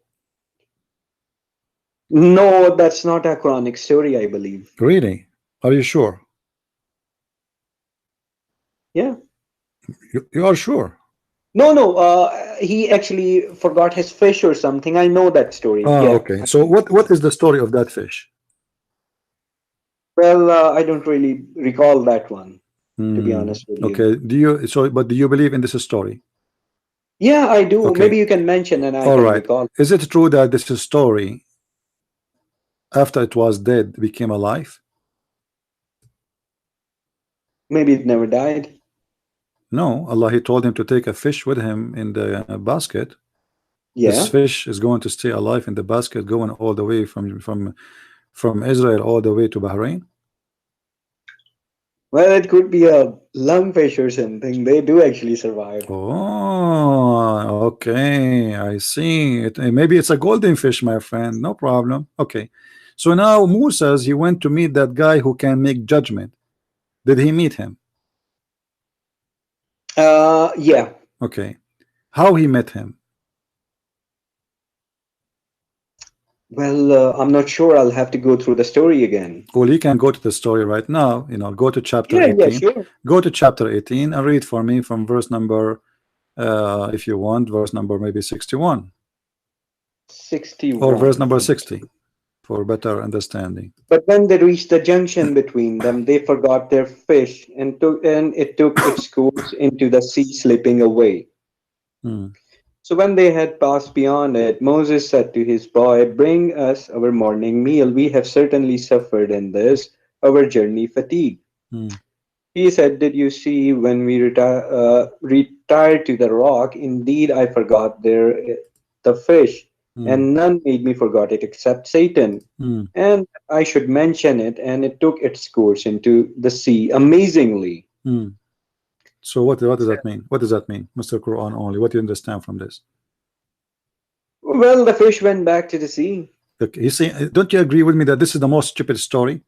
No, that's not a Quranic story, I believe. Really? Are you sure? Yeah. You are sure? No. He actually forgot his fish or something. I know that story. Ah, Yeah. okay. So what is the story of that fish? Well, I don't really recall that one, to be honest with you. Okay. But do you believe in this story? Yeah, I do. Okay. Maybe you can mention and I All can right. recall. Is it true that this story, after it was dead, became alive? Maybe it never died. No. Allah, He told him to take a fish with him in the basket. This Yeah. fish is going to stay alive in the basket, going all the way from Israel all the way to Bahrain. Well, it could be a lungfish or something. They do actually survive. Oh, okay. I see. Maybe it's a golden fish, my friend. No problem. Okay. So now Moses, he went to meet that guy who can make judgment. Did he meet him? Yeah. Okay. How he met him? Well, I'm not sure. I'll have to go through the story again. Well, you can go to the story right now. You know, go to chapter Yeah, 18. sure. Go to chapter 18 and read for me from verse number, if you want, verse number maybe 61 61. or verse number 60 for better understanding. But when they reached the junction between them, they forgot their fish and it took its course into the sea, slipping away. Hmm. So when they had passed beyond it, Moses said to his boy, "Bring us our morning meal. We have certainly suffered in this, our journey fatigue." Hmm. He said, "Did you see when we retired to the rock? Indeed, I forgot the fish, and none made me forget it except Satan. Hmm. And I should mention it, and it took its course into the sea amazingly." Hmm. So what does that mean? What does that mean, Mr. Quran only? What do you understand from this? Well, the fish went back to the sea. Look, you see, don't you agree with me that this is the most stupid story?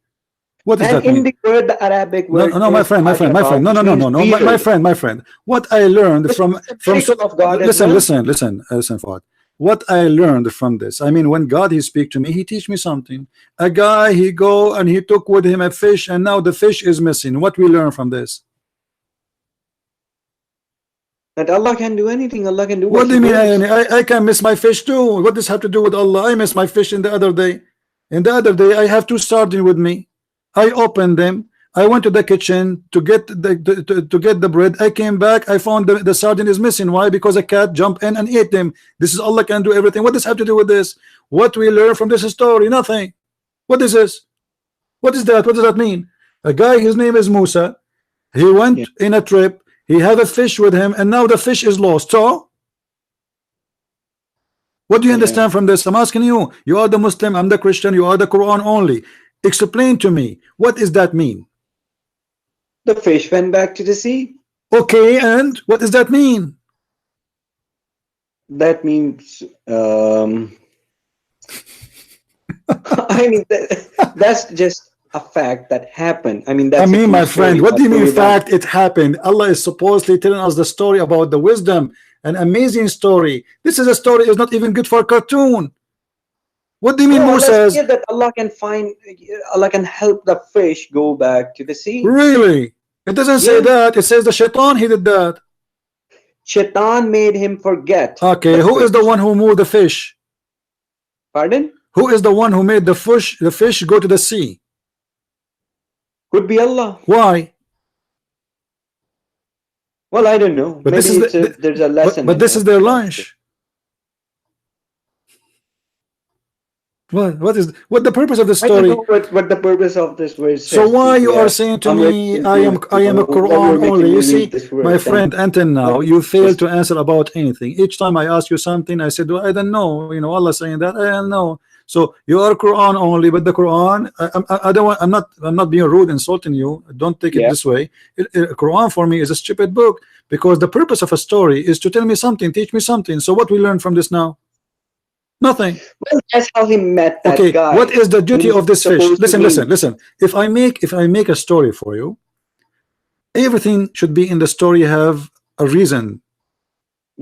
What does And that in mean? the word, the Arabic No, word no, my is friend, ajaba, no, which no, no, means no, no, my weird. friend. What I learned This from is a miracle of God as listen, well. listen, Fuad. What I learned from this, I mean, when God he speak to me, he teach me something. A guy he go and he took with him a fish, and now the fish is missing. What we learn from this? That Allah can do anything. Allah can do What what do He you mean? wills. I can miss my fish too. What does have to do with Allah? I missed my fish in the other day. In the other day, I have two sardines with me. I opened them. I went to the kitchen to get to get the bread. I came back. I found the sardine is missing. Why? Because a cat jumped in and ate them. This is Allah can do everything. What does have to do with this? What we learn from this story? Nothing. What is this? What is that? What does that mean? A guy, his name is Musa. He went in a trip. He had a fish with him, and now the fish is lost. So, what do you understand from this? I'm asking you. You are the Muslim. I'm the Christian. You are the Quran only. Explain to me. What does that mean? The fish went back to the sea. Okay, and what does that mean? That means, I mean, that's just a fact that happened. I mean, that's my friend, what do you mean fact it happened? Allah is supposedly telling us the story about the wisdom, an amazing story. This is a story is not even good for a cartoon. What do you mean, Moses? That Allah can help the fish go back to the sea. Really? It doesn't say that. It says the shaitan he did that. Shaitan made him forget. Okay, who is the one who moved the fish? Pardon? Who is the one who made the fish go to the sea? Could be Allah. Why? Well, I don't know. But maybe this is there's a lesson. But this is their lunch. What the purpose of the story? I don't know what the purpose of this verse. So why you are saying to me I am a Quran only? You see, my friend, until now you fail to answer about anything. Each time I ask you something, I said, well, I don't know. You know, Allah saying that I don't know. So you are Quran only, but the Quran, I don't want. I'm not being rude, insulting you. Don't take it this way. Quran for me is a stupid book because the purpose of a story is to tell me something, teach me something. So what we learn from this now? Nothing. Well, that's how he met that guy. What is the duty of this fish? Listen. If I make a story for you, everything should be in the story have a reason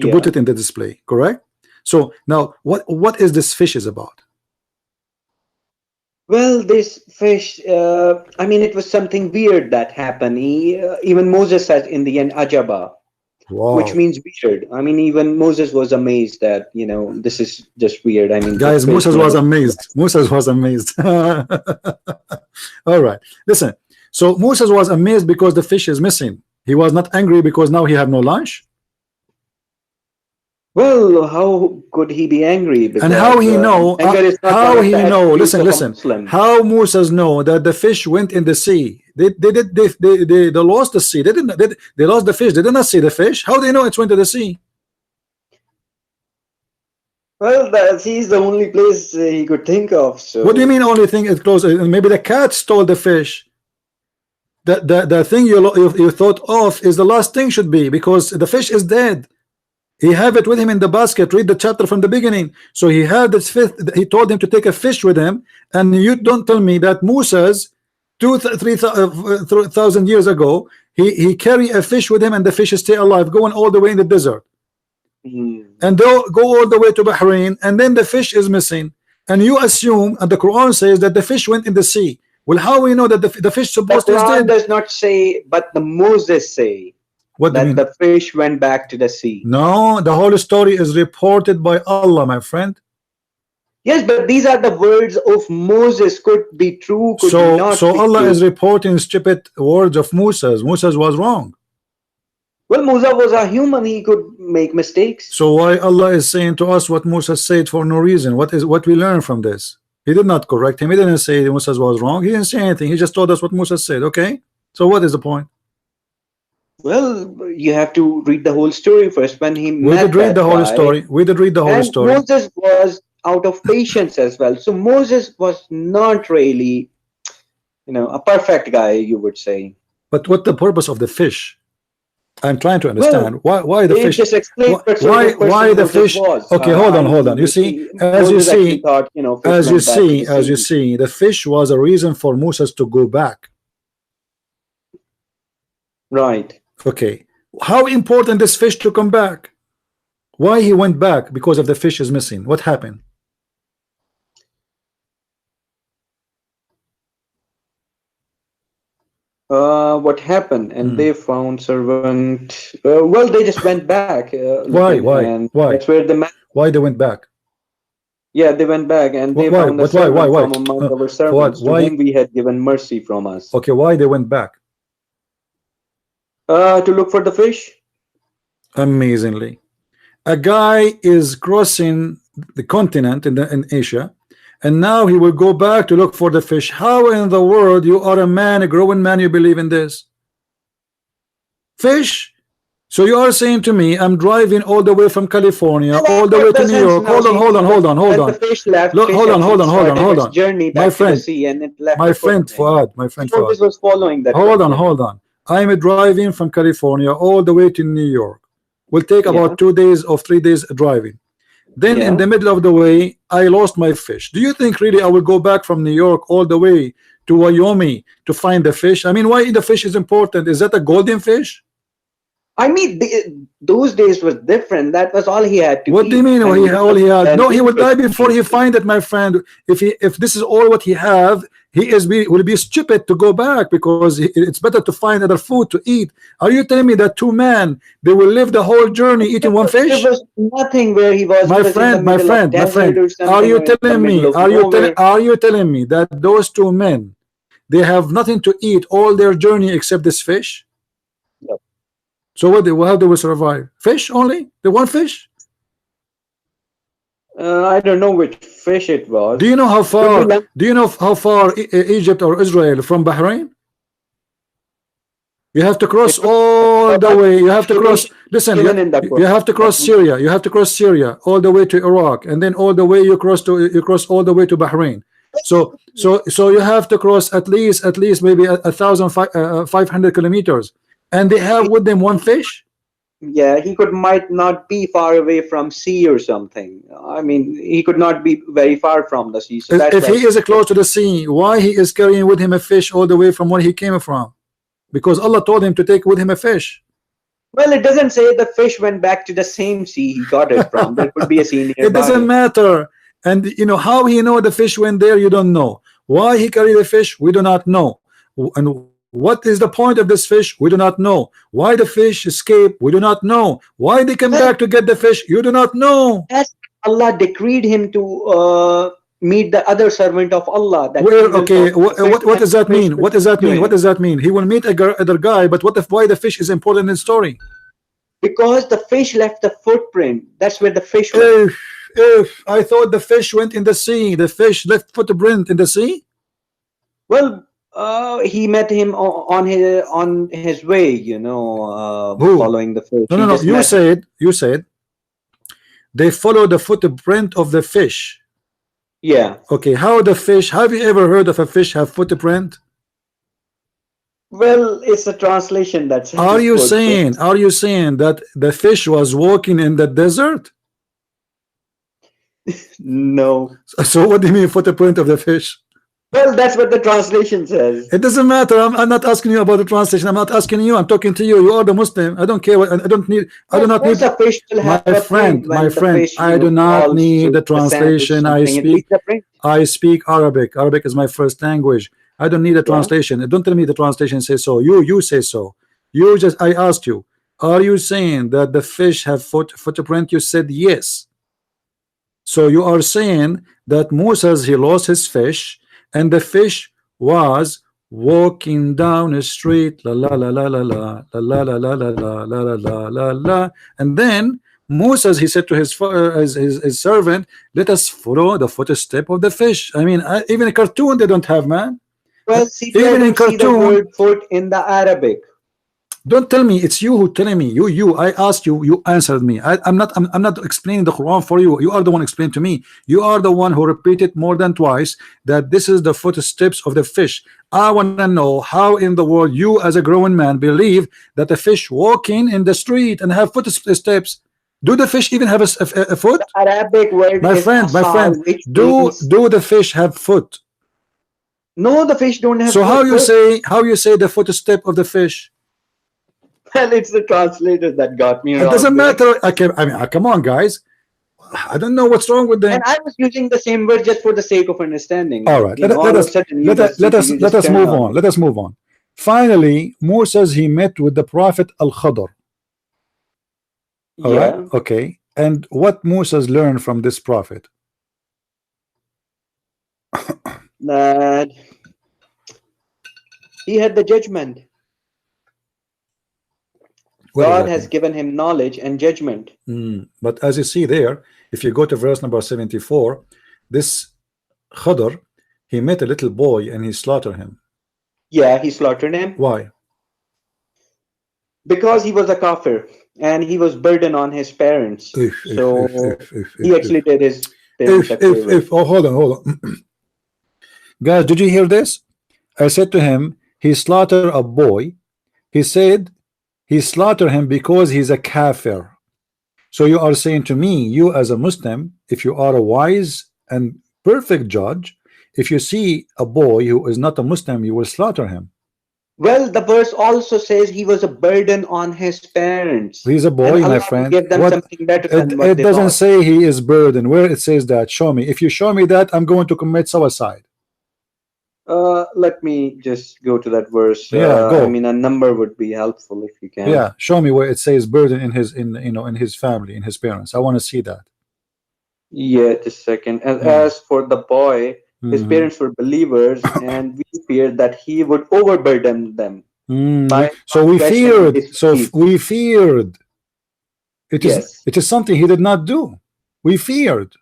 to put it in the display, correct? So now what is this fish is about? Well, this fish, I mean, it was something weird that happened. Even Moses said in the end, ajaba. Wow. which means weird. I mean, even Moses was amazed that, this is just weird. I mean, Guys, the fish Moses was never- amazed. Moses was amazed. All right. Listen. So Moses was amazed because the fish is missing. He was not angry because now he have no lunch. Well, how could he be angry? And how he know? anger is not How one of he the know? attributes Listen, of a listen. Muslim. How Moses know that the fish went in the sea? They lost the sea. They lost the fish. They did not see the fish. How they know it went to the sea? Well, he's the only place he could think of. So What do you mean only thing is close? Maybe the cat stole the fish. The thing you thought of is the last thing should be, because the fish is dead. He have it with him in the basket. Read the chapter from the beginning. So he had this fish. He told him to take a fish with him, and you don't tell me that Moses 3,000 years ago he carry a fish with him, and the fish is still alive, going all the way in the desert. And they'll go all the way to Bahrain, and then the fish is missing, and you assume, and the Quran says that the fish went in the sea. Well, how we know that the fish the supposed to is Quran dead? does not say, but the Moses say What do you that mean? the fish went back to the sea. No, the whole story is reported by Allah, my friend. Yes, but these are the words of Moses. Could be true, could So not so be Allah true. is reporting stupid words of Moses. Moses was wrong. Well, Musa was a human. He could make mistakes. So why Allah is saying to us what Moses said for no reason? What we learn from this? He did not correct him. He didn't say Moses was wrong. He didn't say anything. He just told us what Moses said. Okay. So what is the point? Well, you have to read the whole story first. When he We met did read that the whole guy, story. We did read the whole and story. Moses was out of patience as well. So Moses was not really, a perfect guy, you would say. But what the purpose of the fish? I'm trying to understand why the It fish. just explains what sort Why of person why the Moses fish? was. Okay, hold on. You see, as you Moses actually see, thought, fish as you went back to see, the as you sea. see, the fish was a reason for Moses to go back. Right. Okay, how important this fish to come back? Why he went back? Because of the fish is missing. What happened? What happened? And they found servant. Well, they just went back. Why? looking, Why? and Why? That's where the man. Why they went back? Yeah, they went back and they Why? found a But why? servant Why? from among our servants to Why? whom we had given mercy from us. Okay, why they went back? To look for the fish. Amazingly, a guy is crossing the continent in Asia, and now he will go back to look for the fish. How in the world you are a man, a growing man, you believe in this? Fish? So you are saying to me, I'm driving all the way from California, all the way to New York. Hold on. When the fish left, Look, fish hold on, actually hold started on. its journey My back to friend, the sea, and it left my a friend footprint. Fuad, my friend Moses Fuad. was following that. Hold footprint. on. I'm driving from California all the way to New York. Will take about Yeah. 2 days or 3 days driving. Then in Yeah. the middle of the way, I lost my fish. Do you think really I will go back from New York all the way to Wyoming to find the fish? I mean, why the fish is important? Is that a golden fish? I mean, those days was different. That was all he had to What eat. do you mean? I All mean, he had? and No, he will die interest- before he find it, my friend. If this is all what he have, will be stupid to go back, because it's better to find other food to eat. Are you telling me that two men they will live the whole journey eating one fish? There was nothing where he was. My He was in the friend, my middle of friend, my desert friend. or something, Are you or in the telling me? middle of nowhere. Are you telling me that those two men they have nothing to eat all their journey except this fish? Yep. So how do we survive? Fish only? The one fish? I don't know which fish it was. Do you know how far? Could be Do you know how far Egypt or Israel from Bahrain? You have to cross all the way. You have to cross. Listen, Even in that you have to cross Syria. You have to cross Syria all the way to Iraq, and then all the way you cross all the way to Bahrain. So you have to cross at least maybe 1,500 kilometers, and they have with them one fish. Yeah, he might not be far away from sea or something. I mean, he could not be very far from the sea. So that's If why- he is close to the sea, why he is carrying with him a fish all the way from where he came from? Because Allah told him to take with him a fish. Well, it doesn't say the fish went back to the same sea he got it from. There could be a sea nearby. It doesn't matter. And you know how he know the fish went there, you don't know. Why he carried the fish, we do not know. And What is the point of this fish? We do not know. Why the fish escaped? We do not know. Why they come back to get the fish? You do not know. Yes, Allah decreed him to meet the other servant of Allah. That Where? he will Okay, talk to the fish what does that and the fish mean? will What does that speak to mean? him. What does that mean? He will meet other guy, but what if why the fish is important in the story? Because the fish left the footprint. That's where the fish went. If I thought the fish went in the sea, the fish left footprint in the sea. Well, he met him on his way, you know, Who? following the fish. No, He no, no. just met You said they follow the footprint of the fish. Yeah. Okay, how the fish? Have you ever heard of a fish have footprint? Well, it's a translation that's. Are you saying that the fish was walking in the desert? No. So what do you mean footprint of the fish? Well, that's what the translation says. It doesn't matter. I'm not asking you about the translation. I'm not asking you. I'm talking to you. You are the Muslim. I don't care. I do not need. A fish will have My a friend. print when the fish, I you do know, not falls need through the the sand or translation. something. I speak Arabic. Arabic is my first language. I don't need a translation. Don't tell me the translation says so. You say so. I asked you. Are you saying that the fish have footprint? You said yes. So you are saying that Moses, he lost his fish, and the fish was walking down a street, la la la la la la la la la la la la la la la la, and then Moses, he said to his servant, let us follow the footstep of the fish. I mean, even a cartoon they don't have, man. Well, see, Even in see the cartoon. word foot in the Arabic. Don't tell me, it's you who telling me. I asked you, you answered me. I'm not explaining the Quran for you. You are the one explaining to me. You are the one who repeated more than twice that this is the footsteps of the fish. I want to know how in the world you as a grown man believe that the fish walking in the street and have footsteps. Do the fish even have a foot? The Arabic word My is friend, which do means- the fish have foot? No, the fish don't have So foot. how you say the footstep of the fish? Well, it's the translator that got me It wrong doesn't there. matter. I mean, come on, guys. I don't know what's wrong with them. And I was using the same word just for the sake of understanding. All right, You know, all of a sudden you just- you just let us turn move on. on. Let us move on. Finally, Moses, he met with the prophet Al-Khadr. All right, okay. And what Moses learned from this prophet? That he had the judgment. What does God that has mean? given him knowledge and judgment. But as you see there, if you go to verse number 74, this Khadr, he met a little boy and he slaughtered him. Yeah, he slaughtered him Why? because he was a kafir and he was burden on his parents. So he actually did his parents a favor. Oh, hold on. Guys, did you hear this? I said to him, he slaughtered a boy. He said he slaughtered him because he's a kafir. So you are saying to me, you as a Muslim, if you are a wise and perfect judge, if you see a boy who is not a Muslim, you will slaughter him. Well, the verse also says he was a burden on his parents. He's a boy, And my Allah friend. Give them something better than what It they doesn't thought. say he is burden. Where it says that, show me. If you show me that, I'm going to commit suicide. Let me just go to that verse. Yeah, go. I mean, a number would be helpful if you can. Yeah, show me where it says burden in his in his family, in his parents. I want to see that. Yeah, just a second. As for the boy, his Mhm. parents were believers, and we feared that he would overburden them. By So we transgression feared. his So feet. we feared. Yes. It is something he did not do. We feared.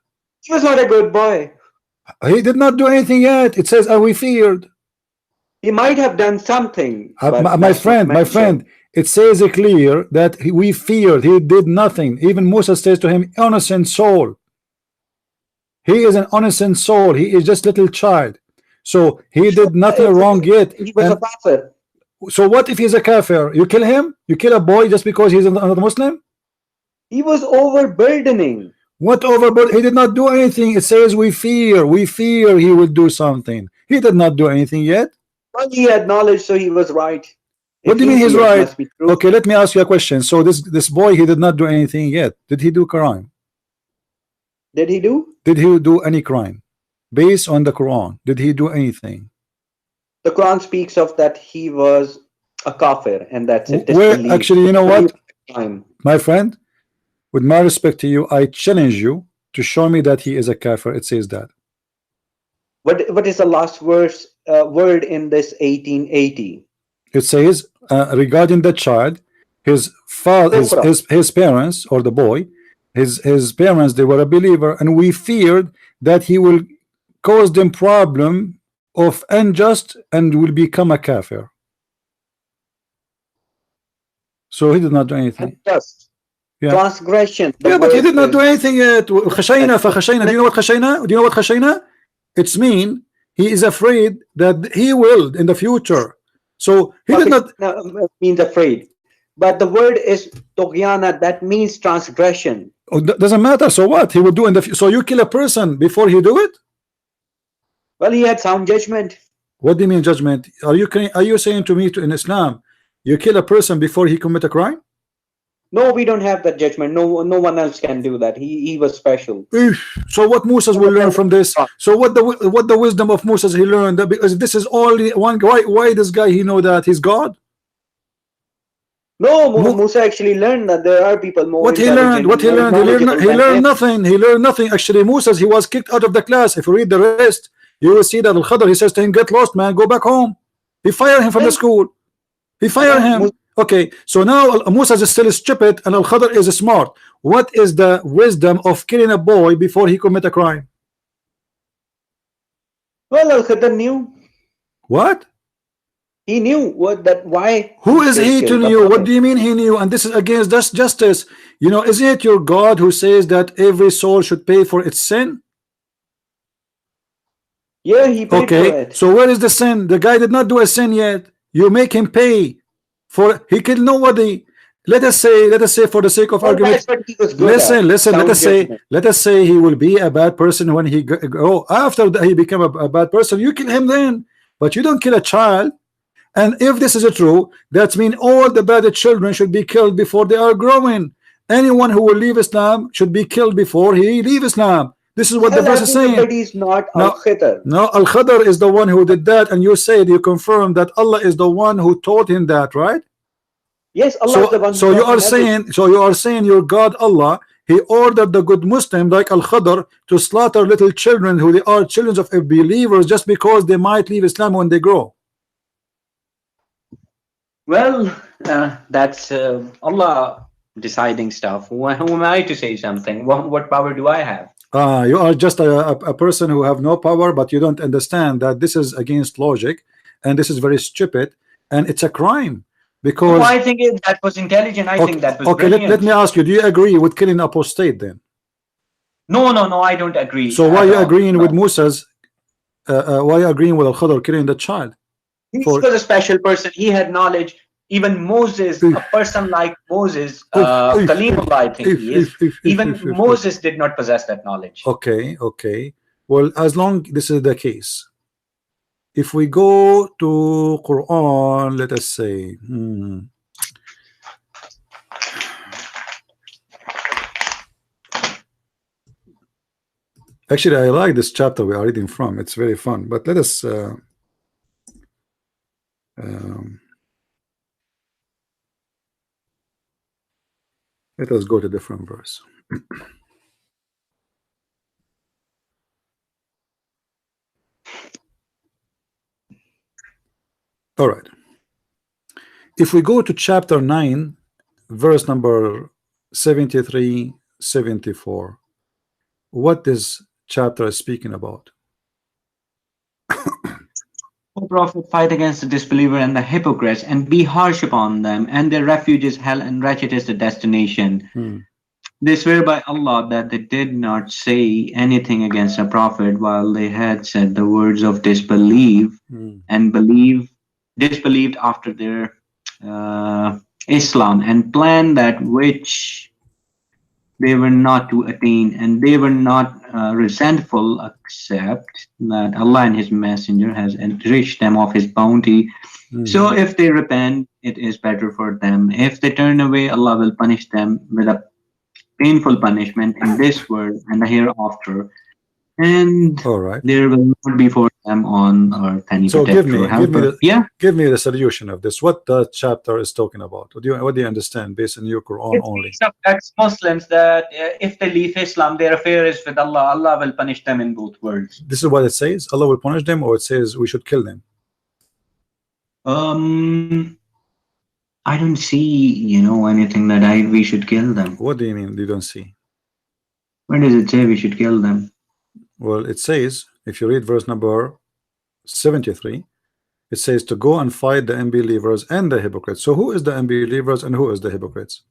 He was not a good boy. He did not do anything yet. It says, we feared. He might have done something. but My that's not mentioned. friend, it says clear that we feared. He did nothing. Even Moses says to him, innocent soul. He is an innocent soul. He is just little child. So he did nothing wrong yet. He was a prophet. So what if he's a kafir? You kill him? You kill a boy just because he's another Muslim? He was overburdening. What overboard? He did not do anything. It says we fear he will do something. He did not do anything yet. Well, he had knowledge, so he was right. What do you mean he's feared, it right? must be true. Okay, let me ask you a question. So this boy, he did not do anything yet. Did he do crime? Did he do? Did he do any crime? Based on the Quran, did he do anything? The Quran speaks of that he was a kafir, and that's it. Where disbelief. actually, you know what, Time. my friend, with my respect to you, I challenge you to show me that he is a kafir. It says that. What is the last verse word in this 1880? It says regarding the child, his father, his parents, or the boy, his parents, they were a believer, and we feared that he will cause them problem of unjust and will become a kafir. So he did not do anything. Just Yeah. transgression. Yeah, but he did not do anything yet. خشينا فخشينا. Do you know what خشينا? Do you know what خشينا? It's mean he is afraid that he will in the future. So he did not means afraid. But the word is Togyana, that means transgression. Oh, doesn't matter. So what he would do in the so you kill a person before he do it? Well, he had sound judgment. What do you mean judgment? Are you saying to me in Islam you kill a person before he commit a crime? No, we don't have that judgment. No one else can do that. He was special. So what Moses will learn from this? So what the wisdom of Moses he learned? Because this is only one. Why this guy he know that he's God? No, Musa actually learned that there are people more. What he learned? What he learned? He learned nothing. He learned nothing. Actually, Moses he was kicked out of the class. If you read the rest, you will see that Al-Khadr he says to him, "Get lost, man. Go back home." He fired him from the school. He fired him. Okay, so now Moses is still stupid and Al-Khadr is smart. What is the wisdom of killing a boy before he commit a crime? Well, Al-Khadr knew. What? He knew why. Who is he to know? What do you mean he knew? And this is against justice. You know, isn't it your God who says that every soul should pay for its sin? Yeah, he paid for it. So where is the sin? The guy did not do a sin yet. You make him pay for he killed nobody. Let us say for the sake of argument. Listen. Let us say he will be a bad person when he go after he become a bad person. You kill him then, but you don't kill a child. And if this is true, that means all the bad children should be killed before they are growing. Anyone who will leave Islam should be killed before he leave Islam. This is what the verse is saying. Not Al-Khadr. No, Al-Khadr is the one who did that, and you said you confirm that Allah is the one who taught him that, right? Yes, Allah is the one. So you are saying your God Allah, he ordered the good Muslim like Al-Khadr to slaughter little children who they are children of believers just because they might leave Islam when they grow. Well, that's Allah deciding stuff. Who am I to say something? What power do I have? You are just a person who have no power, but you don't understand that this is against logic, and this is very stupid, and it's a crime. Because I think that was intelligent. I think that was okay. Let me ask you: do you agree with killing apostate then? No, I don't agree. So why are you agreeing with Moses? Why are you agreeing with Al-Khadr killing the child? He was a special person. He had knowledge. Even Moses, a person like Moses, Kalimullah, I think he is. Even Moses did not possess that knowledge. Okay. Well, as long this is the case, if we go to Quran, let us say, actually, I like this chapter we are reading from. It's very fun. But let us. Let us go to a different verse. All right. If we go to chapter 9, verse number 73, 74, what this chapter is speaking about? O Prophet, fight against the disbeliever and the hypocrites, and be harsh upon them, and their refuge is hell, and wretched is the destination. They swear by Allah that they did not say anything against the Prophet while they had said the words of disbelief and disbelieved after their Islam, and planned that which they were not to attain, and they were not resentful except that Allah and His Messenger has enriched them of His bounty. So if they repent, it is better for them. If they turn away, Allah will punish them with a painful punishment in this world and the hereafter. And All right. there will not be for them on earth any So protector or helper. give me the solution of this. What the chapter is talking about? What do you understand based on your Quran It only? speaks of ex-Muslims that if they leave Islam, their affair is with Allah. Allah will punish them in both worlds. This is what it says. Allah will punish them, or it says we should kill them. I don't see, anything that we should kill them. What do you mean you don't see? Where does it say we should kill them? Well, it says, if you read verse number 73, it says to go and fight the unbelievers and the hypocrites. So who is the unbelievers and who is the hypocrites?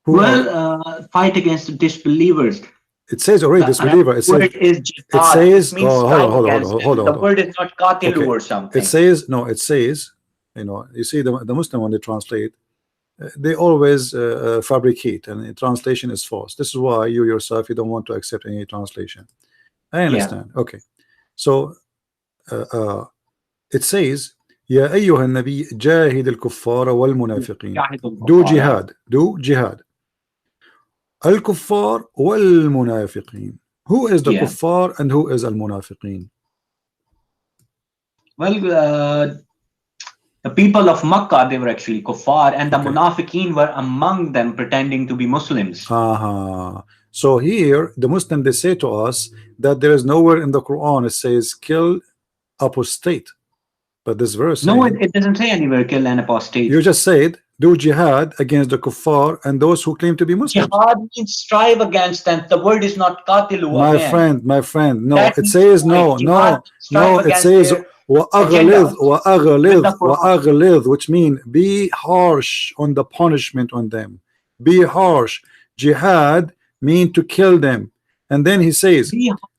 Fight against the disbelievers. It says already disbeliever. It says, hold on. The word is not qatilu or something. It says, no, it says, you see the Muslim when they translate, they always fabricate, and the translation is false. This is why you yourself, you don't want to accept any translation. I understand. Okay. So it says, يا أيها النبي جاهد الكفار والمنافقين. Do jihad. الكفار والمنافقين. Who is the kuffar and who is al-munafiqeen? Well, the people of Makkah, they were actually kuffar, and the munafiqeen were among them pretending to be Muslims. So here, the Muslim, they say to us that there is nowhere in the Quran it says kill apostate. But this verse, no, it doesn't say anywhere kill an apostate. You just said do jihad against the kuffar and those who claim to be Muslims. Jihad means strive against them. The word is not qatilu. My friend, no, it says no, it says وَأَغْلِظْ, which means be harsh on the punishment on them. Be harsh. Jihad mean to kill them. And then he says,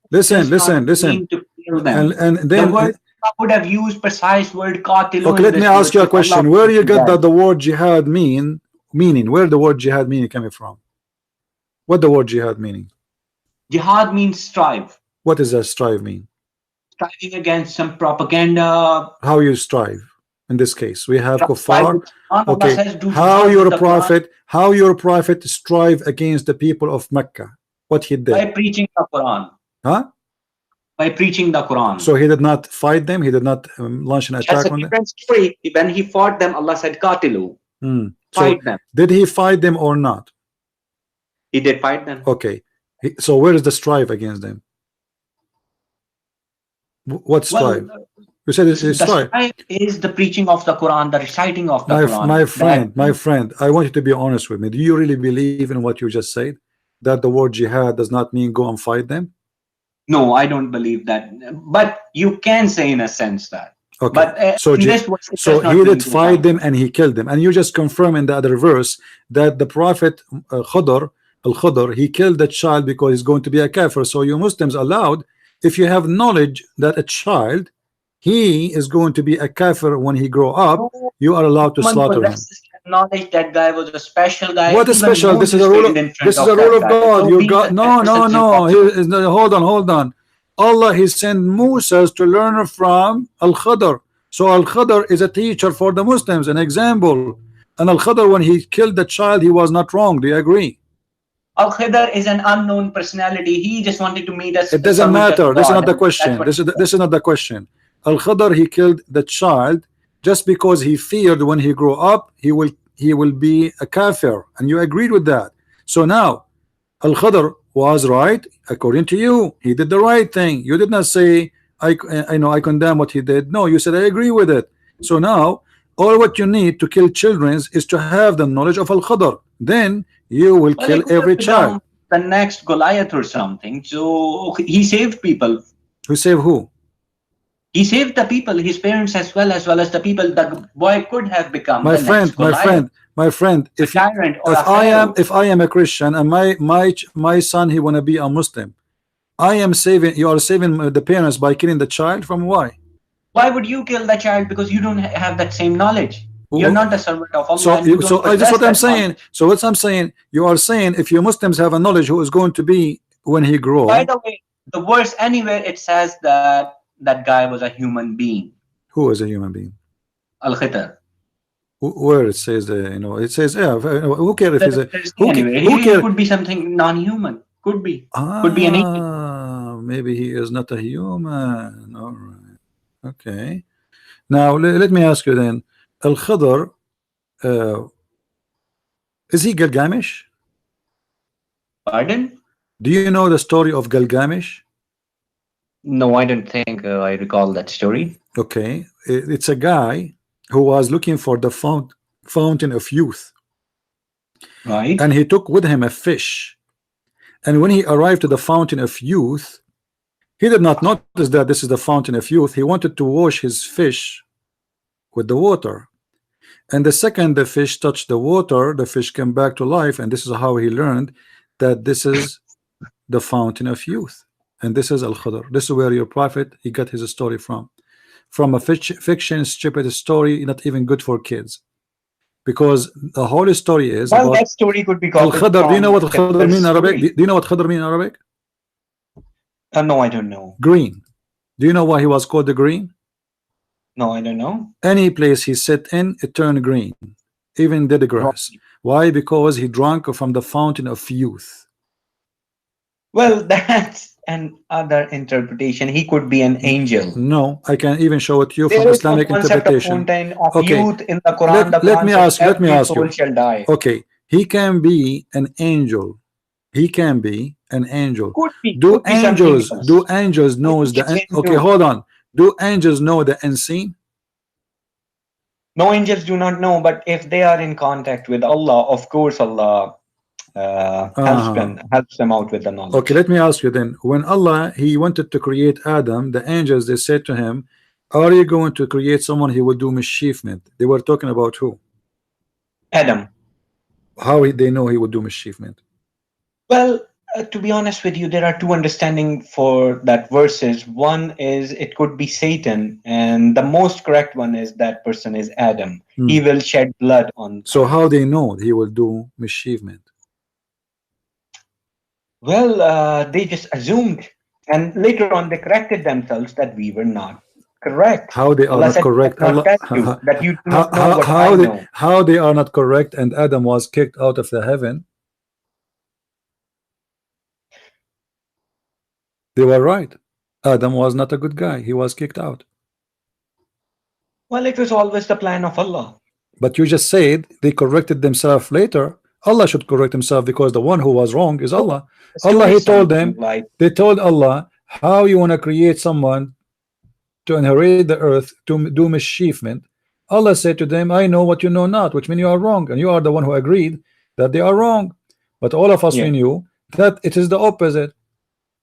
listen. And then I would have used precise word qatilu. Okay, let me ask you a question. Where you get that the word jihad meaning? Where the word jihad meaning coming from? What the word jihad meaning? Jihad means strive. What does that strive mean? Striving against some propaganda. How you strive? In this case, we have kuffar. Okay, says, how your prophet strive against the people of Mecca? What he did? By preaching the Quran. Huh? By preaching the Quran. So he did not fight them. He did not launch an attack on them. Story. When he fought them, Allah said, "Qatilu." Fight them. Did he fight them or not? He did fight them. Okay. So where is the strive against them? What strive? You said it's strive. Strive is the preaching of the Quran, the reciting of the Quran. My friend, I want you to be honest with me. Do you really believe in what you just said? That the word jihad does not mean go and fight them? No, I don't believe that. But you can say in a sense that. Okay. But so he did fight them and he killed them. And you just confirm in the other verse that the Prophet Al-Khudr, he killed the child because he's going to be a kafir. So you Muslims allowed, if you have knowledge that a child, he is going to be a kafir when he grow up, you are allowed to slaughter him. Knowledge that guy was a special guy. What is special? This is a rule of God. You got no. Hold on. Allah, he sent Moses to learn from Al-Khudr. So Al-Khudr is a teacher for the Muslims, an example. And Al-Khudr, when he killed the child, he was not wrong. Do you agree? Al-Khidr is an unknown personality. He just wanted to meet us. It doesn't matter. This is not the question. This is not the question. Al-Khidr, he killed the child just because he feared when he grew up he will be a kafir, and you agreed with that. So now Al-Khidr was right according to you. He did the right thing. You did not say I condemn what he did. No, you said I agree with it. So now all what you need to kill children is to have the knowledge of Al-Khidr. Then you will kill every child. The next Goliath or something. So he saved people. Who saved who? He saved the people, his parents as well as the people. The boy could have become my friend. If I am a Christian and my son, he wanna be a Muslim, you are saving the parents by killing the child from why? Why would you kill the child? Because you don't have that same knowledge. You're not a servant of Allah. So that's what I'm saying. So what I'm saying, you are saying if you Muslims have a knowledge who is going to be when he grows. By the way, the verse anywhere it says that guy was a human being. Who is a human being? Al-Khidr. Where it says, it says, yeah, who cares if he's a, Anyway, who he cares? could be something non-human. Could be. Could be an angel. Maybe he is not a human. All right. Okay. Now let me ask you then, Al-Khidr, is he Gilgamesh? Pardon? Do you know the story of Gilgamesh? No, I don't think I recall that story. Okay, it's a guy who was looking for the fountain of youth, Right. and he took with him a fish. And when he arrived to the fountain of youth, he did not notice that this is the fountain of youth. He wanted to wash his fish with the water, and the second the fish touched the water, the fish came back to life, and this is how he learned that this is the fountain of youth, and this is Al-Khidr. This is where your prophet, he got his story from a fiction, stupid story, not even good for kids, because the whole story is Well, about that story could be called Al-Khidr. Do you know what Khidr mean in Arabic? story. Do you know what Khidr mean in Arabic? No, I don't know. Green. Do you know why he was called the green? No, I don't know. Any place he sat in, it turned green, even dead grass. Why? Because he drank from the fountain of youth. Well, that's another interpretation. He could be an angel. No, I can even show it to you from There is no Islamic concept interpretation. of fountain of Okay. youth in the Quran. Let me ask you. Shall die. Okay, he can be an angel. He can be an angel. Could be. Do could be something angels else. do angels knows the It okay? do. Hold on. Do angels know the unseen? No, angels do not know, but if they are in contact with Allah, of course Allah helps them out with the knowledge. Okay, let me ask you then. When Allah he wanted to create Adam, the angels they said to him, "Are you going to create someone he will do mischievement?" They were talking about who? Adam. How they know he would do mischievement? Well, to be honest with you, there are two understanding for that verses. One is it could be Satan, and the most correct one is that person is Adam. He will shed blood on. So how they know he will do mischievement? Well, they just assumed, and later on they corrected themselves that we were not correct. How they are Allah not said, correct? "I will not test you, that you do not know what I know." How they are not correct? And Adam was kicked out of the heaven. They were right. Adam was not a good guy. He was kicked out. Well, it was always the plan of Allah. But you just said they corrected themselves later. Allah should correct himself because the one who was wrong is Allah. Allah, he told them, they told Allah, how you want to create someone to inherit the earth to do mischievement. Allah said to them, I know what you know not, which means you are wrong, and you are the one who agreed that they are wrong. But all of us we knew that it is the opposite.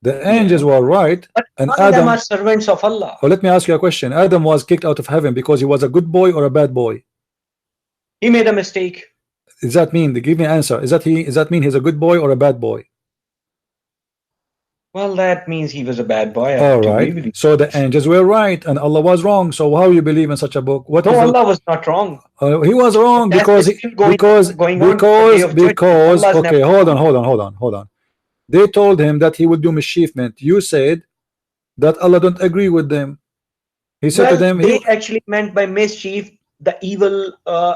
The angels were right, but and all Adam them are servants of Allah. Well, let me ask you a question. Adam was kicked out of heaven because he was a good boy or a bad boy? He made a mistake. Does that mean? Give me an answer. Does that mean he's a good boy or a bad boy? Well, that means he was a bad boy. All right. So the angels were right and Allah was wrong. So how you believe in such a book? What? No, Allah was not wrong. He was wrong because okay, hold on. They told him that he would do mischievement. You said that Allah don't agree with them. He said to them, they actually meant by mischief the evil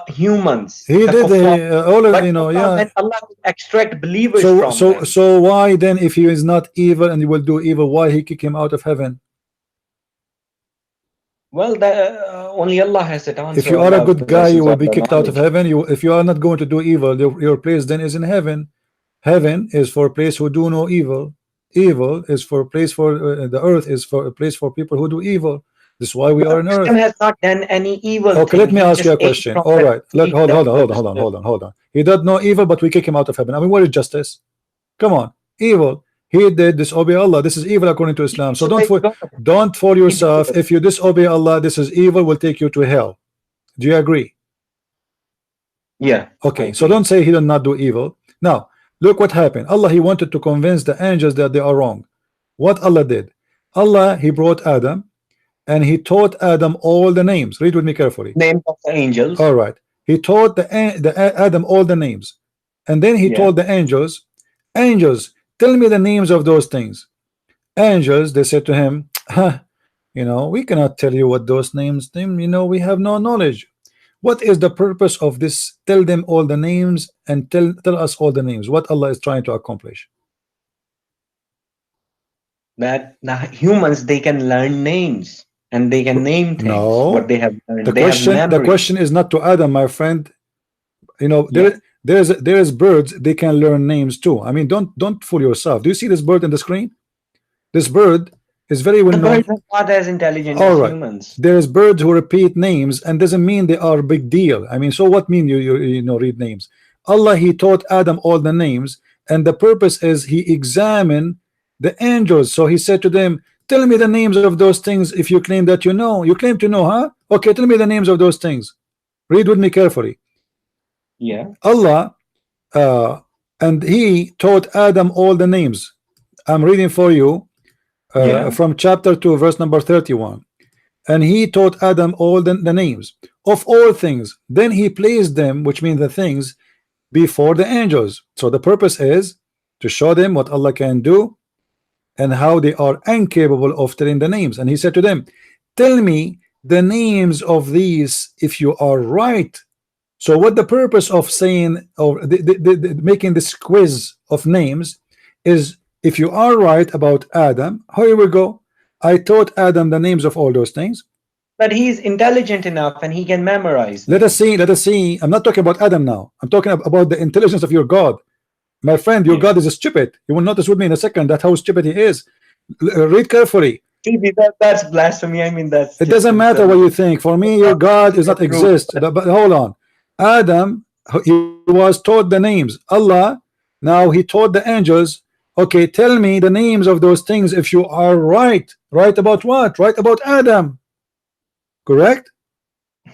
humans. He did all of Allah will extract believers from them. So why then, if he is not evil and he will do evil, why he kick him out of heaven? Well, only Allah has that answer. If you are a good guy, you will be kicked out of heaven. If you are not going to do evil, your place then is in heaven. Heaven is for a place who do no evil. Evil is for a place for the earth is for a place for people who do evil. This is why we are on earth. Has not done any evil. Okay, let me ask you a question. All right, hold on. He did no evil, but we kick him out of heaven. I mean, what is justice? Come on, evil. He did disobey Allah. This is evil according to Islam. So don't fool yourself. If you disobey Allah, this is evil. Will take you to hell. Do you agree? Yeah. Okay. So don't say he did not do evil. Now look what happened. Allah, he wanted to convince the angels that they are wrong. What Allah did? Allah, he brought Adam. And he taught Adam all the names. Read with me carefully. Names of the angels. All right. He taught the Adam all the names, and then he told the angels, tell me the names of those things. Angels, they said to him, we cannot tell you what those names mean. We have no knowledge. What is the purpose of this? Tell them all the names and tell us all the names. What Allah is trying to accomplish? That the humans, they can learn names and they can name things. No. What they have learned. The They have question memory. is not to Adam, my friend. You know, Yeah. there's birds, they can learn names too. I mean, don't fool yourself. Do you see this bird in the screen? This bird is very well The known. birds are not as intelligent All as right. humans. There's birds who repeat names and doesn't mean they are a big deal. I mean, so what mean you know read names? Allah, he taught Adam all the names, and the purpose is he examined the angels. So he said to them, tell me the names of those things if you claim that you know. You claim to know, huh? Okay, tell me the names of those things. Read with me carefully. Yeah. Allah and he taught Adam all the names. I'm reading for you from chapter 2 verse number 31. And he taught Adam all the names of all things. Then he placed them, which means the things, before the angels. So the purpose is to show them what Allah can do and how they are incapable of telling the names. And he said to them, tell me the names of these if you are right. So what the purpose of saying or making this quiz of names is, if you are right about Adam, here we go. I taught Adam the names of all those things. But he's intelligent enough and he can memorize. Let us see. I'm not talking about Adam now. I'm talking about the intelligence of your God. My friend, your God is stupid. You will notice with me in a second that how stupid he is. Read carefully. That's blasphemy. I mean, it doesn't matter what you think. For me, your God does not exist. But hold on. Adam, he was taught the names. Allah, now he taught the angels. Okay, tell me the names of those things if you are right. Right about what? Right about Adam. Correct?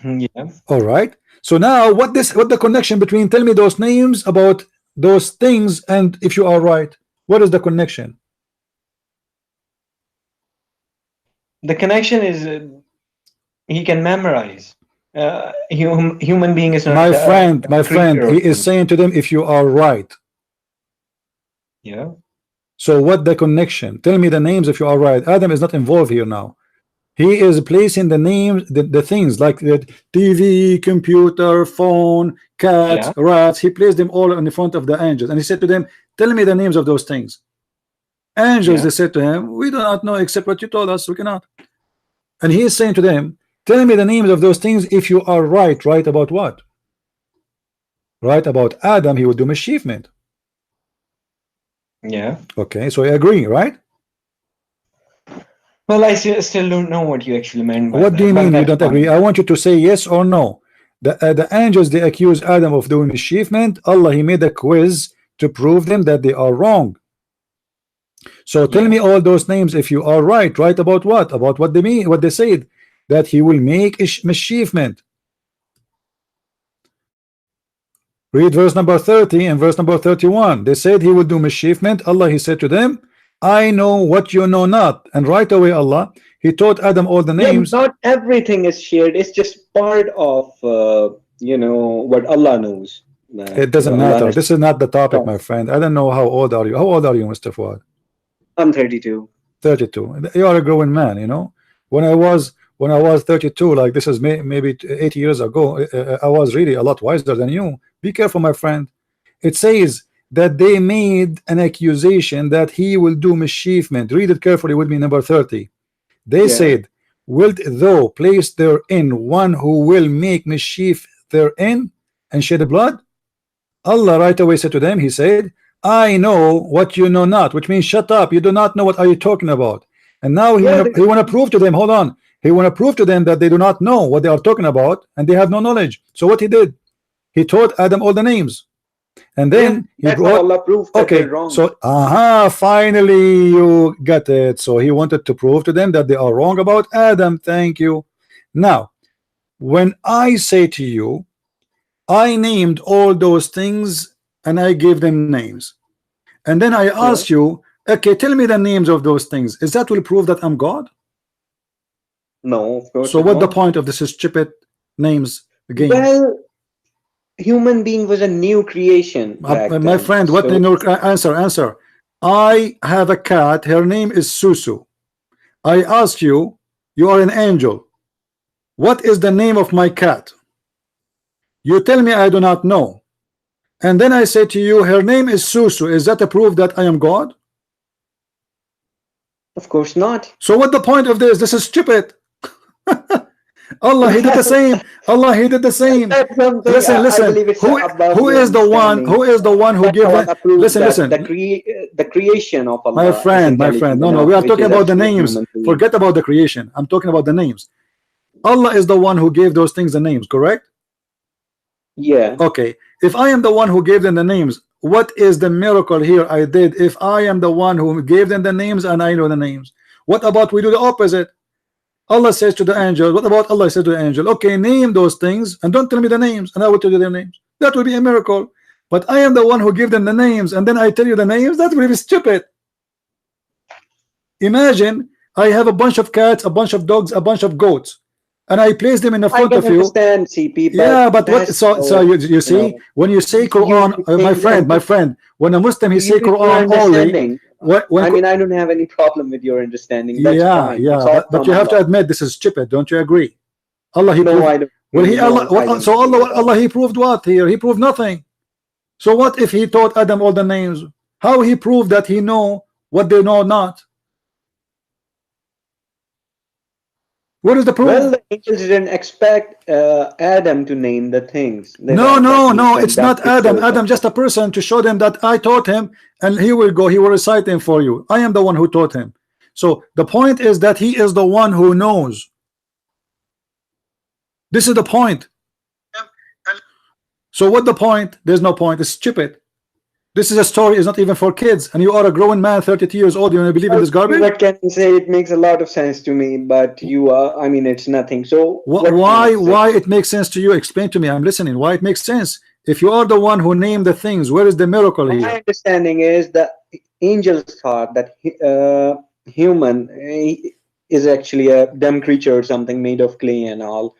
Yeah. All right. So now what the connection between tell me those names about those things and if you are right? What is the connection? The connection is he can memorize. Human being is not my friend, he is saying to them if you are right. Yeah. So what the connection? Tell me the names if you are right. Adam is not involved here now. He is placing the names, the things like the TV, computer, phone, cats, rats. He placed them all in the front of the angels, and he said to them, tell me the names of those things. Angels, they said to him, we do not know except what you told us. We cannot. And he is saying to them, tell me the names of those things if you are right. Right about what? Right about Adam, he would do mischievement. Yeah. Okay, so I agree, right? Well, I still don't know what you actually meant by what that, do you mean you don't agree? I want you to say yes or no. The angels, they accuse Adam of doing mischievement. Allah, he made a quiz to prove them that they are wrong. So tell me all those names if you are right. Right about what? About what they mean, what they said, that he will make mischievement. Read verse number 30 and verse number 31. They said he will do mischievement. Allah, he said to them, I know what you know not. And right away, Allah, he taught Adam all the names. Not everything is shared. It's just part of you know what Allah knows. It doesn't matter. This is not the topic, my friend. I don't know how old are you. How old are you, Mr. Fuad? I'm 32. 32. You are a growing man, you know. When I was 32, like this is maybe 80 years ago, I was really a lot wiser than you. Be careful, my friend. It says that they made an accusation that he will do mischievement. Read it carefully with me, number 30. They said, wilt thou place therein one who will make mischief therein and shed blood? Allah right away said to them, he said, I know what you know not, which means shut up, you do not know what are you talking about. And now he want to prove to them, hold on, he want to prove to them that they do not know what they are talking about and they have no knowledge. So what he did, he taught Adam all the names, and then he brought Allah proved that they're wrong. So finally you got it. So he wanted to prove to them that they are wrong about Adam. Thank you. Now when I say to you, I named all those things and I gave them names, and then I ask you, okay, tell me the names of those things. Is that will prove that I'm God? No, of course. So what the point of this stupid names game? Well, human being was a new creation. My friend, what in your answer? I have a cat. Her name is Susu. I ask you, you are an angel. What is the name of my cat? You tell me I do not know, and then I say to you, her name is Susu. Is that a proof that I am God? Of course not. So what the point of this? This is stupid. Allah, he did the same. Allah, he did the same. Listen, listen. Who is the one? Who is the one who gave it? Listen, listen. The creation of Allah. My friend. No, we are talking about the names. Forget about the creation. I'm talking about the names. Allah is the one who gave those things the names, correct? Yeah. Okay. If I am the one who gave them the names, what is the miracle here I did if I am the one who gave them the names and I know the names? What about we do the opposite? Allah says to the angel, what about Allah says to the angel, okay, name those things and don't tell me the names and I will tell you their names. That would be a miracle. But I am the one who gave them the names and then I tell you the names. That would be stupid. Imagine I have a bunch of cats, a bunch of dogs, a bunch of goats, and I place them in the front of you. Understand, CP, yeah, but what? So you see, when you say Quran, my friend, when a Muslim he say Quran only. I mean, I don't have any problem with your understanding. That's fine. But you have to admit this is stupid. Don't you agree? Allah, he proved. I don't. Well, Allah, he proved what here? He proved nothing. So what if he taught Adam all the names? How he proved that he know what they know not? What is the proof? Well, the angels didn't expect Adam to name the things. No, it's not Adam. Adam just a person to show them that I taught him, and he will go, he will recite them for you. I am the one who taught him. So the point is that he is the one who knows. This is the point. So what the point? There's no point. It's stupid. This is a story, it's not even for kids, and you are a grown man, 32 years old. You want to believe in this garbage? What can you say? It makes a lot of sense to me, but you are, I mean, it's nothing. So why it makes sense to you? Explain to me. I'm listening. Why it makes sense? If you are the one who named the things, where is the miracle here? My understanding is that angels thought that human is actually a dumb creature or something made of clay and all,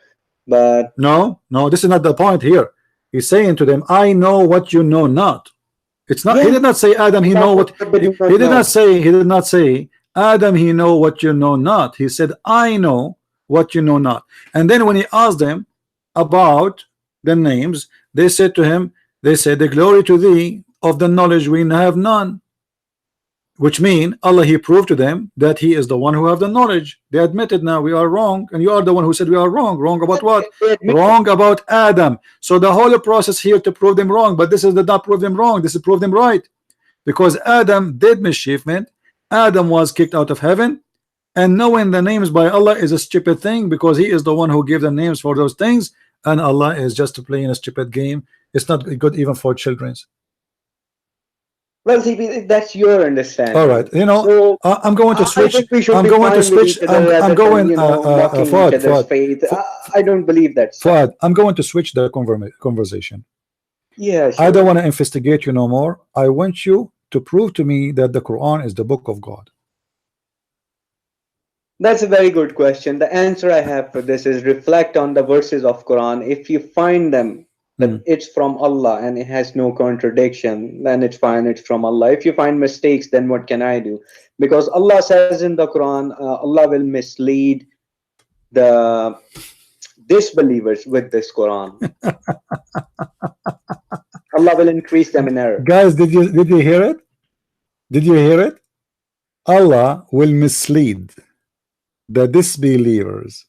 but no, this is not the point here. He's saying to them, I know what you know not. It's not. He did not say Adam. He know what. He did not say. He did not say Adam. He know what you know not. He said, I know what you know not. And then when he asked them about the names, they said to him, they said, the glory to thee of the knowledge we have none. Which mean Allah, he proved to them that he is the one who have the knowledge. They admitted now we are wrong, and you are the one who said we are wrong. Wrong about what? Wrong about Adam. So the whole process here to prove them wrong, but this is not prove them wrong. This is prove them right, because Adam did mischievement. Adam was kicked out of heaven, and knowing the names by Allah is a stupid thing, because he is the one who gave the names for those things, and Allah is just playing a stupid game. It's not good even for children. Well, CP, that's your understanding. All right, you know, so, I'm going to switch. I'm going to switch. I'm going. I don't believe that. Fuad, I'm going to switch the conversation. Yeah, sure. I don't want to investigate you no more. I want you to prove to me that the Quran is the book of God. That's a very good question. The answer I have for this is reflect on the verses of Quran. If you find them that it's from Allah and it has no contradiction, then it's fine, it's from Allah. If you find mistakes, then what can I do? Because Allah says in the Quran, Allah will mislead the disbelievers with this Quran. Allah will increase them in error. Guys, did you hear it? Did you hear it? Allah will mislead the disbelievers.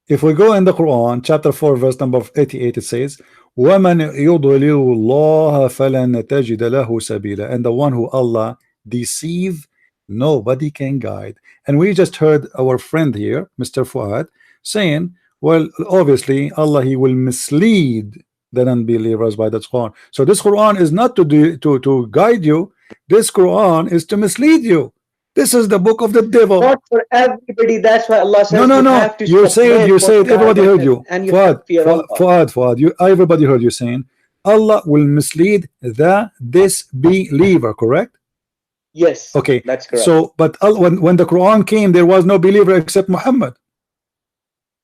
If we go in the Quran, chapter 4, verse number 88, it says, وَمَنْ يُضْلِلُ اللَّهَ فَلَنْ تَجِدَ لَهُ سَبِيلًا. And the one who Allah deceive, nobody can guide. And we just heard our friend here, Mr. Fuad, saying, well, obviously, Allah, he will mislead the unbelievers by the Quran. So this Quran is not to guide you. This Quran is to mislead you. This is the book of the devil. Not for everybody. That's why Allah says. No. You said. Everybody heard you. Fuad. Everybody heard you saying, Allah will mislead the disbeliever. Correct? Yes. Okay. That's correct. So, but when the Quran came, there was no believer except Muhammad.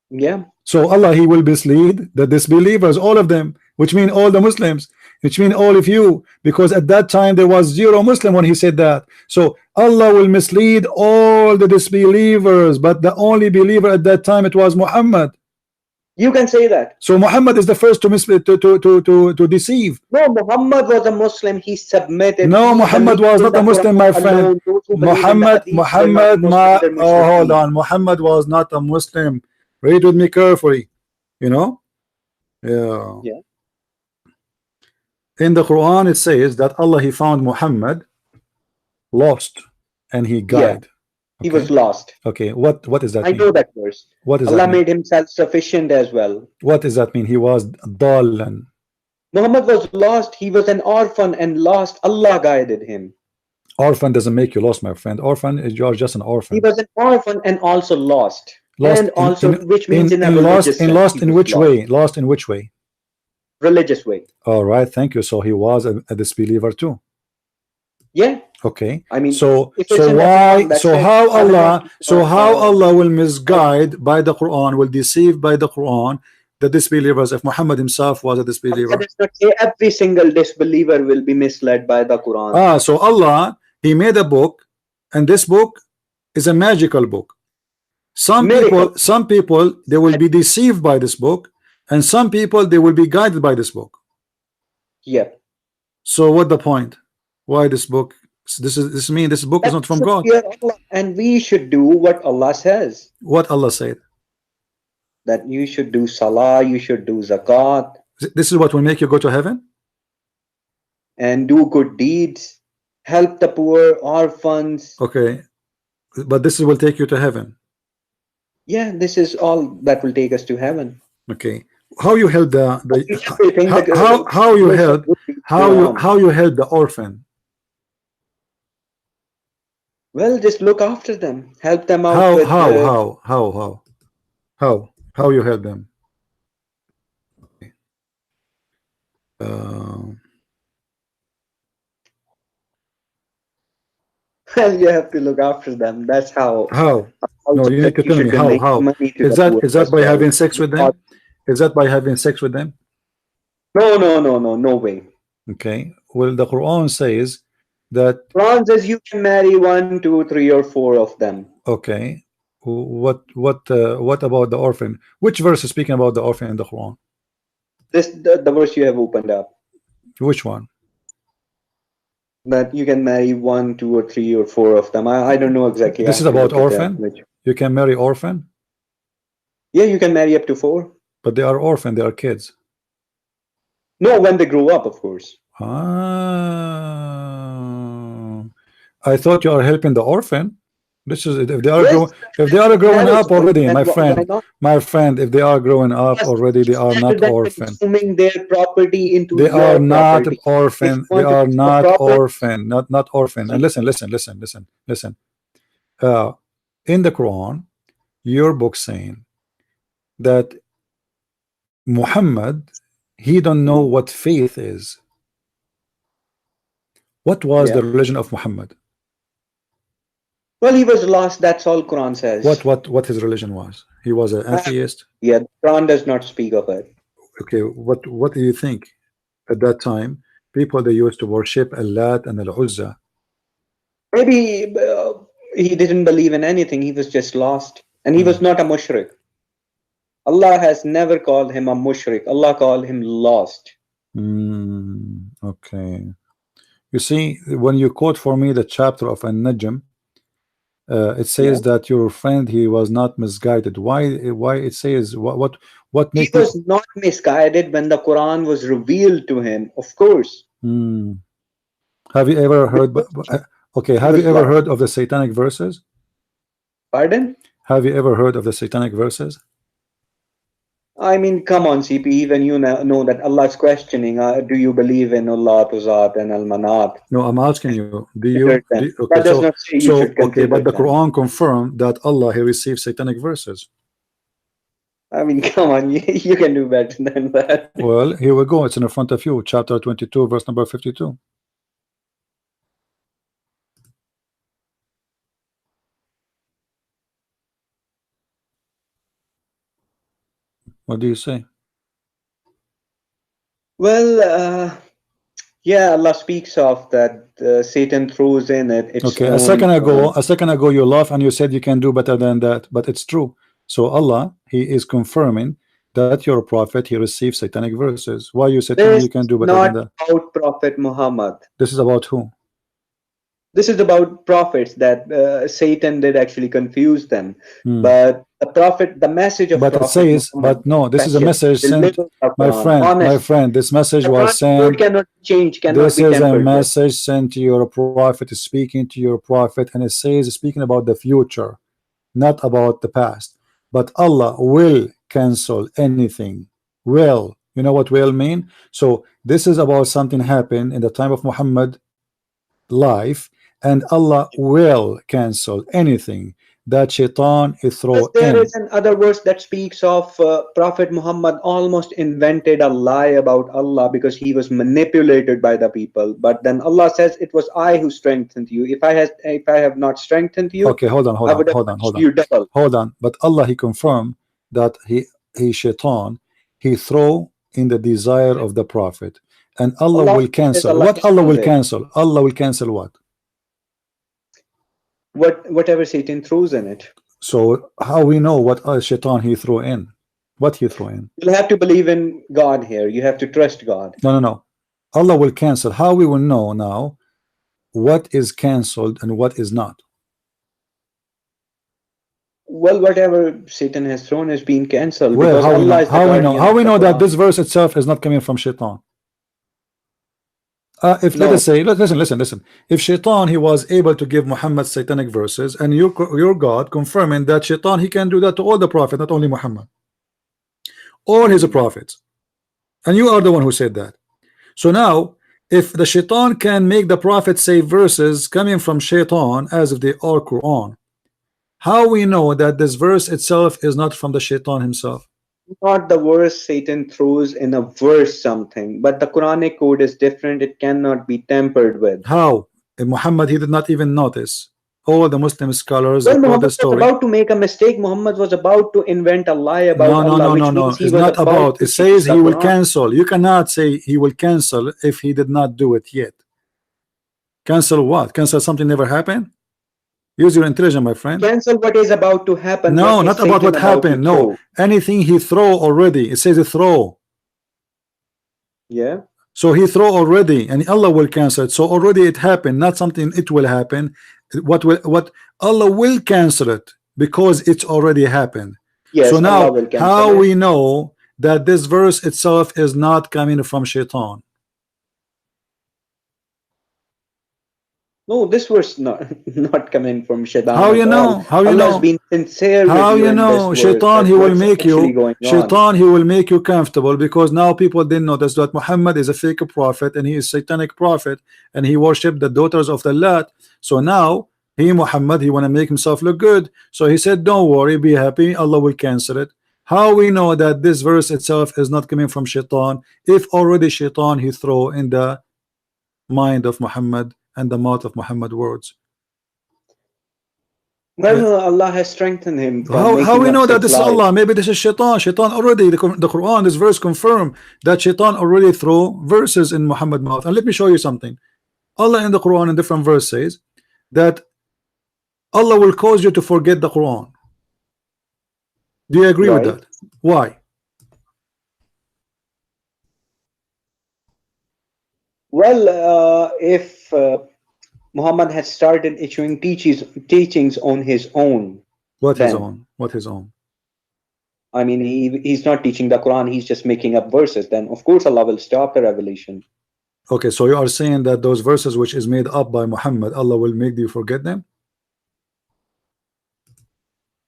Yeah. So Allah, he will mislead the disbelievers, all of them, which mean all the Muslims, which mean all of you, because at that time there was zero Muslim when he said that. So Allah will mislead all the disbelievers, but the only believer at that time, it was Muhammad. You can say that. So Muhammad is the first to deceive. No, Muhammad was a Muslim. He submitted. No, He Muhammad believed was in not the a Muslim, my Quran friend. alone. Those who believe in the Muhammad, Hadith were not Muhammad, Muslims, they're oh, hold mushrikeen. on. Muhammad was not a Muslim. Read with me carefully. You know? Yeah. Yeah. In the Quran, it says that Allah, he found Muhammad lost and he guided. He was lost. Okay, what does that I mean? know that verse. What does Allah that mean? made him self-sufficient as well. What does that mean? He was dalan. Muhammad was lost. He was an orphan and lost. Allah guided him. Orphan doesn't make you lost, my friend. Orphan is, you are just an orphan. He was an orphan and also lost. Lost And also, which means in a lost religious in sense, lost he in was which lost. way? Lost in which way? Religious way. All right, thank you. So he was a disbeliever too. Yeah. Okay. I mean, So if it's so in the why? Quran, that's So it. how I don't Allah? know. So how Allah will misguide by the Quran? Will deceive by the Quran the disbelievers? If Muhammad himself was a disbeliever. That is not say every single disbeliever will be misled by the Quran. Ah, so Allah, he made a book, and this book is a magical book. Some people they will be deceived by this book, and some people they will be guided by this book. Yeah. So what the point? Why this book? This means this book is not from God. And we should do what Allah says. What Allah said? That you should do salah, you should do zakat. This is what will make you go to heaven? And do good deeds. Help the poor, orphans. Okay. But this will take you to heaven. Yeah, this is all that will take us to heaven. Okay. How you held how you held the orphan? Well, just look after them, help them out. How you help them? Well, you have to look after them. That's how. How? No, you need to tell me how. Is that by having sex with them? Is that by having sex with them? No way. Okay. Well, the Quran says that. Quran says you can marry 1, 2, 3, or 4 of them. Okay. What about the orphan? Which verse is speaking about the orphan in the Quran? The verse you have opened up. Which one? That you can marry 1, 2, or 3, or 4 of them. I don't know exactly. This is about orphan. You can marry orphan. Yeah, you can marry up to 4. But they are orphan. They are kids. No, when they grow up, of course. Ah, I thought you are helping the orphan. This is if they are growing up already, my friend. If they are growing up already, they are not orphan. Consuming their property into they are not orphan. They are not orphan. Not orphan. And listen. In the Quran, your book saying that Muhammad, he don't know what faith is. What was the religion of Muhammad? Well, he was lost. That's all Quran says. What his religion was? He was an atheist. Yeah, Quran does not speak of it. Okay, what do you think? At that time, people they used to worship Al-Lat and Al-Uzza. Maybe he didn't believe in anything. He was just lost, and he was not a mushrik. Allah has never called him a mushrik. Allah called him lost. Okay. You see, when you quote for me the chapter of An-Najm, it says that your friend he was not misguided. Why it says what makes he was not misguided when the Quran was revealed to him, of course. Have you ever heard have you ever heard of the satanic verses? Pardon? Have you ever heard of the satanic verses? I mean, come on, CP, even you know that Allah is questioning, do you believe in Allah, Tuzat, and Al-Manat? No, I'm asking you, do you okay, that does not say you should okay, but the them. Quran confirmed that Allah he received satanic verses. I mean, come on, you can do better than that. Well, here we go. It's in front of you, chapter 22, verse number 52. What do you say? Well, yeah, Allah speaks of that Satan throws in it. Okay, a second ago you laughed and you said you can do better than that, but it's true. So Allah, he is confirming that your prophet he received satanic verses. Why you said to me This you can do is better not than that? about Prophet Muhammad. This is about who? This is about prophets that Satan did actually confuse them. But the prophet, the message of But it Prophet says, Muhammad, but no, this is a special, message sent, delivered the my Quran, friend, this message the was Quran code sent. cannot change, cannot This be is a tampered with. message sent to your prophet, speaking to your prophet, and it says speaking about the future, not about the past. But Allah will cancel anything. Will, you know what will mean? So this is about something happened in the time of Muhammad life, and Allah will cancel anything that shaitan is throw Because there in. is another verse that speaks of Prophet Muhammad almost invented a lie about Allah because he was manipulated by the people. But then Allah says, "It was I who strengthened you. If I have not strengthened you, Okay, hold on. I would have punished you double." But Allah he confirmed that he shaitan he throw in the desire of the prophet, and Allah will cancel. What Allah will cancel? Allah will cancel what? Whatever Satan throws in it. So how we know what shaitan he threw in? What he threw in? You have to believe in God here. You have to trust God. No. Allah will cancel. How we will know now what is cancelled and what is not? Well, whatever Satan has thrown is being cancelled. Well, because how we know that this verse itself is not coming from shaitan? Let us say, listen. If shaitan he was able to give Muhammad satanic verses, and your God confirming that shaitan he can do that to all the prophets, not only Muhammad, all his prophets, and you are the one who said that. So now, if the shaitan can make the prophet say verses coming from shaitan as if they are Quran, how we know that this verse itself is not from the shaitan himself? Not the verse Satan throws in a verse something, but the Quranic code is different. It cannot be tampered with. How? Muhammad he did not even notice. All the Muslim scholars Well, report Muhammad the story. was about to make a mistake. Muhammad was about to invent a lie about Allah. No. It's not about. It says he will cancel. You cannot say he will cancel if he did not do it yet. Cancel what? Cancel something never happened? Use your intelligence, my friend. Cancel what is about to happen. No, not about what happened. No, anything he throw already. It says he throw. Yeah. So he throw already, and Allah will cancel it. So already it happened, not something it will happen. What Allah will cancel it because it's already happened. Yes, so now, how we we know that this verse itself is not coming from shaitan? No, this was not coming from shaitan. How you know? How you know? Been sincere. How you know? Shaitan he will make you. Shaitan he will make you comfortable because now people didn't notice that Muhammad is a fake prophet and he is satanic prophet and he worshipped the daughters of the Lat. So now Muhammad he want to make himself look good. So he said, "Don't worry, be happy. Allah will cancel it." How we know that this verse itself is not coming from shaitan if already shaitan he throw in the mind of Muhammad and the mouth of Muhammad words? Well, Allah has strengthened him. How we know that this is Allah? Maybe this is shaitan. Shaitan already, the Quran, this verse confirm that shaitan already throw verses in Muhammad's mouth. And let me show you something. Allah in the Quran in different verse says that Allah will cause you to forget the Quran. Do you agree with that? Why? Well, if Muhammad had started issuing teachings on his own. What his own? What his own? I mean, he's not teaching the Quran. He's just making up verses. Then, of course, Allah will stop the revelation. Okay, so you are saying that those verses which is made up by Muhammad, Allah will make you forget them?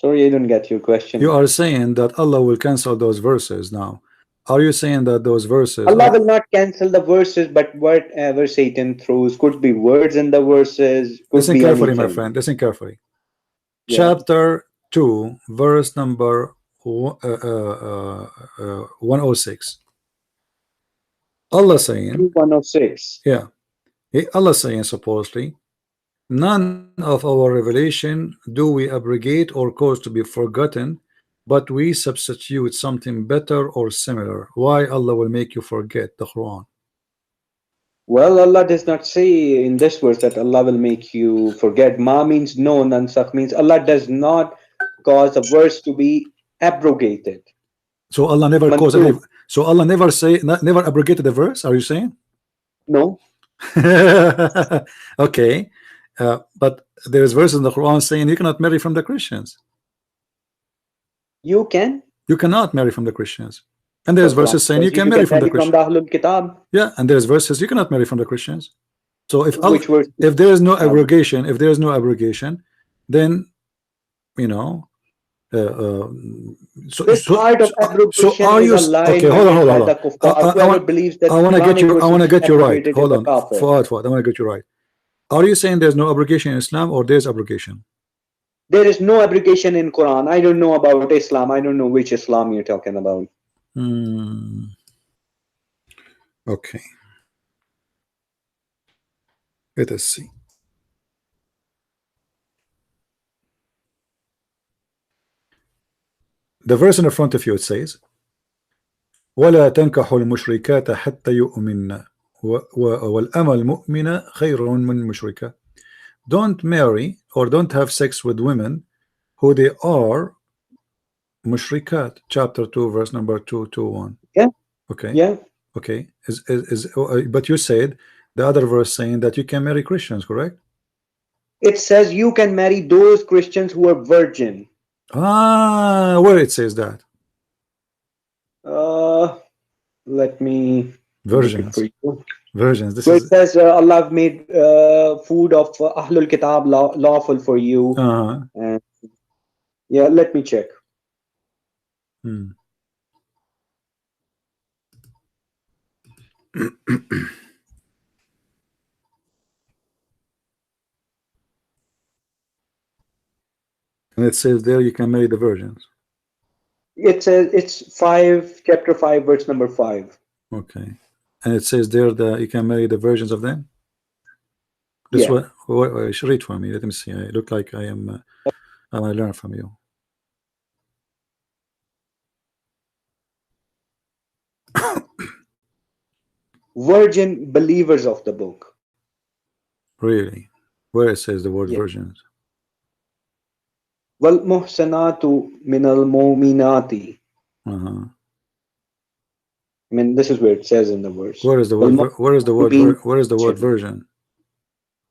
Sorry, I don't get your question. You are saying that Allah will cancel those verses now. Are you saying that those verses... Allah will not cancel the verses, but whatever Satan throws could be words in the verses. Listen carefully, my friend. Listen carefully. Yeah. Chapter 2, verse number 106. Allah saying... 106. Yeah. Allah saying supposedly, none of our revelation do we abrogate or cause to be forgotten, but we substitute something better or similar. Why Allah will make you forget the Quran? Well, Allah does not say in this verse that Allah will make you forget. Ma means no, nansakh means Allah does not cause a verse to be abrogated. So Allah never caused Mansukh. any. So Allah never never abrogated the verse. Are you saying? No. Okay, but there is verses in the Quran saying you cannot marry from the Christians. You can. You cannot marry from the Christians, and there's verses saying you can marry from the Christians. Ahlul Kitab. Yeah, and there's verses you cannot marry from the Christians. So if Allah, Which verse? if there is no abrogation, then you know. This part of abrogation are you is a lie. okay? Hold on. I want to get you right. Hold on, Fuad, I want to get you right. Are you saying there's no abrogation in Islam, or there's abrogation? There is no abrogation in Quran. I don't know about Islam. I don't know which Islam you're talking about. Okay. Let us see. The verse in the front of you, it says, وَلَا تَنْكَحُ الْمُشْرِكَاتَ حَتَّى يُؤْمِنَّ وَالْأَمَ الْمُؤْمِنَ خَيْرٌ مِنْ مُشْرِكَةٍ. Don't marry or don't have sex with women who they are mushrikat. Chapter 2, verse number 221. Yeah. Okay. Yeah. Okay. But you said the other verse saying that you can marry Christians, correct? It says you can marry those Christians who are virgin. Where it says that? Let me. Virgins. Virgins. This so is. It says Allah made food of Ahlul Kitab lawful for you. And yeah, let me check. And it says there you can marry the virgins. It says it's chapter 5, verse number 5. Okay. And it says there that you can marry the virgins of them. This what you should read for me. Let me see. I look like I am. I want to learn from you. Virgin believers of the book. Really? Where it says the word virgins? Wal muhsanatu minal mu'minati. I mean, this is where it says in the verse. Where is the word? Where is the word? Where is the word virgin?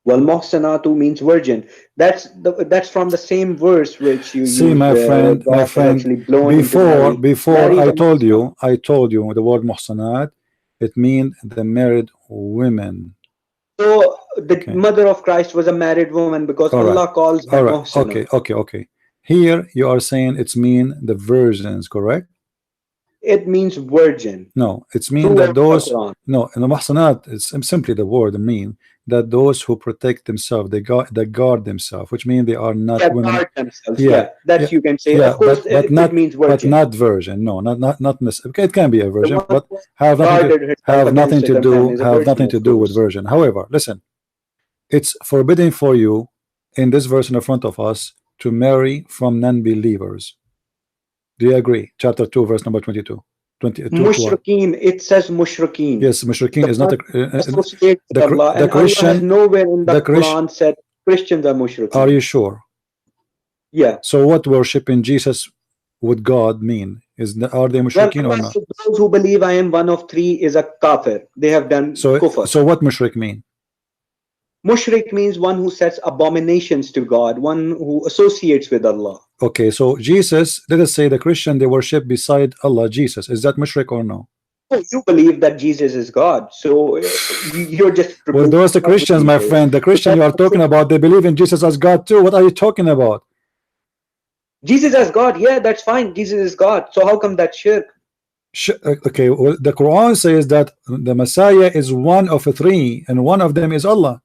Wal muhsanatu means virgin. That's from the same verse which you see, used, my friend. Before I told you the word muhsanat. It means the married women. So the mother of Christ was a married woman because Allah calls her muhsanat. Okay. Here you are saying it's mean the virgins, correct? It means virgin. No, it's mean that those. No, in the muhsanat, it's simply the word mean that those who protect themselves, they guard themselves, which means they are not women. Guard themselves. You can say. Of course, but it not means virgin. But not virgin. No, not okay, it can be a virgin, but have nothing to do with virgin. However, listen, it's forbidden for you in this verse in the front of us to marry from non-believers. Do you agree? Chapter 2, verse number 22. Mushrikeen, it says mushrikeen. Yes, mushrikeen is not the Christian. Allah has nowhere in the Quran said Christians are mushrikeen. Are you sure? Yeah. So what worshiping Jesus with God mean? Are they mushrikeen or not? Those who believe I am one of three is a kafir. They have done kufr. So what mushrik mean? Mushrik means one who sets abominations to God, one who associates with Allah. Okay, so Jesus, let us say the Christian, they worship beside Allah, Jesus. Is that mushrik or no? Oh, you believe that Jesus is God, so you're just... Well, those the Christians, my friend. The Christian you are talking about, they believe in Jesus as God too. What are you talking about? Jesus as God, yeah, that's fine. Jesus is God. So how come that's shirk? Okay, well, the Quran says that the Messiah is one of three, and one of them is Allah.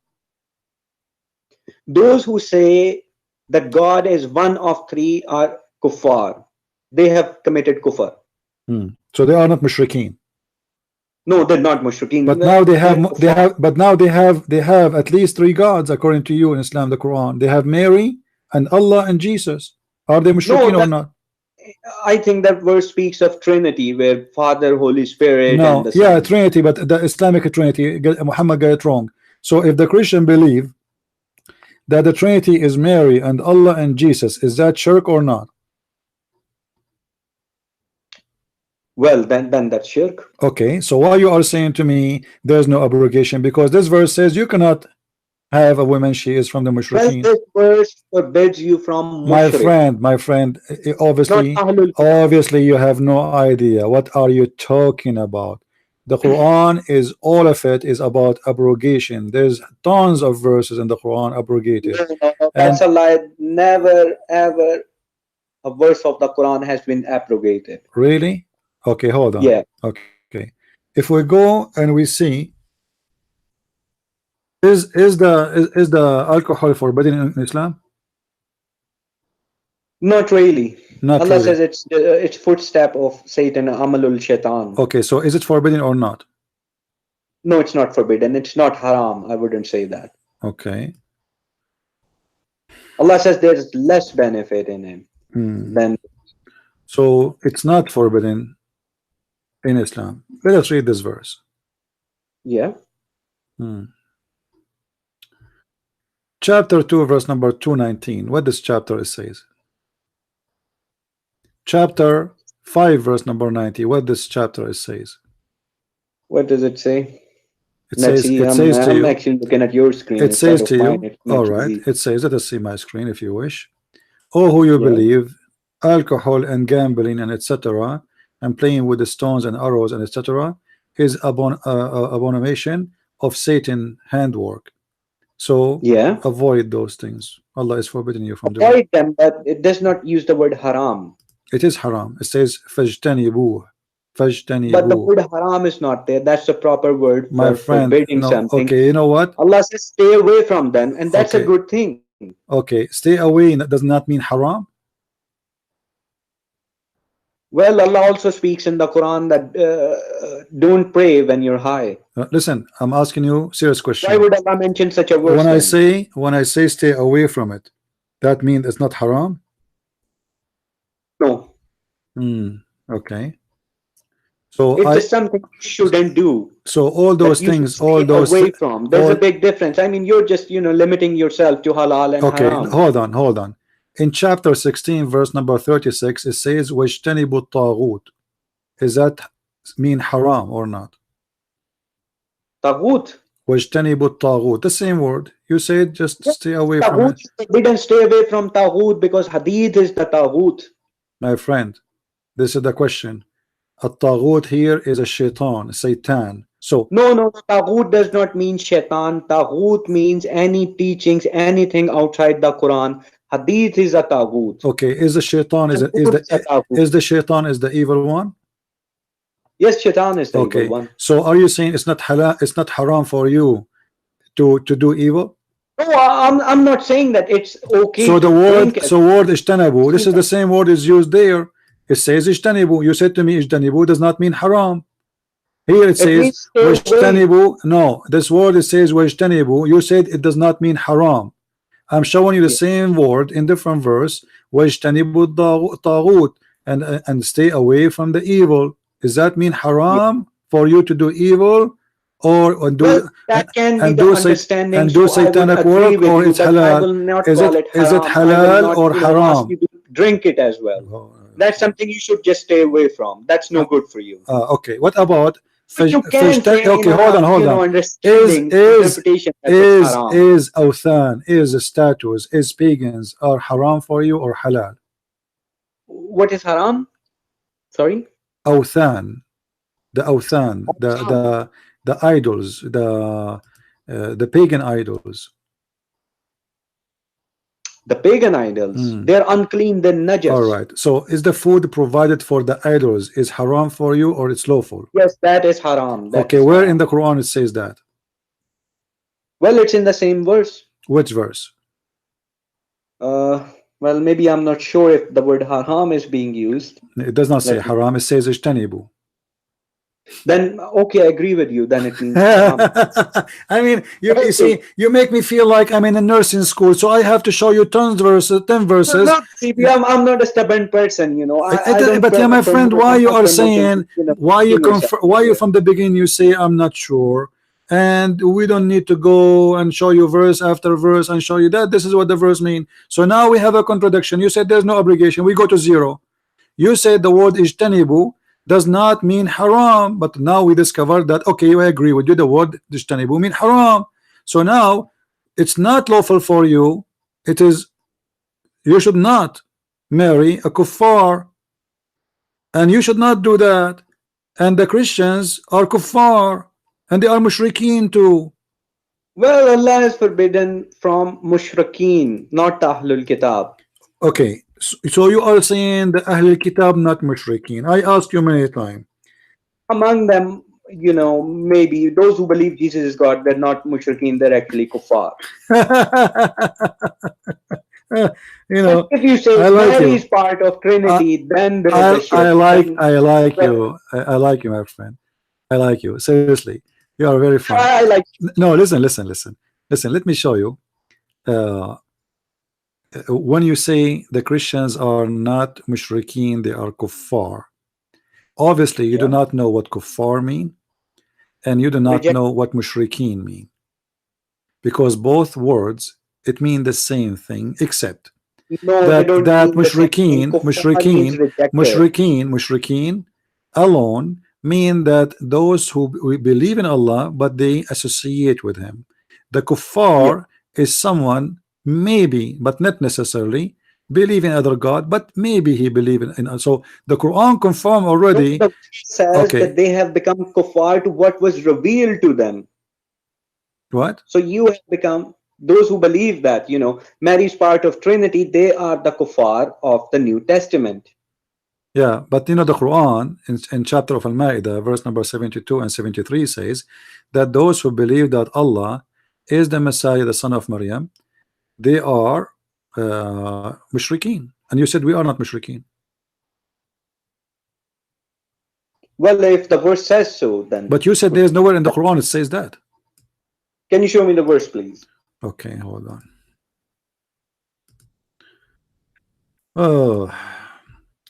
Those who say that God is one of three are kuffar. They have committed kufr. So they are not mushrikeen. No, they're not mushrikeen. But now they have at least three gods according to you in Islam, the Quran. They have Mary and Allah and Jesus. Are they mushrikeen or not? I think that verse speaks of Trinity, where Father, Holy Spirit. No, and the Son. Trinity, but the Islamic Trinity, Muhammad got it wrong. So if the Christian believe that the Trinity is Mary and Allah and Jesus, is that shirk or not? Well, then that's shirk. Okay, so why you are saying to me there's no abrogation? Because this verse says you cannot have a woman, she is from the Well, mushrikeen. this verse forbids you from My mushrik, friend, not obviously, ahlul. obviously you have no idea. What are you talking about? The Quran is, all of it is about abrogation. There's tons of verses in the Quran abrogated. No, that's a lie. Never ever a verse of the Quran has been abrogated. Really? Okay, hold on. Yeah. Okay. If we go and we see, is the alcohol forbidden in Islam? Not really. Not Allah really. says it's footstep of Satan, amalul shaitan. Okay, so is it forbidden or not? No, it's not forbidden. It's not haram. I wouldn't say that. Okay. Allah says there's less benefit in him than. So it's not forbidden in Islam. Let us read this verse. Yeah. Chapter 2, verse number 219. What this chapter says? Chapter 5, verse number 90. What this chapter says? What does it say? It says to I'm you. actually looking at your screen. It says to mine. you. All right. It says, let us see my screen if you wish. Oh, who you believe, alcohol and gambling and etc. and playing with the stones and arrows and etc. is abomination of Satan handwork. So avoid those things. Allah is forbidding you from doing. Avoid them, but it does not use the word haram. It is haram. It says fajtanibuh. But the word haram is not there. That's the proper word my for friend. forbidding No, something. okay, you know what? Allah says stay away from them, and that's a Okay. good thing. Okay, stay away does not mean haram. Well, Allah also speaks in the Quran that don't pray when you're high. Listen, I'm asking you serious question. Why would Allah mention such a verse? When I say stay away from it, that means it's not haram? No. Okay. So it's just something you shouldn't do. So all those things, all those away from. There's a big difference. I mean, you're just limiting yourself to halal and haram. Hold on. In chapter 16, verse number 36, it says wajtanibu taghut. Does that mean haram or not? Taghut. Wajtanibu taghut. The same word. You said just stay away from it. We didn't stay away from taghut because hadith is the taghut. My friend, this is the question. A taghut here is a shaitan, Satan. So no, taghut does not mean shaitan. Taghut means any teachings, anything outside the Quran. Hadith is a taghut. Okay, is the shaitan is the shaitan is the evil one? Yes, shaitan is the evil one. So are you saying it's not halal, it's not haram for you to do evil? No, I'm not saying that it's okay. So the word ijtanabu, this is the same word is used there. It says ijtanibu. You said to me ijtanibu does not mean haram. Here it says wajtanibu. No, this word it says wajtanibu. You said it does not mean haram. I'm showing you the same word in different verse. Wajtanibu taghut, and stay away from the evil. Does that mean haram for you to do evil, or do that can and be do the understanding? and do satanic work, or it's halal? Is it halal or haram? You to drink it as well. That's something you should just stay away from. That's no good for you. Okay. What about okay, hold on. Is awthan, is statues, is pagans are haram for you or halal? What is haram? Sorry? Awthan. The awthan, the idols, the pagan idols. The pagan idols, they're unclean, they're najas. All right. So is the food provided for the idols is haram for you or it's lawful? Yes, that is haram. Okay, where in the Quran it says that? Well, it's in the same verse. Which verse? Well, maybe I'm not sure if the word haram is being used. It does not say haram, it says ijtanibu. Then okay, I agree with you. Then it means haram. I mean, you see, you make me feel like I'm in a nursing school, so I have to show you 10 verses. No, I'm not a stubborn person, but yeah, my friend, why you are saying, why you from the beginning you say I'm not sure, and we don't need to go and show you verse after verse and show you that this is what the verse mean. So now we have a contradiction. You said there's no obligation. We go to zero. You said the word ijtanibu does not mean haram. But now we discovered that, okay, I agree with you, the word tajtanibu mean haram. So now it's not lawful for you. It is, you should not marry a kuffar, and you should not do that. And the Christians are kuffar, and they are mushrikeen too. Well, Allah has forbidden from mushrikeen, not Ahlul Kitab. Okay, so you are saying the Ahlul Kitab, not mushrikeen. I asked you many times. Among them, you know, maybe those who believe Jesus is God, they're not mushrikeen, they're actually kuffar. You know, If you say I like Mary you. is part of Trinity, then there is a shift. I like Well, you. I like you, my friend. I like you. Seriously, you are very fun. I like. No, listen. Let me show you. When you say the Christians are not mushrikeen, they are kuffar. Obviously, you do not know what kuffar mean, and you do not know what mushrikeen mean, because both words, it mean the same thing, except No, that they don't mean the same thing. Kuffar means rejected. mushrikeen alone mean that those who believe in Allah but they associate with him. The kuffar is someone maybe, but not necessarily, believe in other God, but maybe he believe in. So the Quran confirm already. The says that they have become kuffar to what was revealed to them. What? So you have become those who believe that, you know, Mary is part of Trinity. They are the kuffar of the New Testament. Yeah, but you know the Quran in chapter of Al-Ma'idah, verse number 72 and 73 says that those who believe that Allah is the Messiah, the son of Maryam, they are mushrikeen. And you said we are not mushrikeen. Well, if the verse says so, then. But you said there's nowhere in the Quran it says that. Can you show me the verse, please? Okay, hold on. Oh,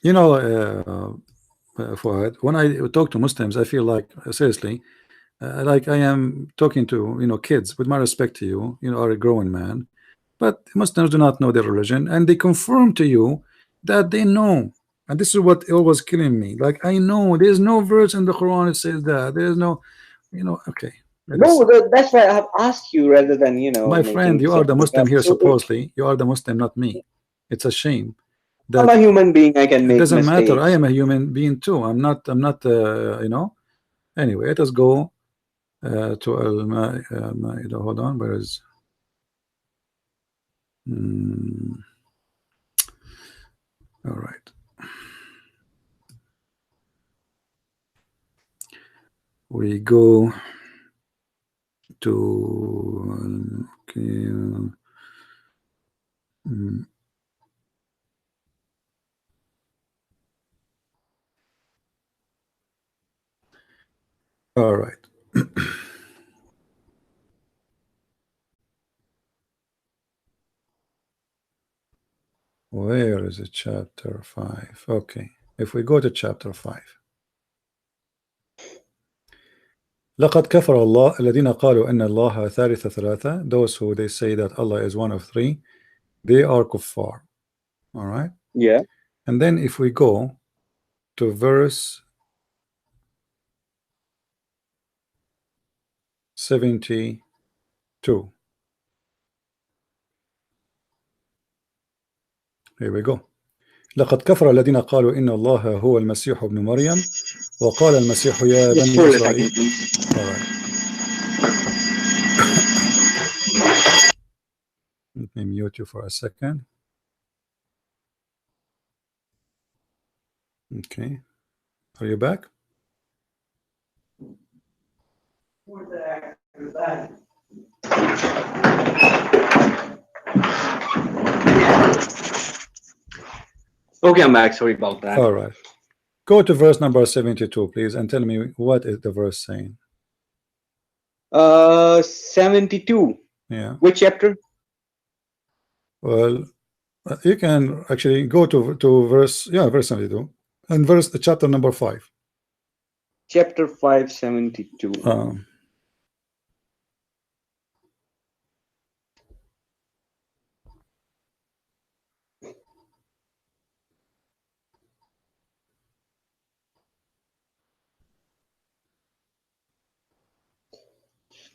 you know, Fuad, when I talk to Muslims, I feel like seriously, like I am talking to, you know, kids. With my respect to you, you know, are a growing man, but Muslims do not know their religion, and they confirm to you that they know. And this is what always killing me. Like, I know there's no verse in the Quran that says that. There's no, you know. Okay, No, that's why I have asked you rather than, you know, my friend, you are the Muslim here. Supposedly, you are the Muslim, not me. It's a shame. I'm a human being. I can make doesn't mistakes. matter. I am a human being too. I'm not. You know. Anyway, let us go to Al-Ma'idah. Hold on. Where is? All right. We go to. Okay. All right. Where is it? Chapter 5. Okay. If we go to chapter 5. لقد كفر الله الذين قالوا أن الله ثالث ثلاثة. Those who they say that Allah is one of three, they are kuffar. All right. Yeah. And then if we go to verse 72. Here we go. لقد كفر الذين قالوا إن الله هو المسيح ابن مريم وقال المسيح يا بني إسرائيل. All right. Let me mute you for a second. Okay. Are you back? Okay, I'm back. Sorry about that. All right. Go to verse number 72, please, and tell me what is the verse saying. 72. Yeah. Which chapter? Well, you can actually go to verse, verse 72, and chapter number 5. Chapter 5, 72.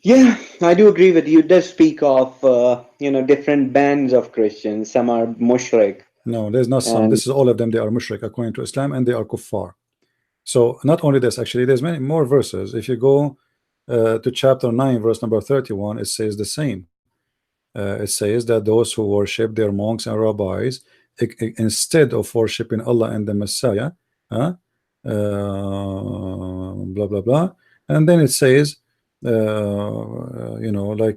Yeah, I do agree with you. It does speak of different bands of Christians. Some are mushrik, No, there's not some. and This is all of them. They are mushrik according to Islam, and they are kuffar. So not only this, actually, there's many more verses. If you go to chapter 9, verse number 31, it says the same. It says that those who worship their monks and rabbis instead of worshiping Allah and the Messiah, blah blah blah, and then it says, like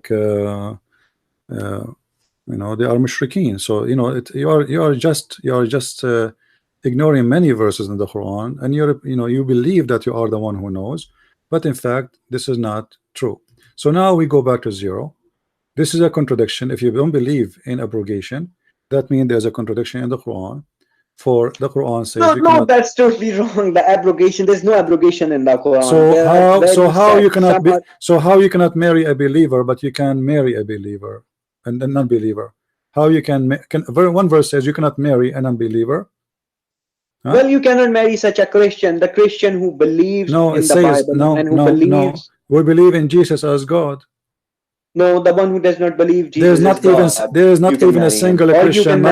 they are mushrikeen. So you are just ignoring many verses in the Quran, and you believe that you are the one who knows, but in fact this is not true. So now we go back to zero. This is a contradiction. If you don't believe in abrogation, that means there's a contradiction in the Quran. For the Quran says no, that's totally wrong. The abrogation, there's no abrogation in the Quran. So how you cannot marry a believer, but you can marry a believer and a non-believer? How you can one verse says you cannot marry an unbeliever? Huh? Well, you cannot marry such a Christian. The Christian who believes in the Bible and who believes. We believe in Jesus as God. No, the one who does not believe Jesus there is not even a single Christian,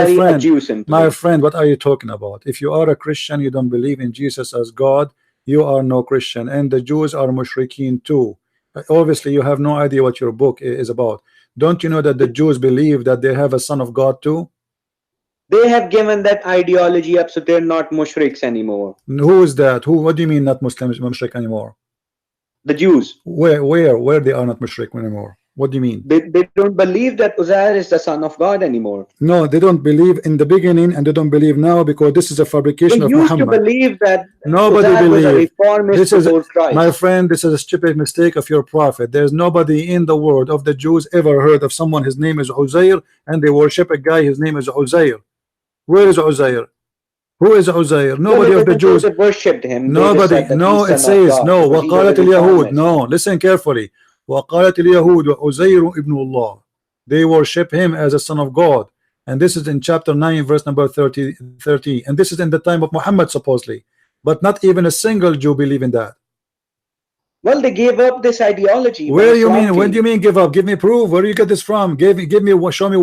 my friend. What are you talking about? If you are a Christian, you don't believe in Jesus as God, you are no Christian, and the Jews are mushrikeen too. Obviously, you have no idea what your book is about. Don't you know that the Jews believe that they have a son of God too? They have given that ideology up, so they're not mushriks anymore. Who is that? What do you mean not Muslims mushrik anymore? The Jews. Where they are not mushrik anymore? What do you mean? They don't believe that Uzair is the son of God anymore. No, they don't believe in the beginning, and they don't believe now, because this is a fabrication of Muhammad. They used to believe that nobody believes. This is my friend, this is a stupid mistake of your prophet. There's nobody in the world of the Jews ever heard of someone, his name is Uzair, and they worship a guy, his name is Uzair. Where is Uzair? Who is Uzair? Nobody of the Jews worshipped him. Nobody. No, it says no. وقالت اليهود. No, listen carefully. وقالت اليهود وعزير ابن الله. They worship him as a son of God, and this is in chapter 9, verse number 30, and this is in the time of Muhammad supposedly, but not even a single Jew believe in that. Well, they gave up this ideology. Where you mean? When do you mean give up? Give me proof. Where do you get this from? Give me. Show me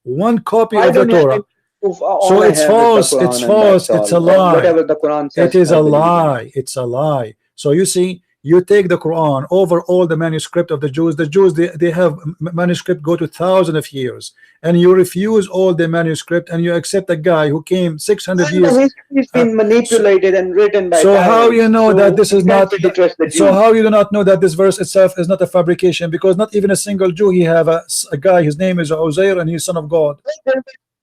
one copy of the Torah. So it's false. It's false. It's a lie. Whatever the Quran says, it is a lie. It's a lie. So you see, you take the Quran over all the manuscript of the Jews. The Jews, they have manuscript go to thousands of years, and you refuse all the manuscript, and you accept a guy who came 600 years. It's been manipulated and written by. So how you know that this is not? So how you do not know that this verse itself is not a fabrication? Because not even a single Jew, he have a guy. His name is Uzair, and he's son of God.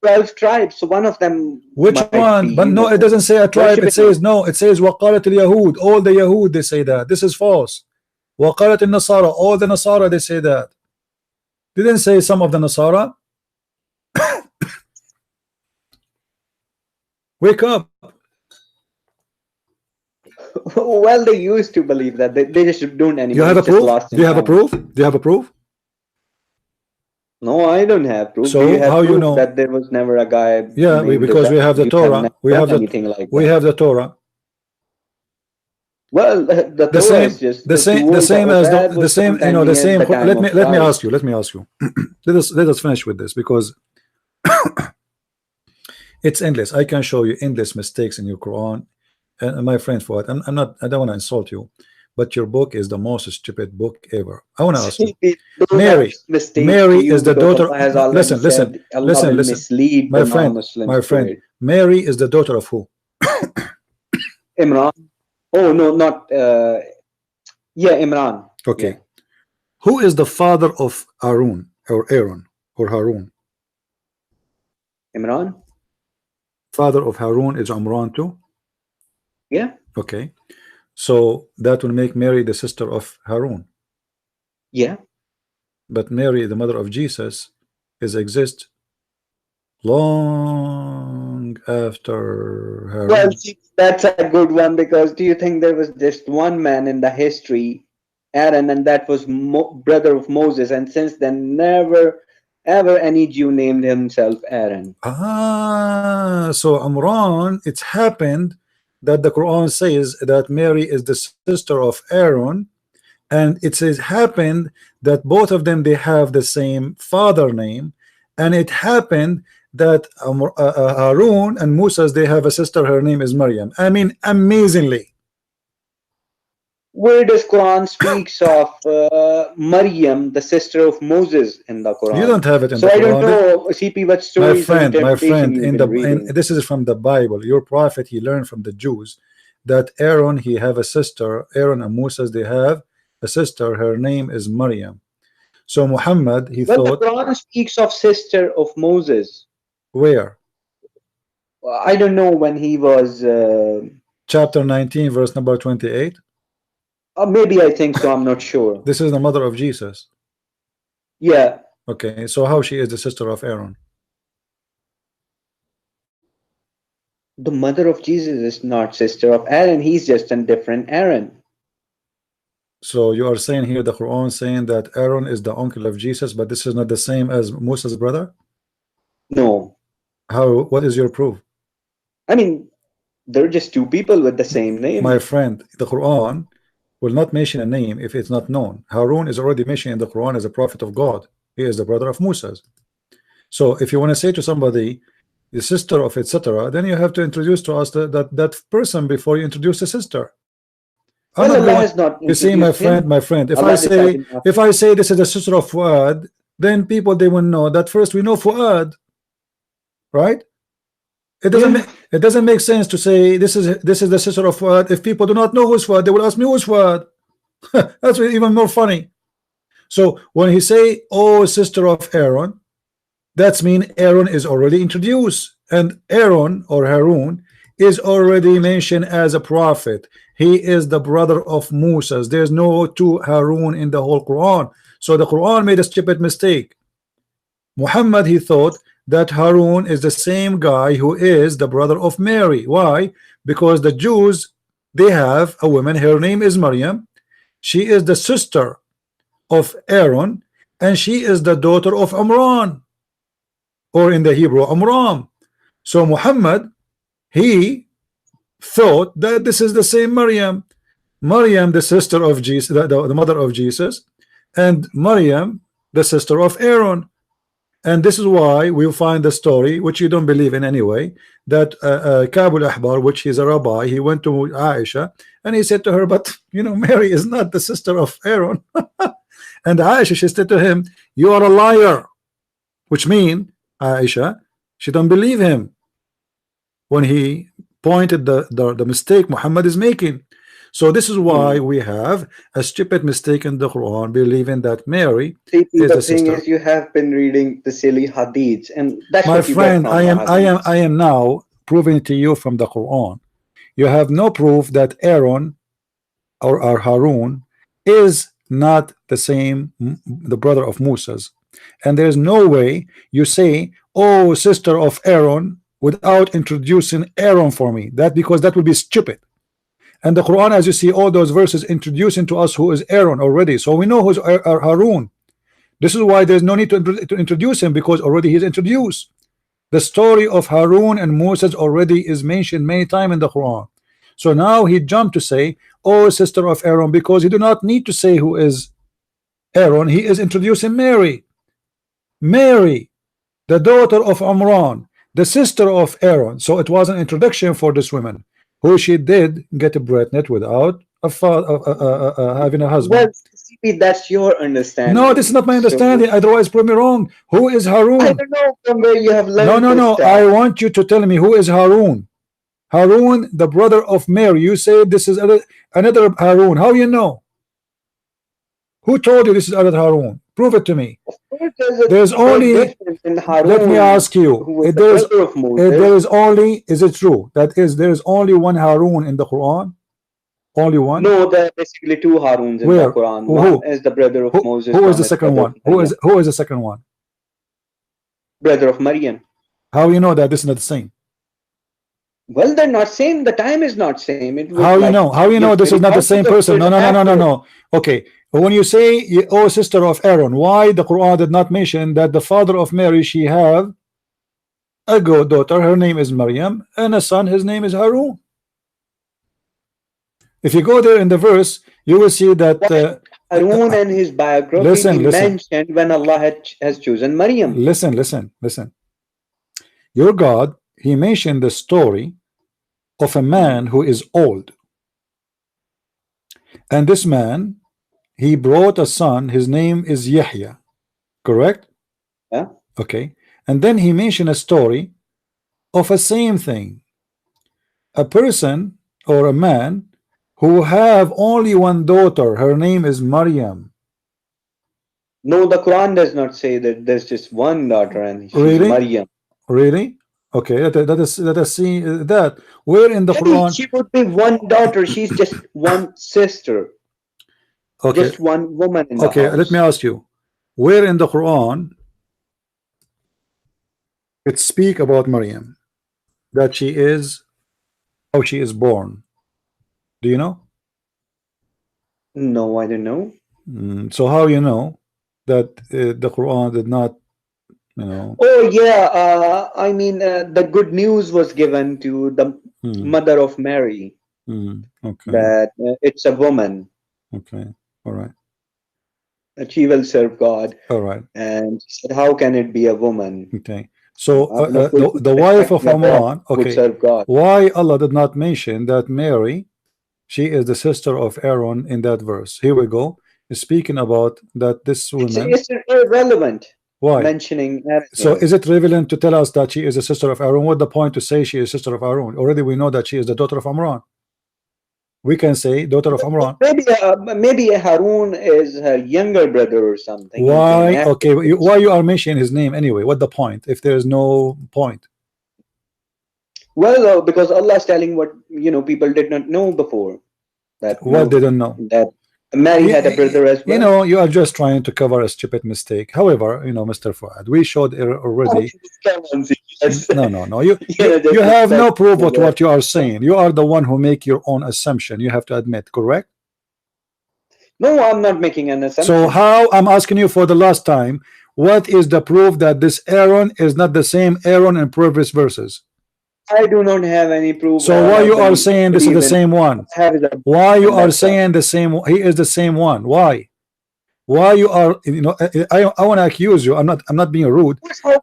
12 tribes, so one of them. Which one? But no, it doesn't say a tribe. It says no. It says وقالت اليهود. All the Yahud, they say that. This is false. وقالت النصارى. All the Nasara, they say that. Didn't say some of the Nasara. Wake up. Well, they used to believe that. They just don't anymore. You have a proof? Do you have a proof? Do you have a proof? No, I don't have proof. So you have how proof you know that there was never a guy? Yeah, because we have the Torah. We have the Torah. Well, the same, is just the same as the same. You know, the same. Let me ask you. Let me ask you. let us finish with this, because it's endless. I can show you endless mistakes in your Quran, and my friend Fuad, I don't want to insult you, but your book is the most stupid book ever. I want to ask you, Mary is the daughter. Listen, my friend. Mary is the daughter of who? Imran. Oh no, not. Imran. Okay. Yeah. Who is the father of Aaron or Aaron or Harun? Imran. Father of Harun is Imran too? Yeah. Okay. So that will make Mary the sister of Harun. Yeah. But Mary, the mother of Jesus, exists long after Harun. Well, that's a good one, because do you think there was just one man in the history, Aaron, and that was brother of Moses, and since then never ever any Jew named himself Aaron? So Imran, it's happened that the Quran says that Mary is the sister of Aaron, and it says happened that both of them, they have the same father name, and it happened that Harun and Musa's, they have a sister, her name is Maryam. I mean, amazingly. Where does Quran speaks of Maryam, the sister of Moses, in the Quran? You don't have it in So the I Quran. don't know, CP, what My stories friend, in this is from the Bible. Your prophet, he learned from the Jews that Aaron, he have a sister. Aaron and Moses, they have a sister. Her name is Maryam. So Muhammad, he Well, thought, the Quran speaks of sister of Moses. where? I don't know when he was. Chapter 19, verse number 28. Maybe I think so. I'm not sure. This is the mother of Jesus. Yeah. Okay, so how she is the sister of Aaron? The mother of Jesus is not sister of Aaron. He's just a different Aaron. So you are saying here the Quran saying that Aaron is the uncle of Jesus, but this is not the same as Moses' brother? No. How? What is your proof? I mean, they're just two people with the same name. My friend, the Quran will not mention a name if it's not known. Harun is already mentioned in the Quran as a prophet of God. He is the brother of Moses. So if you want to say to somebody the sister of etc., then you have to introduce to us that person before you introduce the sister. Well, Allah has not You see, my friend, if I say this is the sister of Fuad, then people, they will know that first we know Fuad, right? It doesn't make sense to say this is the sister of Fuad. If people do not know who's Fuad, they will ask me who's Fuad. That's even more funny. So when he say, oh, sister of Aaron, that's mean Aaron is already introduced, and Aaron or Harun is already mentioned as a prophet. He is the brother of Moses. There's no two Harun in the whole Quran. So the Quran made a stupid mistake. Muhammad, he thought that Harun is the same guy who is the brother of Mary. Why? Because the Jews, they have a woman, her name is Maryam. She is the sister of Aaron, and she is the daughter of Amran, or in the Hebrew, Amram. So Muhammad, he thought that this is the same Maryam, the sister of Jesus, the mother of Jesus, and Maryam, the sister of Aaron. And this is why we'll find the story, which you don't believe in anyway, that Ka'b al-Ahbar, which is a rabbi, he went to Aisha and he said to her, but you know, Mary is not the sister of Aaron. And Aisha, she said to him, you are a liar, which means Aisha, she don't believe him when he pointed the mistake Muhammad is making. So this is why we have a stupid mistake in the Quran, believing that Mary is the sister. Is you have been reading the silly hadiths, and that's my what you friend. get from I am now proving to you from the Quran. You have no proof that Aaron or Harun is not the same, the brother of Moses, and there's no way you say, oh, sister of Aaron, without introducing Aaron for me. Because that would be stupid. And the Quran, as you see, all those verses introducing to us who is Aaron already, so we know who's Harun. This is why there's no need to introduce him, because already he's introduced. The story of Harun and Moses already is mentioned many times in the Quran. So now he jumped to say, oh, sister of Aaron, because he do not need to say who is Aaron. He is introducing Mary, the daughter of Amran, the sister of Aaron. So it was an introduction for this woman, who she did get a pregnant without having a husband. Well, that's your understanding. No, this is not my understanding. Otherwise, prove me wrong. Who is Harun? I don't know from where you have learned. No. I want you to tell me who is Harun. Harun, the brother of Mary. You say this is another Harun. How you know? Who told you this is another Harun? Prove it to me. There's only. Let me ask you. There is only. Is it true that there is only one Harun in the Quran? Only one? No, there are basically two Haruns in the Quran. One is the brother of Moses. Who is the second one? Who is the second one? Brother of Maryam. How you know that this is not the same? Well, they're not same. The time is not same. How you know? How you know this is not the same person? No. Okay. When you say, oh, sister of Aaron, why the Quran did not mention that the father of Mary, she have a daughter, her name is Maryam, and a son, his name is Harun? If you go there in the verse, you will see that Harun and his biography Listen, be listen. mentioned when Allah has chosen Maryam. Listen. Your God, he mentioned the story of a man who is old. And this man, he brought a son, his name is Yahya. Correct? Yeah. Okay. And then he mentioned a story of a same thing. A person or a man who have only one daughter, her name is Maryam. No, the Quran does not say that there's just one daughter and she's Really? Maryam. Really? Okay, let us see that. Where in the Maybe Quran? she would be one daughter. She's just one sister. Okay, Just one woman in the okay. house. Let me ask you, where in the Quran it speak about Maryam, that she is, how she is born? Do you know? No, I don't know. So how you know that the Quran did not, you know? Oh yeah, I mean the good news was given to the mother of Mary Okay, that it's a woman okay, all right, that she will serve God, all right, and she said, "How can it be a woman? okay. So No fool the wife of expecting a dog Amran, would okay. serve God." Why Allah did not mention that Mary, she is the sister of Aaron in that verse? Here we go. It's speaking about that this woman. It's irrelevant Why? mentioning Aaron So here. is it relevant to tell us that she is a sister of Aaron? What the point to say she is sister of Aaron? Already we know that she is the daughter of Amran. We can say daughter of Amran. Maybe Harun is her younger brother or something. Why? Okay, why you are mentioning his name anyway? What the point if there is no point? Well, because Allah is telling what people did not know before. That What they don't know. That Mary had a brother as well. You are just trying to cover a stupid mistake. However, Mr. Fuad, we showed already. No. You have no proof of what you are saying. You are the one who make your own assumption. You have to admit, correct? No, I'm not making an assumption. So how, I'm asking you for the last time, what is the proof that this Aaron is not the same Aaron in previous verses? I do not have any proof. So why you are saying this is the same one? Why you are saying the same? He is the same one. Why? Why you are? I want to accuse you. I'm not being rude.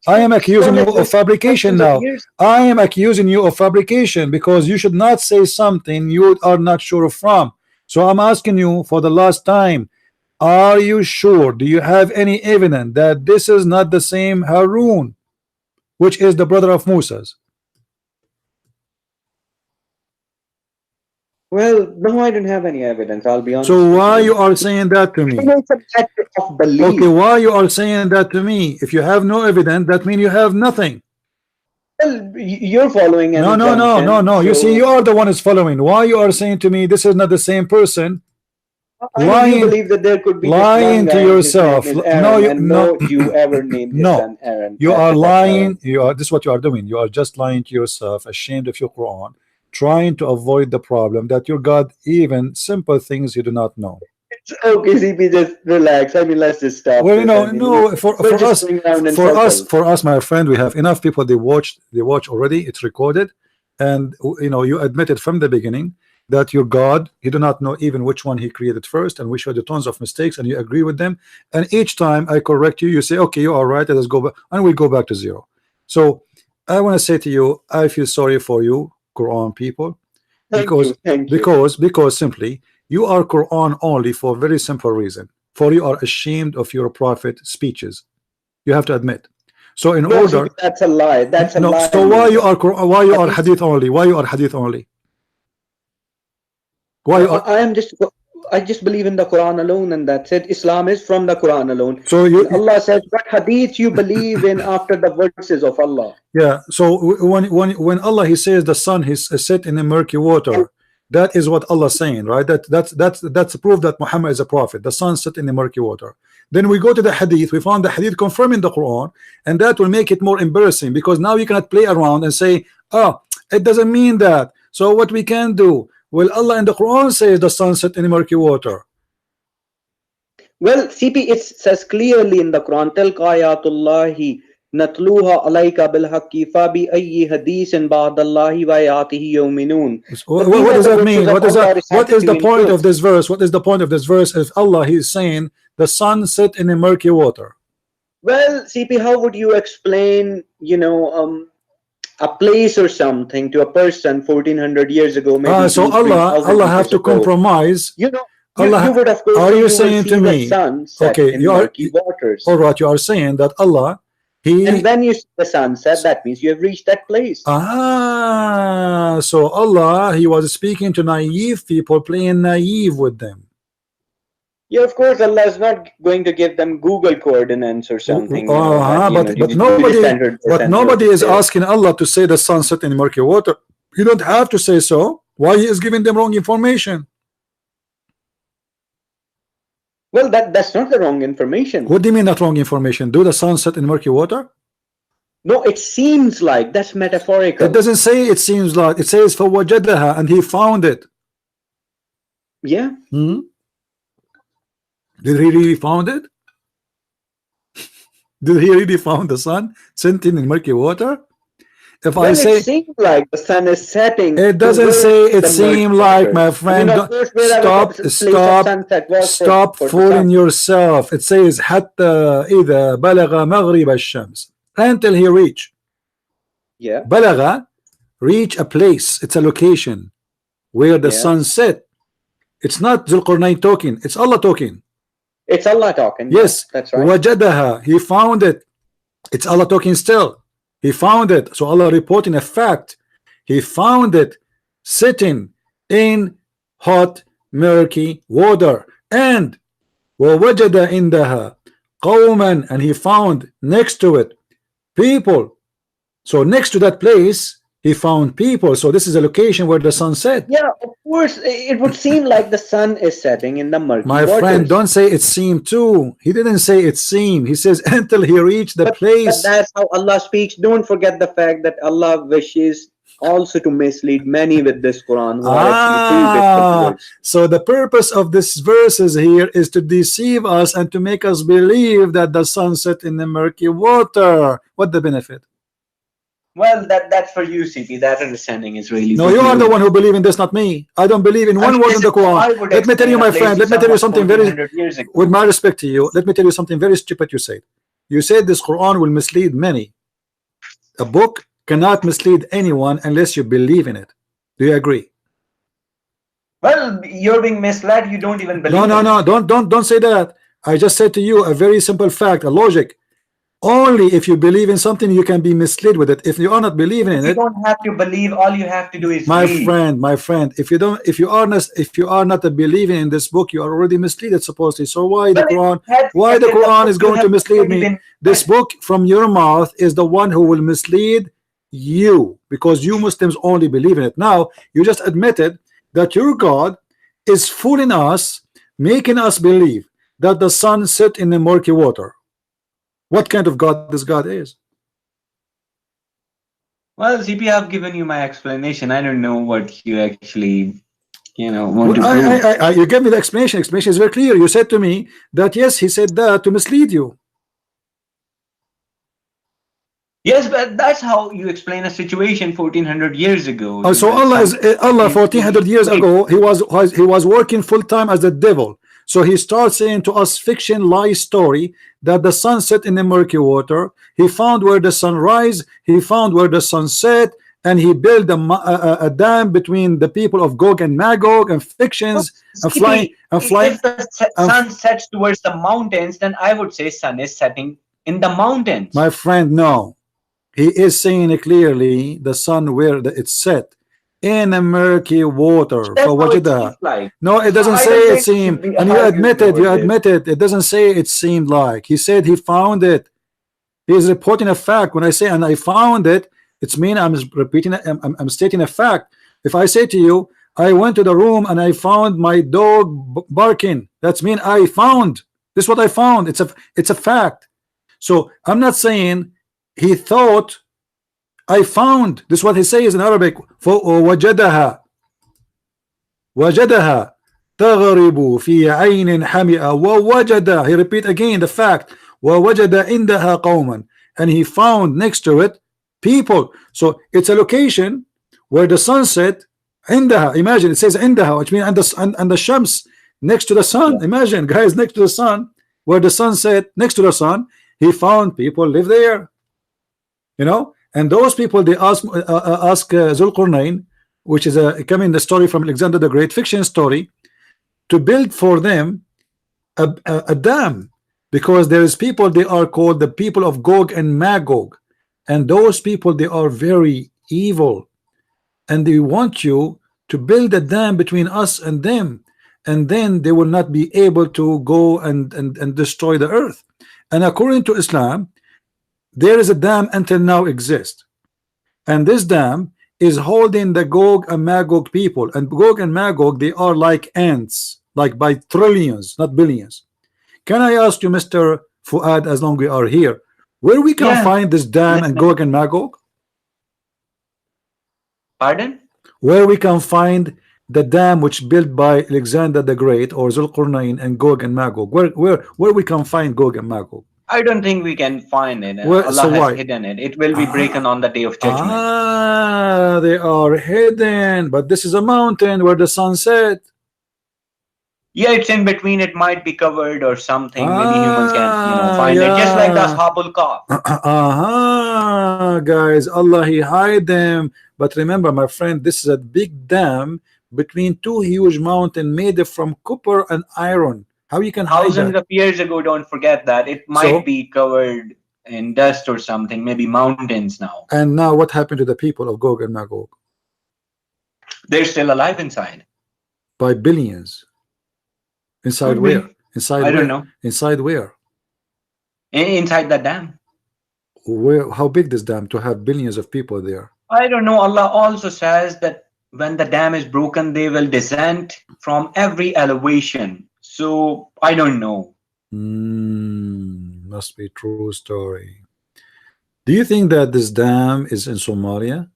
I am accusing you of fabrication now. I am accusing you of fabrication because you should not say something you are not sure from. So I'm asking you for the last time. Are you sure? Do you have any evidence that this is not the same Harun, which is the brother of Moses? Well, no, I don't have any evidence. I'll be honest. So why you are saying that to me? It's a matter of belief. Okay, why you are saying that to me? If you have no evidence, that means you have nothing. Well, you're following an No. You see, you are the one is following. Why you are saying to me this is not the same person? Lying, you believe that there could be lying to yourself. No, you ever named his son Aaron. You are lying. This is what you are doing. You are just lying to yourself, ashamed of your Quran, trying to avoid the problem that your God, even simple things you do not know. It's okay, CP, just relax. I mean, let's just stop. Well, no. For us, my friend, we have enough people. They watch already. It's recorded, and you admitted from the beginning that your God, you do not know even which one he created first, and we showed you tons of mistakes, and you agree with them. And each time I correct you, you say, okay, you are right. Let us go back, and we go back to zero. So I want to say to you, I feel sorry for you, Quran people, because simply you are Quran only for a very simple reason. For you are ashamed of your prophet speeches. You have to admit. So in order, that's a lie. That's a lie. So why you are hadith only? Why you are hadith only? Why I just believe in the Quran alone, and that's it. Islam is from the Quran alone. So Allah says, what hadith you believe in after the verses of Allah? Yeah. So when Allah he says the sun is set in the murky water, that is what Allah is saying, right? That's a proof that Muhammad is a prophet. The sun set in the murky water. Then we go to the hadith. We found the hadith confirming the Quran, and that will make it more embarrassing because now you cannot play around and say, oh, it doesn't mean that. So what we can do? Well, Allah in the Quran says the sun set in the murky water. Well, CP, it says clearly in the Quran, Tilka ayatullahi نتلوها عليك بالحق فبأي حديث بعد الله وآياته يؤمنون. What does that mean? What is Allah that? What is the recited point in of this verse? What is the point of this verse? If Allah, He is saying the sun set in a murky water. Well, CP, how would you explain, a place or something to a person 1400 years ago? Maybe So 2,000, Allah have years to ago. compromise. Allah, you would of course. Are you will saying see to the me? sun set Okay, in you are. murky waters. All right, you are saying that Allah, He. And when you see the sunset, that means you have reached that place. So Allah, He was speaking to naive people, playing naive with them. Yeah, of course, Allah is not going to give them Google coordinates or something. But nobody is asking Allah to say the sun set in murky water. You don't have to say so. Why He is giving them wrong information? Well, that's not the wrong information. What do you mean not wrong information? Do the sun set in murky water? No, it seems like. That's metaphorical. It doesn't say it seems like. It says فَوَجَدَهَا, and he found it. Yeah. Did he really found it? Did he really found the sun setting in murky water? If I say it seems like the sun is setting, it doesn't say it seems like, my friend. Stop fooling yourself. It says حتى إذا بلغ مغرب الشمس, until he reach. Yeah. بلغ, reach a place. It's a location where the sun set. It's not Zulqarnain talking. It's Allah talking. It's Allah talking. Yes, that's right. وجدها, he found it. It's Allah talking still. He found it. So Allah reporting a fact. He found it sitting in hot murky water. And ووجد عندها قوما, and he found next to it people. So next to that place he found people. So this is a location where the sun set. Yeah, of course. It would seem like the sun is setting in the murky My waters. friend, don't say it seemed too. He didn't say it seemed. He says until he reached the place. But that's how Allah speaks. Don't forget the fact that Allah wishes also to mislead many with this Quran. So the purpose of this verses here is to deceive us and to make us believe that the sun set in the murky water. What the benefit? Well, that's for you, CP. That understanding is really. No, you are the one who believe in this, not me. I don't believe in one word in the Quran. Let me tell you, my friend. Let me tell you something very. With my respect to you, let me tell you something very stupid. You said. You said this Quran will mislead many. A book cannot mislead anyone unless you believe in it. Do you agree? Well, you're being misled. You don't even believe. No. Don't say that. I just said to you a very simple fact, a logic. Only if you believe in something you can be misled with it. If you are not believing in it, you don't have to believe. All you have to do is my read. friend. If you are not believing in this book, you are already misled supposedly. So why the Quran is going to mislead me? This book from your mouth is the one who will mislead you, because you Muslims only believe in it. Now you just admitted that your God is fooling us, making us believe that the sun set in the murky water. What kind of God this God is? Well, CP, I've given you my explanation. I don't know what you actually, want to do. You gave me the explanation. Explanation is very clear. You said to me that yes, he said that to mislead you. Yes, but that's how you explain a situation 1400 years ago. So Allah 1400 years ago, he was working full time as the devil. So he starts saying to us fiction lie story that the sun set in the murky water. He found where the sun rise, he found where the sun set, and he built a dam between the people of Gog and Magog, and fictions and flying. If the sun sets towards the mountains, then I would say sun is setting in the mountains. My friend, no. He is saying it clearly, the sun where it's set in a murky water. No, it doesn't say it seemed, and you admitted it doesn't say it seemed like. He said he found it. He is reporting a fact. When I say and I found it, it's mean I'm repeating it. I'm stating a fact. If I say to you, I went to the room and I found my dog barking, that's mean I found. This is what I found. It's a fact. So I'm not saying he thought I found. This is what he says in Arabic. وَوَجَدَهَا تَغْرِبُ فِي عَيْنٍ حَمِئَةٍ وَوَجَدَ. He repeat again the fact. وَوَجَدَ عِنْدَهَا قَوْمًا. and he found next to it people. So it's a location where the sunset عندها, imagine it says عندها, which means and the shams, next to the sun. Yeah. Imagine, guys, next to the sun, where the sun set next to the sun, he found people live there, you know. And those people, they ask Zulqarnain, which is coming the story from Alexander the Great, fiction story, to build for them a dam, because there is people, they are called the people of Gog and Magog, and those people, they are very evil, and they want you to build a dam between us and them, and then they will not be able to go and destroy the earth. And according to Islam, there is a dam until now exists, and this dam is holding the Gog and Magog people. And Gog and Magog, they are like ants, like by trillions, not billions. Can I ask you, Mr. Fuad, as long as we are here, where we can find this dam and Gog and Magog? Pardon? Where we can find the dam which built by Alexander the Great or Zulqarnain and Gog and Magog? Where we can find Gog and Magog? I don't think we can find it. Well, Allah so has why? hidden it. It will be broken on the day of judgment. Ah, they are hidden, but this is a mountain where the sun set. Yeah, it's in between. It might be covered or something. Maybe humans can, find it. Just like the Ashabul Kahf. Guys, Allah, he hide them. But remember, my friend, this is a big dam between two huge mountains made from copper and iron. How you can hide Thousands that? of years ago, don't forget that. It might be covered in dust or something, maybe mountains now. And now what happened to the people of Gog and Magog? They're still alive inside. By billions. Inside Could be. where? Inside I where? don't know. Inside where? Inside the dam. Where? How big this dam to have billions of people there? I don't know. Allah also says that when the dam is broken, they will descend from every elevation. So I don't know. Must be true story. Do you think that this dam is in Somalia?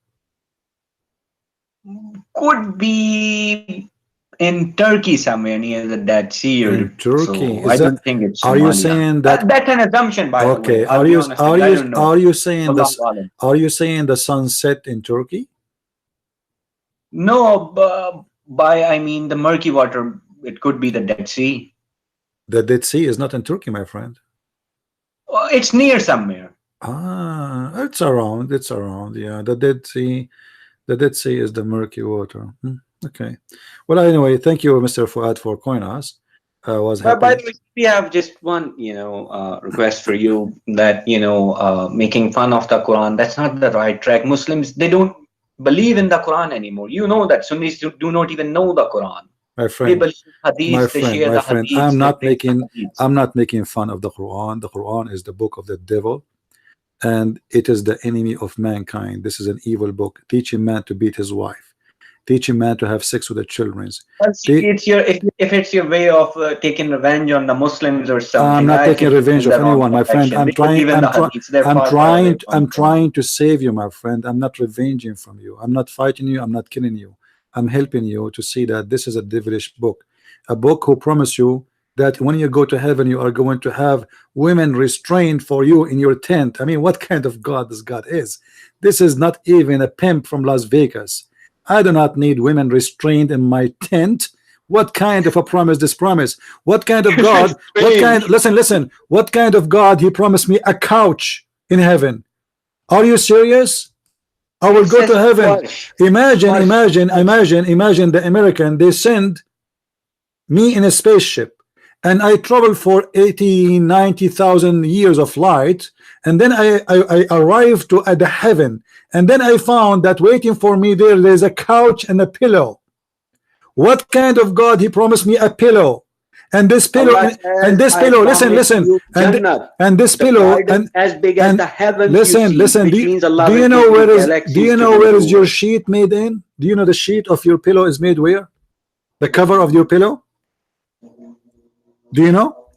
Could be in Turkey somewhere near the Dead Sea. In Turkey? So I don't think it's Are you Somalia. saying that? That's an assumption, by the way. Okay. I'll be honest with you, I don't know. Are you saying Allahu this? Alam. Are you saying the sun set in Turkey? No, by I mean the murky water. It could be the Dead Sea. The Dead Sea is not in Turkey, my friend. It's near somewhere. It's around. It's around. Yeah, the Dead Sea. The Dead Sea is the murky water. Okay. Well, anyway, thank you, Mr. Fuad, for calling us. Was happy. By the way, we have just one, request for you that making fun of the Quran. That's not the right track. Muslims, they don't believe in the Quran anymore. You know that Sunnis do not even know the Quran. My They friend, believe hadith. They share the hadith. I'm not they take making. hadiths. I'm not making fun of the Quran. The Quran is the book of the devil, and it is the enemy of mankind. This is an evil book, teaching man to beat his wife, teaching man to have sex with the children. Well, see, it's your if it's your way of taking revenge on the Muslims or something. I'm not I taking think revenge of it's the wrong anyone, my friend. direction. I'm Because trying. even the hadiths, they're far, far away from I'm the Quran. trying to save you, my friend. I'm not revenging from you. I'm not fighting you. I'm not killing you. I'm helping you to see that this is a devilish book, a book who promise you that when you go to heaven, you are going to have women restrained for you in your tent. I mean, what kind of God this God is? This is not even a pimp from Las Vegas. I do not need women restrained in my tent. What kind of a promise this promise? What kind of God? What kind? Listen. What kind of God he promised me a couch in heaven? Are you serious? I will go to heaven. Imagine the American, they send me in a spaceship and I travel for 80,000-90,000 years of flight, and then I arrive to the heaven, and then I found that waiting for me there's a couch and a pillow. What kind of God he promised me a pillow? And this pillow and this pillow, listen, and this pillow and as big as the heavens. listen. Do you know where is your sheet made in? Do you know the sheet of your pillow is made where? The cover of your pillow? Do you know?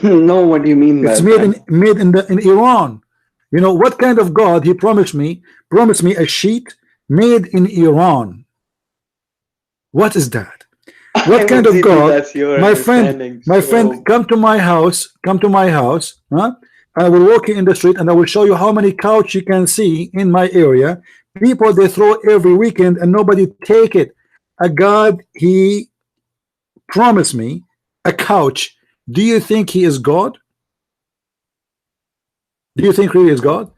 No, what do you mean? It's made in Iran. You know what kind of God he promised me? Promised me a sheet made in Iran. What is that? What kind of God? My friend, come to my house, huh? I will walk in the street and I will show you how many couch you can see in my area. People they throw every weekend and nobody take it. A God, he promised me a couch. Do you think he is God? Do you think he is God?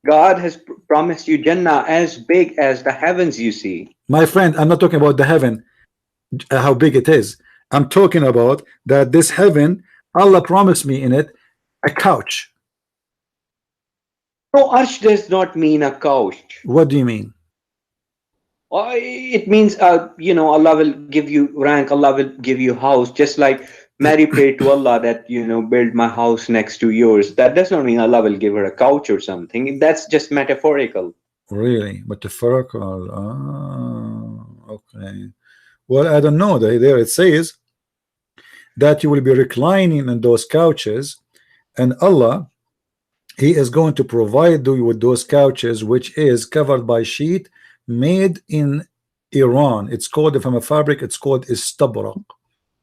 God has promised you Jannah as big as the heavens you see. My friend, I'm not talking about the heaven, how big it is. I'm talking about that this heaven, Allah promised me in it a couch. No, Arsh does not mean a couch. What do you mean? It means, you know, Allah will give you rank, Allah will give you house, just like Mary prayed to Allah that, you know, build my house next to yours. That does not mean Allah will give her a couch or something. That's just metaphorical. Really? Metaphorical? Ah, okay. Well, I don't know. There it says that you will be reclining in those couches, and Allah, he is going to provide you with those couches, which is covered by sheet made in Iran. It's called, from a fabric, it's called istabrak.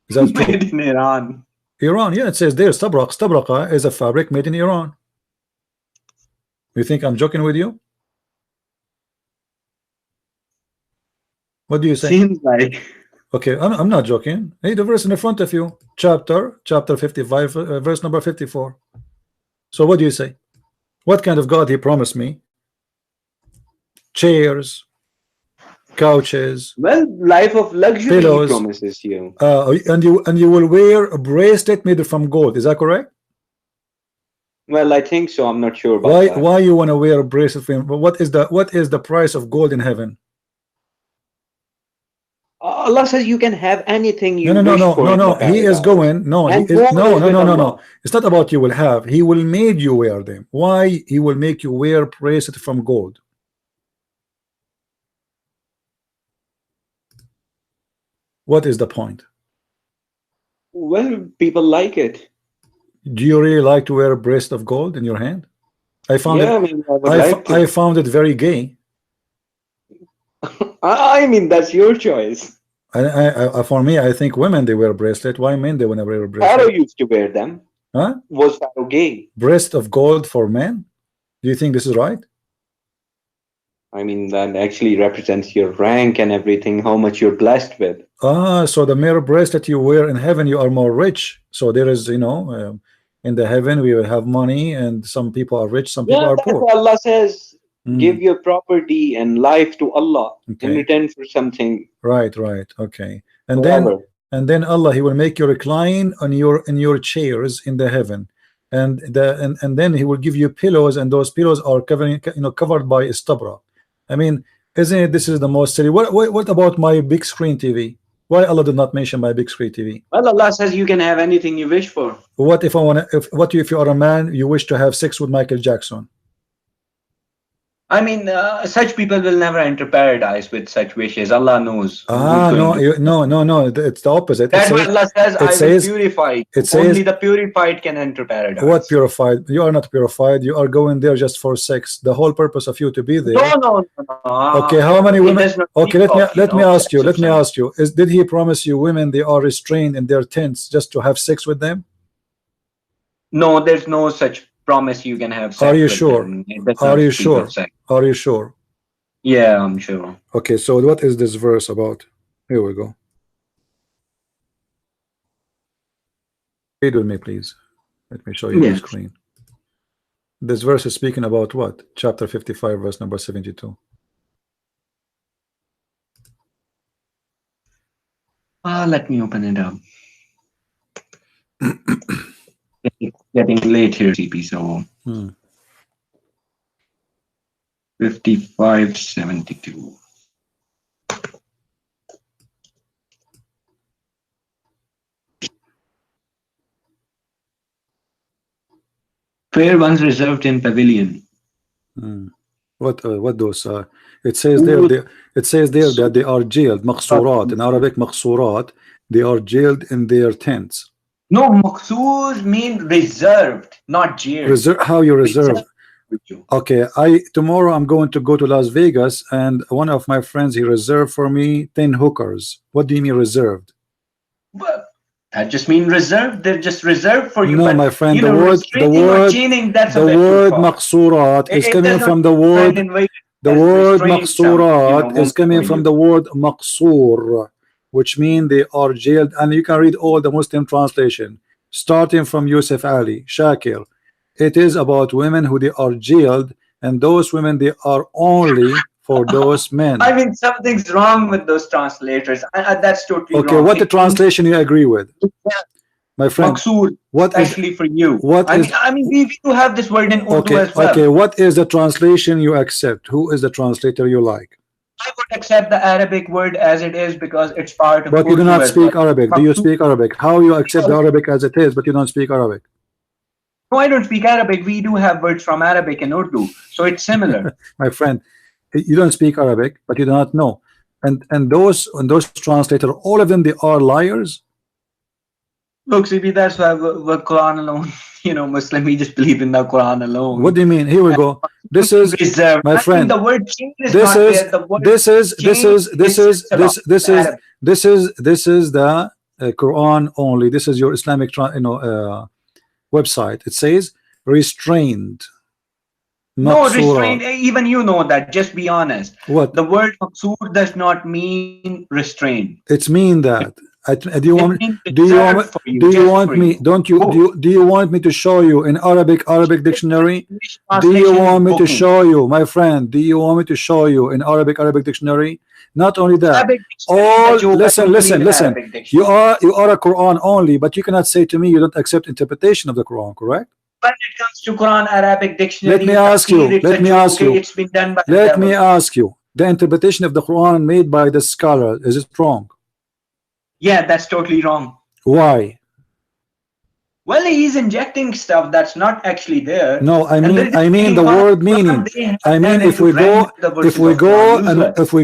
Is that true? Made in Iran. Iran, yeah, it says there istabrak. Istabraka is a fabric made in Iran. You think I'm joking with you? What do you say? Seems like. Okay, I'm not joking. Hey, the verse in the front of you, chapter 55, verse number 54. So what do you say? What kind of God he promised me? Chairs, couches, Well, life of luxury pillows, he promises you. and you will wear a bracelet made from gold. Is that correct? Well, I think so. I'm not sure about that. Why you want to wear a bracelet? What is the price of gold in heaven? Allah says you can have anything you wish for. No. He is going. No, he And is, gold no, is no, with no, no, Allah. no. It's not about you will have. He will make you wear them. Why he will make you wear bracelet from gold? What is the point? Well, people like it. Do you really like to wear a bracelet of gold in your hand? I found Yeah, I it. mean, I would like to. I found it very gay. I mean, that's your choice. For me, I think women they wear a bracelet. Why men they want to wear a Pharaoh bracelet? used to wear them. Huh? Was Pharaoh gay? Breast of gold for men? Do you think this is right? I mean, that actually represents your rank and everything, how much you're blessed with. Ah, so the mere bracelet you wear in heaven, you are more rich. So there is, in the heaven we will have money, and some people are rich, some people Yeah, are that's poor. what Allah says. Mm. Give your property and life to Allah in Okay. return for something. Right, okay. And Whatever. then Allah, he will make you recline on your chairs in the heaven, and then he will give you pillows, and those pillows are covered by istabra. I mean, isn't it, this is the most silly. What about my big screen TV? Why Allah did not mention my big screen TV? Well, Allah says you can have anything you wish for. What if I want to? What if you are a man, you wish to have sex with Michael Jackson? I mean, such people will never enter paradise with such wishes. Allah knows. Ah, who's going to. no. It's the opposite. That's what Allah says. I says- will purify. it says- Only the purified can enter paradise. What purified? You are not purified. You are going there just for sex. The whole purpose of you to be there. No. Okay, how many It women? does not Okay, speak of, let me ask you. Let me sex. ask you. Did he promise you women they are restrained in their tents just to have sex with them? No, there's no such promise you can have sex Are you with sure? them. It does Are not you speak sure? of sex. Are you sure? Yeah, I'm sure. Okay, so what is this verse about? Here we go. Read with me, please. Let me show you the Yes. screen. This verse is speaking about what? Chapter 55, verse number 72. Let me open it up. Getting late here, CP, so 55:72. Fair ones reserved in pavilion. What those? It says there. It says there that they are jailed. Maqsurat in Arabic. Maqsurat. They are jailed in their tents. No, maqsoor mean reserved, not jailed. Reserve? How you reserve? With you. Okay, tomorrow I'm going to go to Las Vegas, and one of my friends he reserved for me 10 hookers. What do you mean reserved? But That just means reserved. They're just reserved for you. No, but, my friend, you the know, word, restraining or chaining, that's the a bit too word far. maqsurat is It coming does from not the word. invite The as word restraint some, you know, maqsurat is woman coming for from you. the word maqsur, which means they are jailed. And you can read all the Muslim translation, starting from Yusuf Ali, Shakir. It is about women who they are jailed, and those women, they are only for those men. I mean, something's wrong with those translators. That's totally Okay, wrong. what the It means translation you agree with, my friend? maqsoor, What is especially for you. what I is mean, we do have this word in Urdu okay? as well. Okay, what is the translation you accept? Who is the translator you like? I would accept the Arabic word as it is because it's part of But you do Urdu not as speak well. Arabic. Do you speak Arabic? How you accept the Arabic as it is, but you don't speak Arabic? No, I don't speak Arabic. We do have words from Arabic and Urdu, so it's similar. My friend, you don't speak Arabic, but you do not know. And those translators, all of them, they are liars. Look, CB, that's why we're Quran alone. You know, Muslim, we just believe in the Quran alone. What do you mean? Here we go. This is Reserved. my I mean, friend. the word change is This not is there. The word this is the Quran only. This is your Islamic website. It says restrained. No, Maqsurat. restraint, even you know that, just be honest. What? The word maqsoor does not mean restraint. It's mean that. Do you want It means do you reserved want for you, do you just want for me you. don't you do you want me to show you in Arabic dictionary? Do you want me to show you, my friend? Do you want me to show you in Arabic dictionary? Not only that, all listen. You are a Quran only, but you cannot say to me you don't accept interpretation of the Quran, correct? When it comes to Quran Arabic dictionary, Let me ask you. It's been done by Let me ask you. The interpretation of the Quran made by the scholar, is it wrong? Yeah, that's totally wrong. Why? Well, he's injecting stuff that's not actually there. No, I mean the word meaning. I mean, if we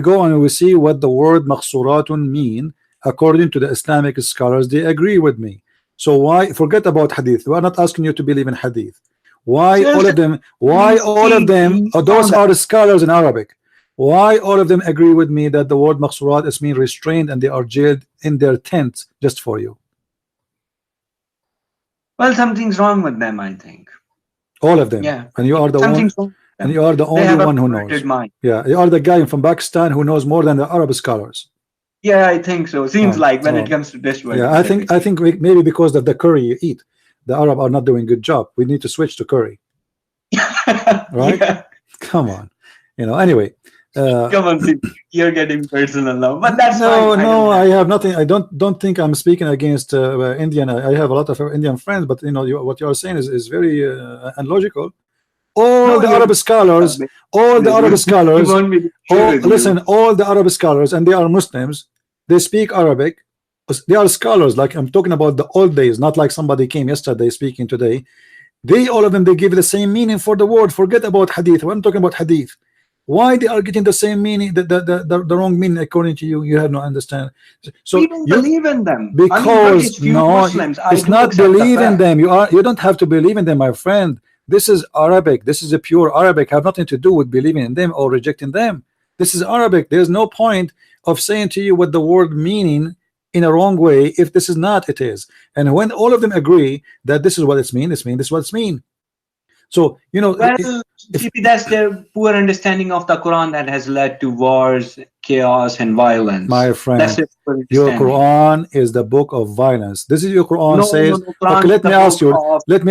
go and we see what the word maqsuratun mean according to the Islamic scholars, they agree with me. So why forget about hadith? We are not asking you to believe in hadith. Why all of them? Those are the scholars in Arabic. Why all of them agree with me that the word maqsurat is mean restrained and they are jailed in their tents just for you? Well, something's wrong with them, I think. All of them. Yeah. And you are the one. And you are the only one who knows. Mind. Yeah, you are the guy from Pakistan who knows more than the Arab scholars. Yeah, I think so. Seems like when it comes to this word. Yeah, I think maybe because of the curry you eat, the Arab are not doing a good job. We need to switch to curry. Right? Yeah. Come on. Anyway. Come on, you're getting personal now, but that's fine. I have nothing. I don't think I'm speaking against Indian. I have a lot of Indian friends, but what you are saying is very unlogical. All the Arab scholars, all the Arab scholars, and they are Muslims. They speak Arabic. They are scholars. Like I'm talking about the old days, not like somebody came yesterday speaking today. All of them, they give the same meaning for the word. Forget about hadith. When I'm talking about hadith, why they are getting the same meaning, the wrong meaning according to you? You have no understand. So we don't believe in them because it's not believe in them. You don't have to believe in them, my friend. This is Arabic. This is a pure Arabic. Have nothing to do with believing in them or rejecting them. This is Arabic. There's no point of saying to you what the word meaning in a wrong way if this is not it is. And when all of them agree that this is what it's mean, this is what it's mean. So that's their poor understanding of the Quran that has led to wars, chaos, and violence. My friend, your Quran is the book of violence. This is your Quran says. Okay, let me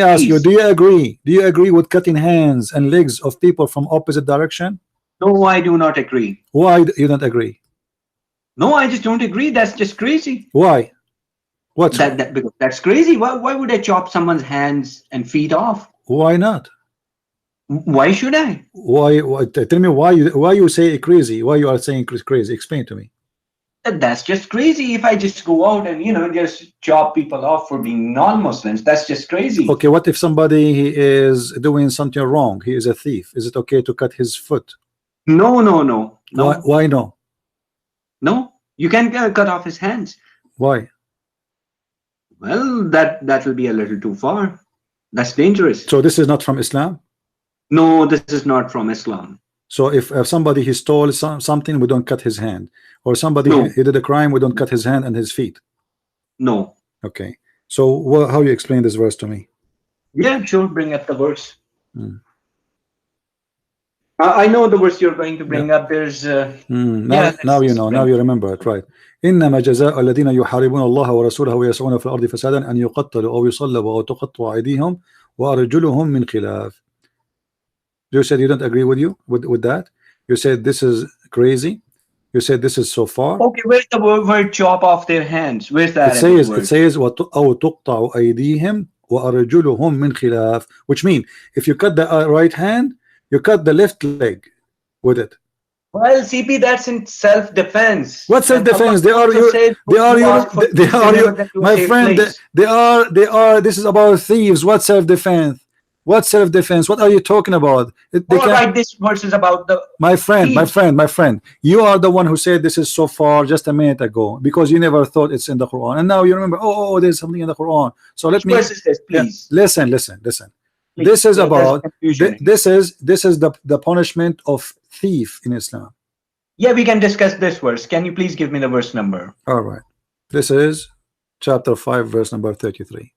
ask you. Do you agree? Do you agree with cutting hands and legs of people from opposite direction? No, I do not agree. Why you don't agree? No, I just don't agree. That's just crazy. Why? What? Because that's crazy. Why would I chop someone's hands and feet off? Why not? Why should I? Why? Tell me why you say crazy. Why you are saying crazy? Explain to me. That's just crazy. If I just go out and just chop people off for being non-Muslims, that's just crazy. Okay, what if somebody is doing something wrong? He is a thief. Is it okay to cut his foot? No. Why no? No, you can cut off his hands. Why? Well, that will be a little too far. That's dangerous. So this is not from Islam? No, this is not from Islam. So if somebody he stole something, we don't cut his hand, or somebody he did a crime, we don't cut his hand and his feet. No. Okay. So how you explain this verse to me? Yeah, sure. Bring up the verse. Hmm. I know the verse you're going to bring up. There's Now you know. Now you remember it, right? إنما جزاء الذين يحاربون الله ورسوله ويسعون في الأرض فسادا أن يقتلوا أو يصلبوا أو تقطع أيديهم وأرجلهم من خلاف. You said you don't agree with that. You said this is crazy. You said this is so far. Okay, where's the word chop off their hands? Where's that? It says أو تقطع أيديهم وأرجلهم من خلاف, which means if you cut the right hand, you cut the left leg with it. Well, CP, that's in self-defense. What self-defense? They are my friend. They are. This is about thieves. What self-defense? What self-defense? What are you talking about? Right, this verse is about the. My friend. You are the one who said this is so far just a minute ago because you never thought it's in the Quran, and now you remember. Oh, there's something in the Quran. So let me. Which verse is this, please? Listen. Please, this is about. This is the punishment of thief in Islam. Yeah, we can discuss this verse. Can you please give me the verse number? All right. This is chapter 5, verse number 33.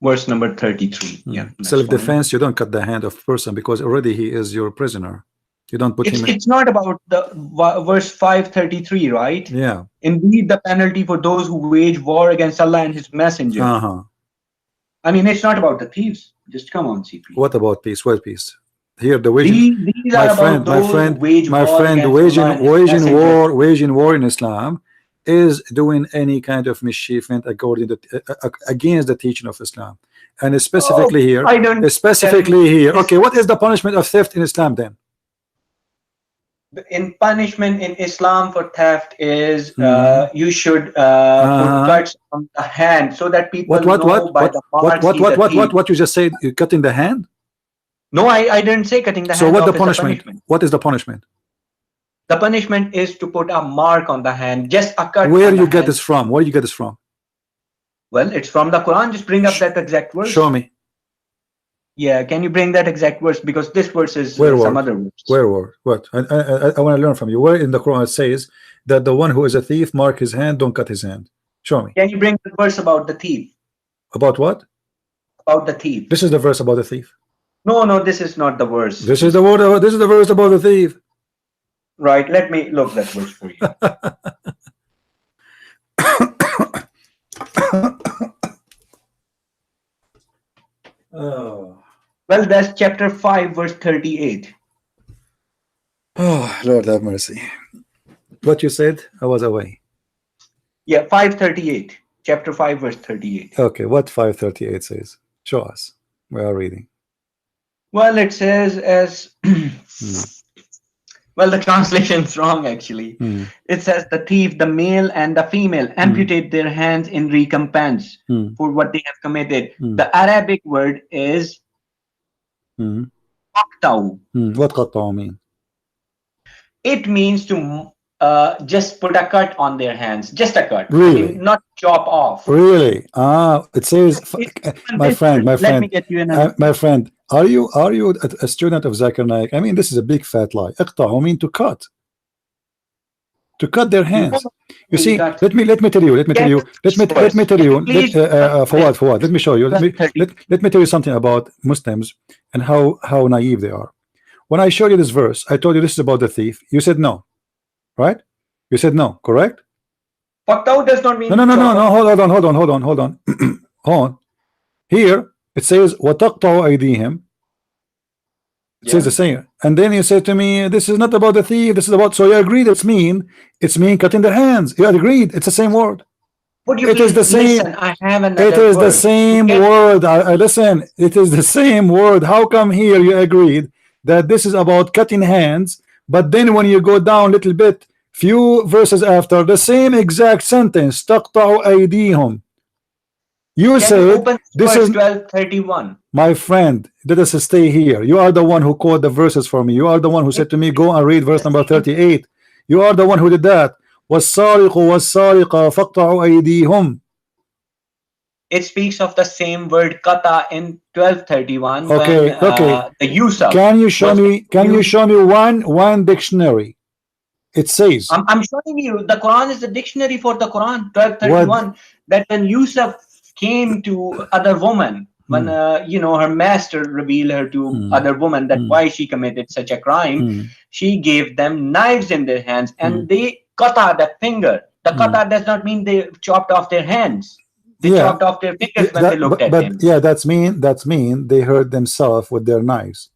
Verse number 33. Yeah. Self-defense, you don't cut the hand of a person because already he is your prisoner. You don't put him in. It's not about the verse 533, right? Yeah. Indeed, the penalty for those who wage war against Allah and his messenger. I mean, it's not about the thieves. Just come on, CP. What about peace? What peace? Here the wage. These are about those waging war in Islam is doing any kind of mischief according to against the teaching of Islam, and specifically here. Okay, what is the punishment of theft in Islam then? In punishment in Islam for theft is you should put cuts on the hand so that people know by the marks. What you just said? You cutting the hand? No, I didn't say cutting the hand. So what the punishment? What is the punishment? The punishment is to put a mark on the hand, just a cut. Where you get this from? Where you get this from? Well, it's from the Quran. Just bring up that exact verse. Show me. Yeah, can you bring that exact verse? Because this verse is some other verse. Where word? What? I want to learn from you. Where in the Quran it says that the one who is a thief mark his hand, don't cut his hand? Show me. Can you bring the verse about the thief? About what? About the thief. This is the verse about the thief. No, this is not the verse. This is the word. This is the verse about the thief. Right. Let me look that verse for you. Well, that's chapter 5, verse 38. Oh, Lord have mercy. What you said? I was away. Yeah, 538. Chapter 5, verse 38. Okay, what 538 says? Show us. We are reading. Well, it says as well, the translation is wrong actually. It says the thief, the male and the female, amputate their hands in recompense for what they have committed. The Arabic word is qat'u. What qat'u mean? It means to just put a cut on their hands, just a cut. Really? I mean, not chop off. Really? It says, my friend, let me get you another. my friend. Are you a student of Zakir Naik? I mean, this is a big fat lie. Iqta'u mean to cut their hands. You see, let me tell you. Fawad, let me show you. Let me tell you something about Muslims and how naive they are. When I showed you this verse, I told you this is about the thief. You said no, right? You said no, correct? Qat'u does not mean no. Hold on. Here it says وَتَقْطَعُ أَيْدِيهِمْ. It says the same, and then you say to me, "This is not about the thief. This is about." So you agreed. It's mean cutting their hands. You agreed. It's the same word. It is the same. Listen, I have another it is the same word. I listen. It is the same word. How come here you agreed that this is about cutting hands, but then when you go down a little bit, few verses after, the same exact sentence, تَقْطَعُ أَيْدِيهِمْ. You said this is 12:31. My friend, let us stay here. You are the one who quoted the verses for me. You are the one who said to me, go and read verse number 38. You are the one who did that. وَالسَّارِقُ وَالسَّارِقَ فَاقْطَعُوا أَيْدِيهِمْ. It speaks of the same word kata in 12:31. Okay, when, the use of. Can you show me one dictionary? It says. I'm showing you. The Quran is the dictionary for the Quran. 12:31. that when Yusuf came to other woman, when her master revealed her to other women, that why she committed such a crime, she gave them knives in their hands and they cut out the finger. The cut out does not mean they chopped off their hands. They chopped off their fingers when they looked at him. Yeah, that's mean they hurt themselves with their knives.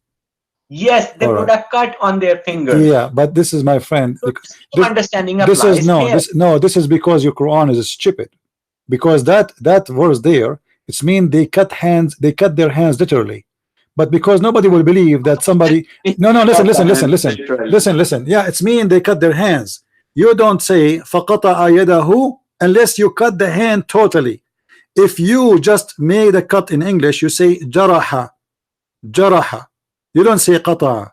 Yes, they put a cut on their fingers. Yeah, but this is, my friend, understanding this is this is because your Quran is stupid. Because that verse there, it's mean they cut their hands literally. But because nobody will believe that somebody listen. Yeah, it's mean they cut their hands. You don't say فَقَطَعَ يَدَهُ unless you cut the hand totally. If you just made a cut in English, you say jaraha. You don't say qata.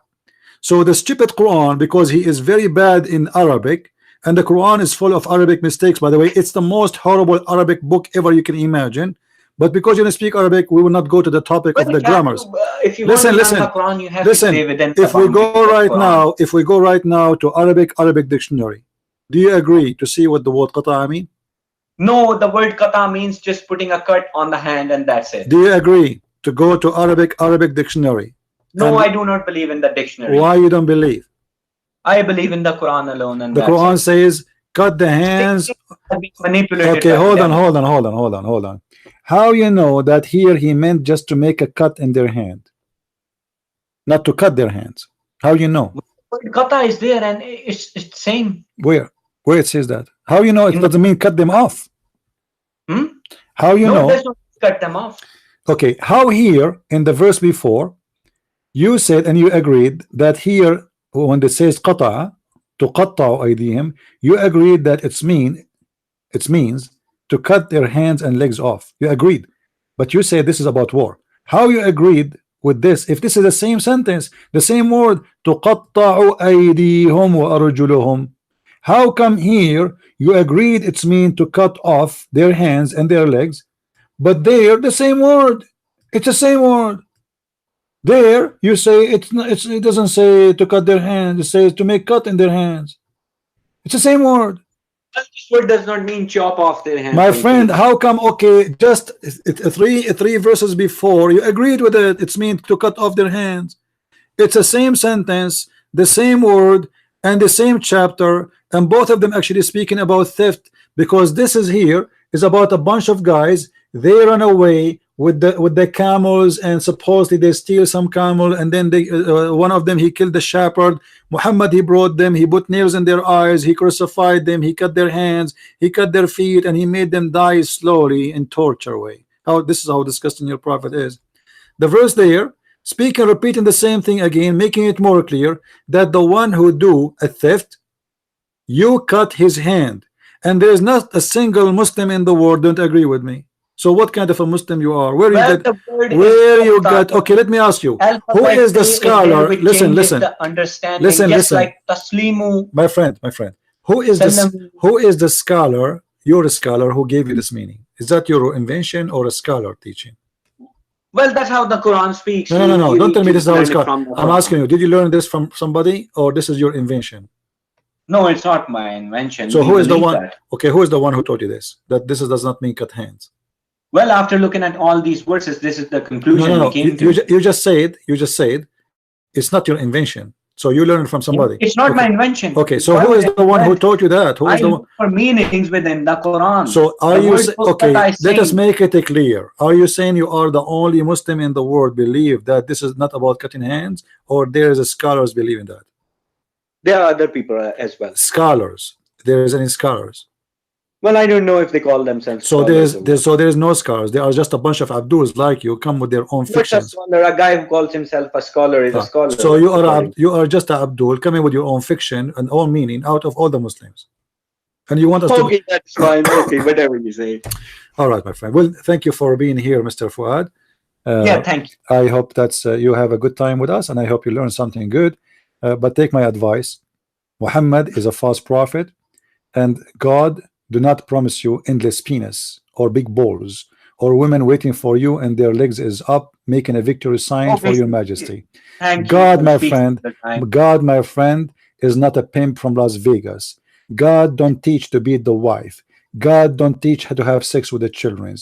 So the stupid Quran, because he is very bad in Arabic, and the Quran is full of Arabic mistakes, by the way, it's the most horrible Arabic book ever you can imagine. But because you don't speak Arabic, we will not go to the topic of the grammars. If you listen. Quran, you have to stay within if we go right now to Arabic dictionary, do you agree to see what the word qata mean? No, the word qata means just putting a cut on the hand and that's it. Do you agree to go to Arabic dictionary? No, I do not believe in the dictionary. Why you don't believe? I believe in the Quran alone, and the Quran says cut the hands. Manipulated. Okay, hold on. How you know that here he meant just to make a cut in their hand, not to cut their hands? How you know? Qata is there and it's same. Where it says that? How you know it doesn't mean cut them off? How you know? That's not cut them off. Okay, how here in the verse before you said and you agreed that here when it says qata, tuqatta'u aydihim, you agreed that it means to cut their hands and legs off. You agreed, but you said this is about war. How you agreed with this if this is the same sentence, the same word, tuqatta'u aydihum wa arjuluhum? How come here you agreed it's mean to cut off their hands and their legs, but there the same word, it's the same word. There you say it doesn't say to cut their hands, it says to make cut in their hands. It's the same word. This word does not mean chop off their hands. My friend, how come? Okay, just three verses before you agreed with it, it's mean to cut off their hands. It's the same sentence, the same word, and the same chapter, and both of them actually speaking about theft, because this is here is about a bunch of guys. They run away with the camels, and supposedly they steal some camel, and then they one of them, he killed the shepherd. Muhammad, he brought them, he put nails in their eyes, he crucified them, he cut their hands, he cut their feet, and he made them die slowly in torture way. This is how disgusting your prophet is. The verse there speaking, repeating the same thing again, making it more clear that the one who do a theft, you cut his hand, and there's not a single Muslim in the world don't agree with me. So what kind of a Muslim you are? Where you got? Okay, let me ask you. Who is the scholar? Listen. Like Taslimu. My friend. Who is the scholar? You're a scholar who gave you this meaning. Is that your invention or a scholar teaching? Well, that's how the Quran speaks. No. Don't tell me this is how it's called. I'm asking you, did you learn this from somebody or this is your invention? No, it's not my invention. So who is the one? Okay, who is the one who taught you this? That this does not mean cut hands. Well, after looking at all these verses, this is the conclusion we came to. You just said it's not your invention. So you learned from somebody. It's not my invention. Okay, so who is the one who taught you that? Who is the one? For meanings within the Quran. So are you okay? Let us make it clear. Are you saying you are the only Muslim in the world believe that this is not about cutting hands, or there is a scholars believe in that? There are other people as well. Scholars. There is any scholars? Well, I don't know if they call themselves. So there's no scholars. They are just a bunch of Abduls like you, come with their own fictions. A guy who calls himself a scholar is a scholar. So you are just an Abdul coming with your own fiction and own meaning out of all the Muslims, and you want us to. Okay, that's fine. Okay, whatever you say. All right, my friend. Well, thank you for being here, Mr. Fuad. Yeah, thank you. I hope that's you have a good time with us, and I hope you learn something good. But take my advice. Muhammad is a false prophet, and God do not promise you endless penis or big balls or women waiting for you and their legs is up making a victory sign for your majesty. God, my friend, is not a pimp from Las Vegas. God don't teach to beat the wife. God don't teach how to have sex with the children.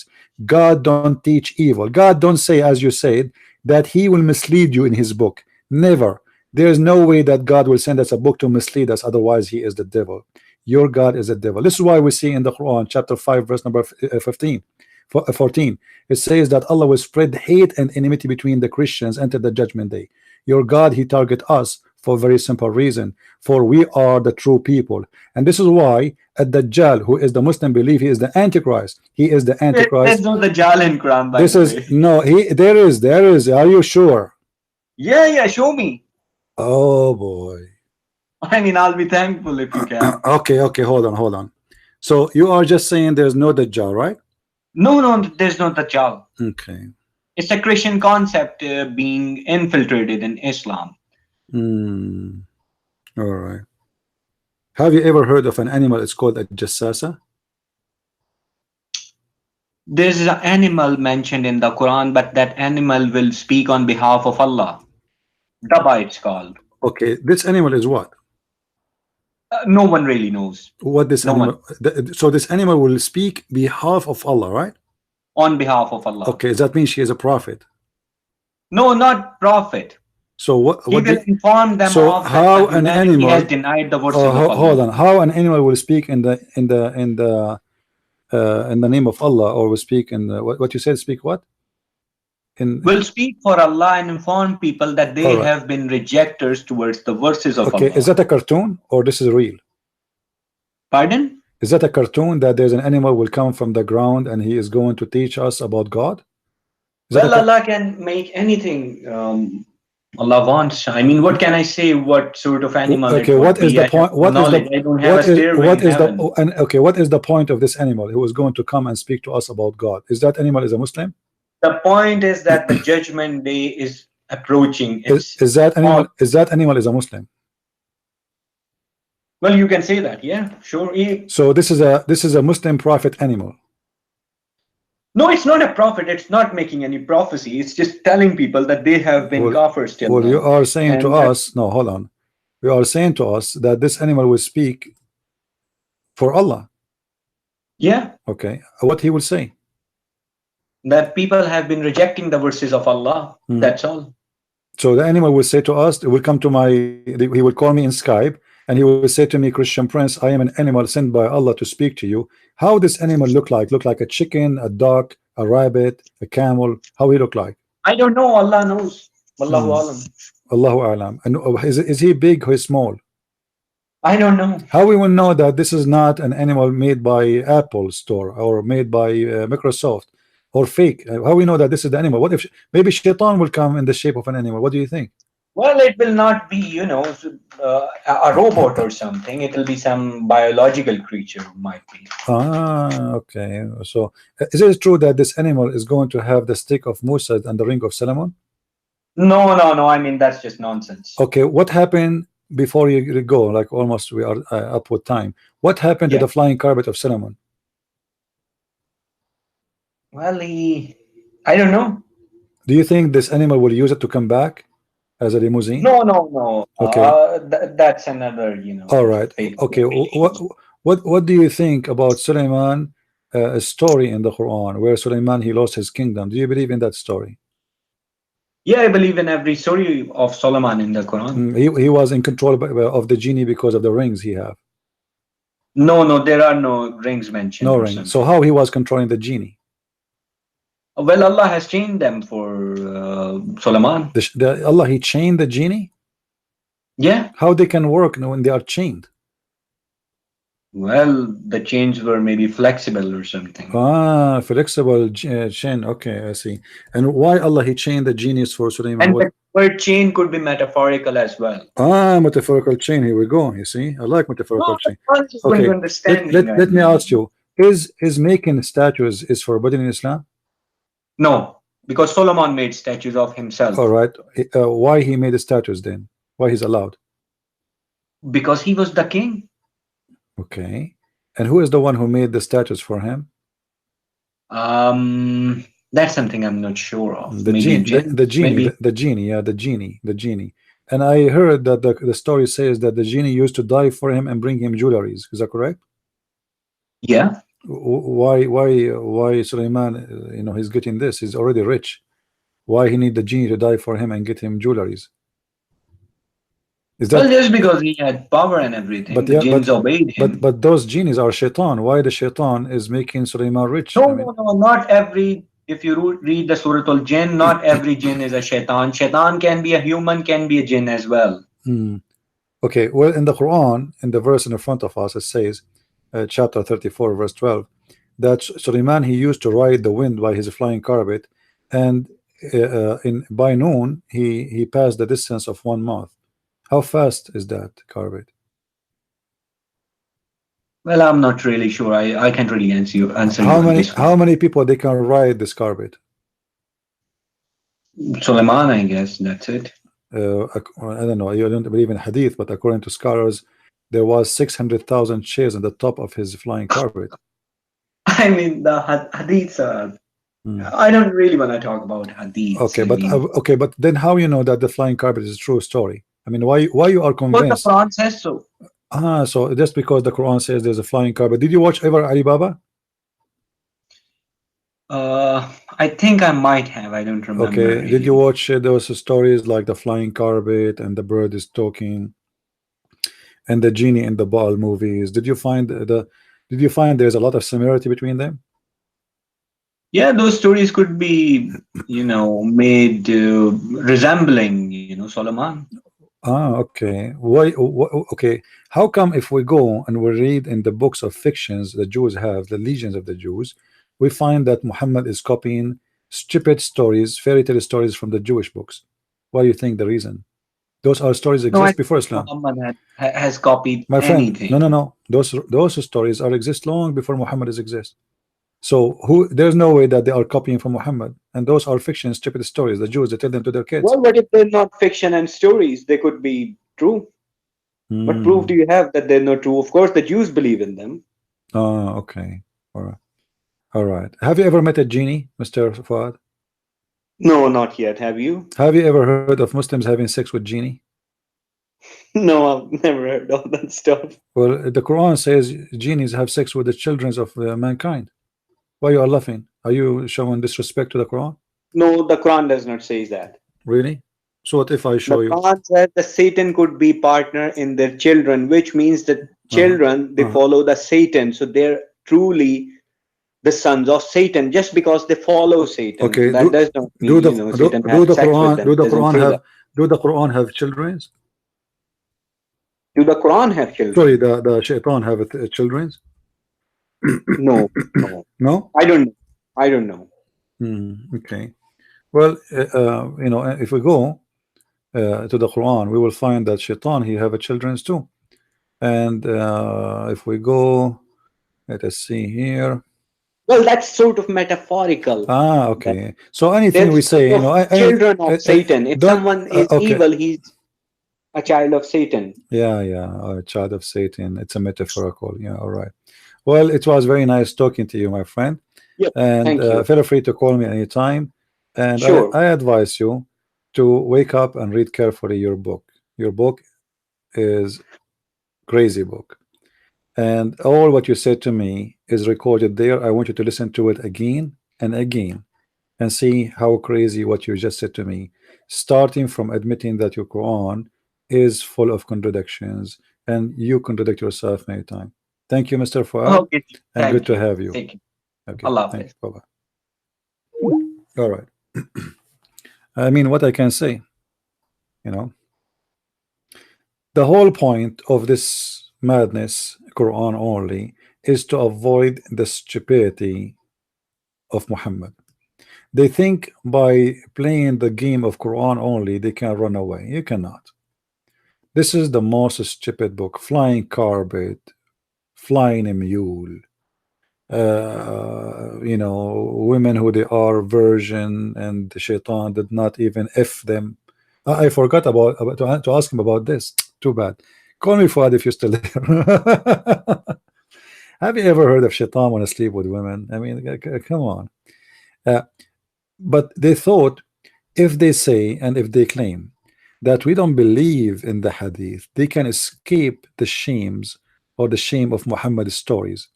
God don't teach evil. God don't say, as you said, that he will mislead you in his book. Never. There is no way that God will send us a book to mislead us, otherwise he is the devil. Your God is a devil. This is why we see in the Quran chapter 5 verse number 14, it says that Allah will spread hate and enmity between the Christians until the judgment day. Your God, he target us for a very simple reason, for we are the true people. And this is why Ad-Dajjal, who is the Muslim, believe he is the Antichrist. He is the Antichrist. There's no Dajjal in Quran, by This the is way. no, there is. Are you sure? Yeah, show me. Oh boy. I mean, I'll be thankful if you can. Okay, hold on. So you are just saying there's no Dajjal, right? No, there's no Dajjal. Okay. It's a Christian concept being infiltrated in Islam. All right. Have you ever heard of an animal? It's called a jassasa. There's an animal mentioned in the Quran, but that animal will speak on behalf of Allah. Daba, it's called. Okay, this animal is what? No one really knows. What this No animal? So this animal will speak behalf of Allah, right? On behalf of Allah. Okay, that means she is a prophet. No, not prophet. So what? He will inform them so of how that an humanity animal has denied the verses of Allah. hold on. How an animal will speak in the name of Allah, or will speak in the, what you said? Speak what? Will speak for Allah and inform people that they have been rejectors towards the verses of Allah. Okay, is that a cartoon or this is real? Pardon? Is that a cartoon that there's an animal will come from the ground and he is going to teach us about God? Well, Allah can make anything Allah wants. I mean, what can I say? What sort of animal? Okay, what is the point? What is the? I don't have a stairway what in is heaven. the? And okay, what is the point of this animal who is going to come and speak to us about God? Is that animal is a Muslim? The point is that the judgment day is approaching. Is that animal? Is that animal is a Muslim? Well, you can say that. Yeah, sure. So this is a Muslim prophet animal. No, it's not a prophet. It's not making any prophecy. It's just telling people that they have been kafirs till Well, now. you are saying to us, no, hold on. You are saying to us that this animal will speak for Allah. Yeah. Okay. What he will say? That people have been rejecting the verses of Allah. That's all. So the animal will say to us, it will come to he will call me in Skype and he will say to me, Christian Prince, I am an animal sent by Allah to speak to you. How this animal look like? Look like a chicken, a duck, a rabbit, a camel? How he look like? I don't know. Allah knows. Wallahu alam. Allahu alam. And is he big or small? I don't know. How we will know that this is not an animal made by Apple store or made by Microsoft or fake? How we know that this is the animal? What if maybe Shaitan will come in the shape of an animal? What do you think? Well, it will not be, you know, a robot or something. It will be some biological creature, might be. Ah, okay. So, is it true that this animal is going to have the stick of Musa and the ring of Solomon? No. I mean, that's just nonsense. Okay, what happened before you go? Like almost we are up with time. What happened to the flying carpet of Solomon? Well, I don't know. Do you think this animal will use it to come back as a limousine? No. Okay. That's another, you know. All right. Okay. What do you think about Suleiman, a story in the Quran where Suleiman he lost his kingdom? Do you believe in that story? Yeah, I believe in every story of Solomon in the Quran. He was in control of the genie because of the rings he have. No, there are no rings mentioned. No rings. So how he was controlling the genie? Well, Allah has chained them for Solomon. Allah he chained the genie? Yeah. How they can work when they are chained? Well, the chains were maybe flexible or something. Ah, flexible chain. Okay, I see. And why Allah he chained the genies for Sulaiman? And the word chain could be metaphorical as well. Ah, metaphorical chain. Here we go. You see, I like metaphorical chain. Okay. Let me ask you: Is making statues is forbidden in Islam? No, because Solomon made statues of himself. All right. Why he made the statues then? Why he's allowed? Because he was the king. Okay. And who is the one who made the statues for him? That's something I'm not sure of. The genie. And I heard that the story says that the genie used to die for him and bring him jewelries. Is that correct? Yeah. Why Suleiman, he's getting this? He's already rich. Why he need the genie to die for him and get him jewelries? Is Well, that? just because he had power and everything, But the yeah, jinns obeyed him. but those genies are shaitan. Why the shaitan is making Suleiman rich? No, no, no, not every. If you read the Surah Al-Jinn, not every jinn is a shaitan. Shaitan can be a human, can be a jinn as well. Okay, well, in the Quran, in the verse in front of us, it says, chapter 34, verse 12, that Suleiman, he used to ride the wind by his flying carpet, and by noon he passed the distance of 1 month. How fast is that carpet? Well, I'm not really sure. I can't really answer you on this one. How many people they can ride this carpet? Suleiman, I guess that's it. I don't know. You don't believe in hadith, but according to scholars, there was 600,000 chairs on the top of his flying carpet. I mean, the hadiths are. I don't really want to talk about hadiths. Okay, but then how you know that the flying carpet is a true story? I mean, why you are convinced? But the Quran says so. So just because the Quran says there's a flying carpet. Did you watch ever Alibaba? I think I might have. I don't remember. Okay. Really. Did you watch those stories like the flying carpet and the bird is talking, and the genie in the ball movies? Did you find there's a lot of similarity between them? Yeah, those stories could be, made resembling, Solomon. Okay. Why? Okay. How come if we go and we read in the books of fictions the Jews have, the legions of the Jews, we find that Muhammad is copying stupid stories, fairy tale stories from the Jewish books? Why do you think the reason? Those are stories exist before Islam. Muhammad has copied My friend, anything. No. Those stories exist long before Muhammad exists. So there's no way that they are copying from Muhammad, and those are fiction, stupid stories. The Jews, they tell them to their kids. Well, what if they're not fiction and stories? They could be true. What proof do you have that they're not true? Of course, the Jews believe in them. Oh, okay. All right. Have you ever met a genie, Mr. Fuad? No, not yet. Have you? Have you ever heard of Muslims having sex with genie? No, I've never heard all that stuff. Well, the Quran says genies have sex with the children of mankind. Why you are laughing? Are you showing disrespect to the Quran? No, the Quran does not say that. Really? So what if I show you? The Quran says that Satan could be partner in their children, which means that children, they follow the Satan. So they're truly the sons of Satan just because they follow Satan. Okay. That does not mean, Satan has sex with them. Do the Quran have children? Do the Quran have children? Sorry, the shaitan have children? No. No? I don't know. Okay. Well, if we go to the Quran, we will find that shaitan, he have children too. And if we go, let us see here. Well, that's sort of metaphorical. Okay. So anything we say, children of Satan. If someone is evil, he's a child of Satan. Yeah, a child of Satan. It's a metaphorical. Yeah, all right. Well, it was very nice talking to you, my friend. Yep, and thank you. Feel free to call me anytime. And sure. I advise you to wake up and read carefully your book. Your book is crazy book. And all what you said to me is recorded there. I want you to listen to it again and again and see how crazy what you just said to me, starting from admitting that your Quran is full of contradictions and you contradict yourself many times. Thank you, Mr. Fuad. Okay. And good to have you. Thank you. Okay. Allah Thanks. Bye-bye. All right. I mean, what I can say, the whole point of this madness, Quran only, is to avoid the stupidity of Muhammad. They think by playing the game of Quran only, they can run away. You cannot. This is the most stupid book. Flying carpet, flying a mule, women who they are virgin, and the shaitan did not even F them. I forgot to ask him about this. Too bad. Call me Fuad if you're still there. Have you ever heard of shaitan want to sleep with women? I mean, come on. But they thought if they say and if they claim that we don't believe in the hadith, they can escape the shames or the shame of Muhammad's stories.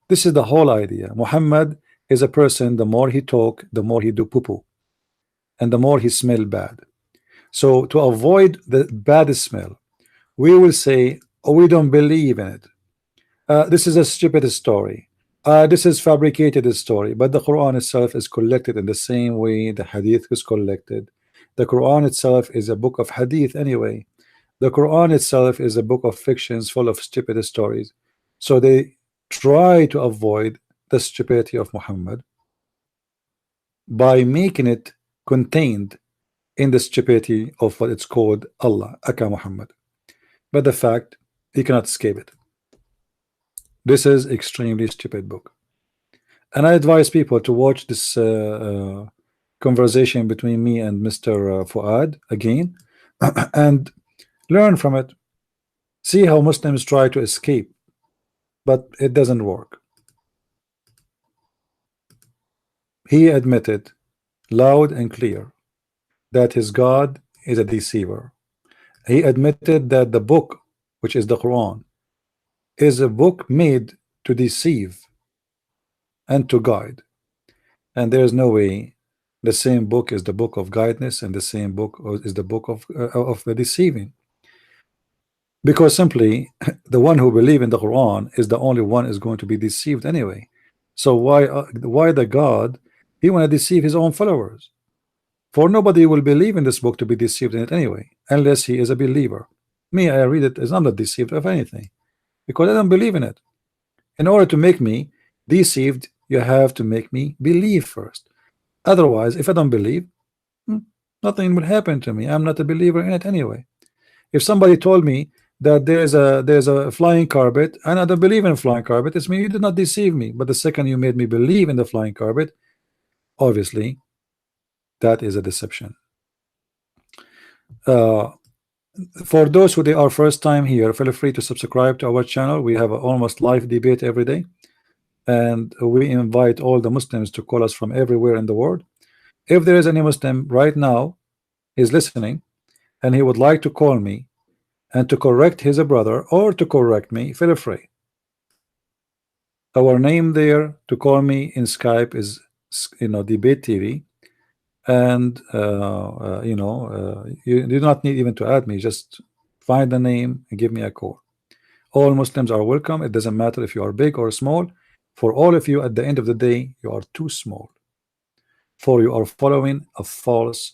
This is the whole idea. Muhammad is a person, the more he talk, the more he do poo-poo, and the more he smell bad. So to avoid the bad smell, we will say, oh, we don't believe in it. This is a stupid story. This is fabricated story. But the Quran itself is collected in the same way the Hadith is collected. The Quran itself is a book of Hadith anyway. The Quran itself is a book of fictions full of stupid stories. So they try to avoid the stupidity of Muhammad by making it contained in the stupidity of what it's called Allah, Aka Muhammad. But the fact, he cannot escape it. This is extremely stupid book. And I advise people to watch this conversation between me and Mr. Fuad again and learn from it. See how Muslims try to escape, but it doesn't work. He admitted loud and clear that his God is a deceiver. He admitted that the book, which is the Quran, is a book made to deceive and to guide. And there is no way the same book is the book of guidance and the same book is the book of the deceiving. Because simply the one who believes in the Quran is the only one is going to be deceived anyway. So why the God, he want to deceive his own followers? For nobody will believe in this book to be deceived in it anyway, unless he is a believer. Me, I read it as I'm not deceived of anything, because I don't believe in it. In order to make me deceived, you have to make me believe first. Otherwise, if I don't believe, nothing will happen to me. I'm not a believer in it anyway. If somebody told me that there's a flying carpet and I don't believe in a flying carpet, it's mean you did not deceive me. But the second you made me believe in the flying carpet, obviously that is a deception. For those who they are first time here, feel free to subscribe to our channel. We have almost live debate every day, and we invite all the Muslims to call us from everywhere in the world. If there is any Muslim right now is listening and he would like to call me and to correct his brother or to correct me, feel free. Our name there to call me in Skype is Debate TV, and you do not need even to add me. Just find the name and give me a call. All Muslims are welcome. It doesn't matter if you are big or small. For all of you, at the end of the day, you are too small, for you are following a false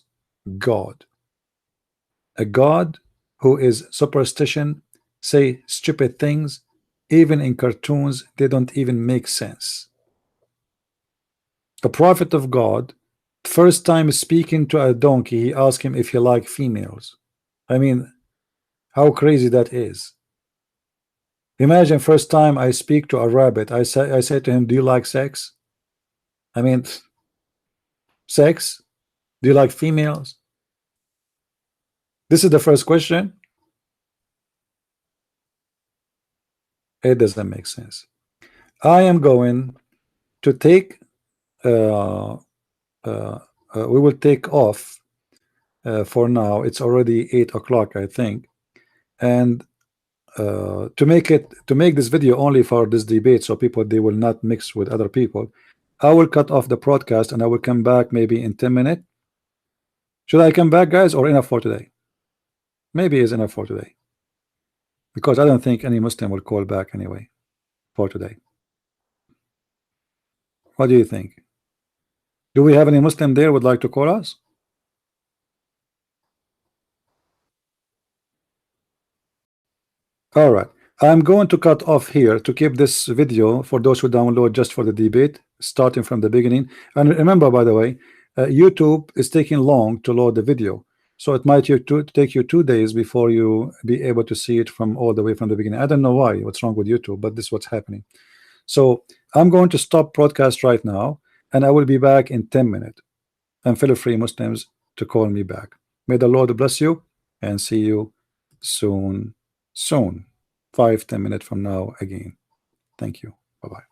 God, a God who is superstition, say stupid things. Even in cartoons, they don't even make sense. The prophet of God, first time speaking to a donkey, he asked him if he liked females. I mean, how crazy that is. Imagine first time I speak to a rabbit, I say to him, do you like sex? I mean, sex? Do you like females? This is the first question. It doesn't make sense. I am going to take we will take off for now. It's already 8 o'clock, I think, and to make this video only for this debate, so people they will not mix with other people, I will cut off the broadcast and I will come back maybe in 10 minutes. Should I come back, guys, or enough for today? Maybe it's enough for today, because I don't think any Muslim will call back anyway for today. What do you think? Do we have any Muslim there would like to call us? All right, I'm going to cut off here to keep this video for those who download just for the debate, starting from the beginning. And remember, by the way, YouTube is taking long to load the video, so it might take you 2 days before you be able to see it from all the way from the beginning. I don't know why, what's wrong with YouTube, but this is what's happening. So I'm going to stop broadcast right now, and I will be back in 10 minutes. And feel free, Muslims, to call me back. May the Lord bless you, and see you soon, 5-10 minutes from now again. Thank you. Bye-bye.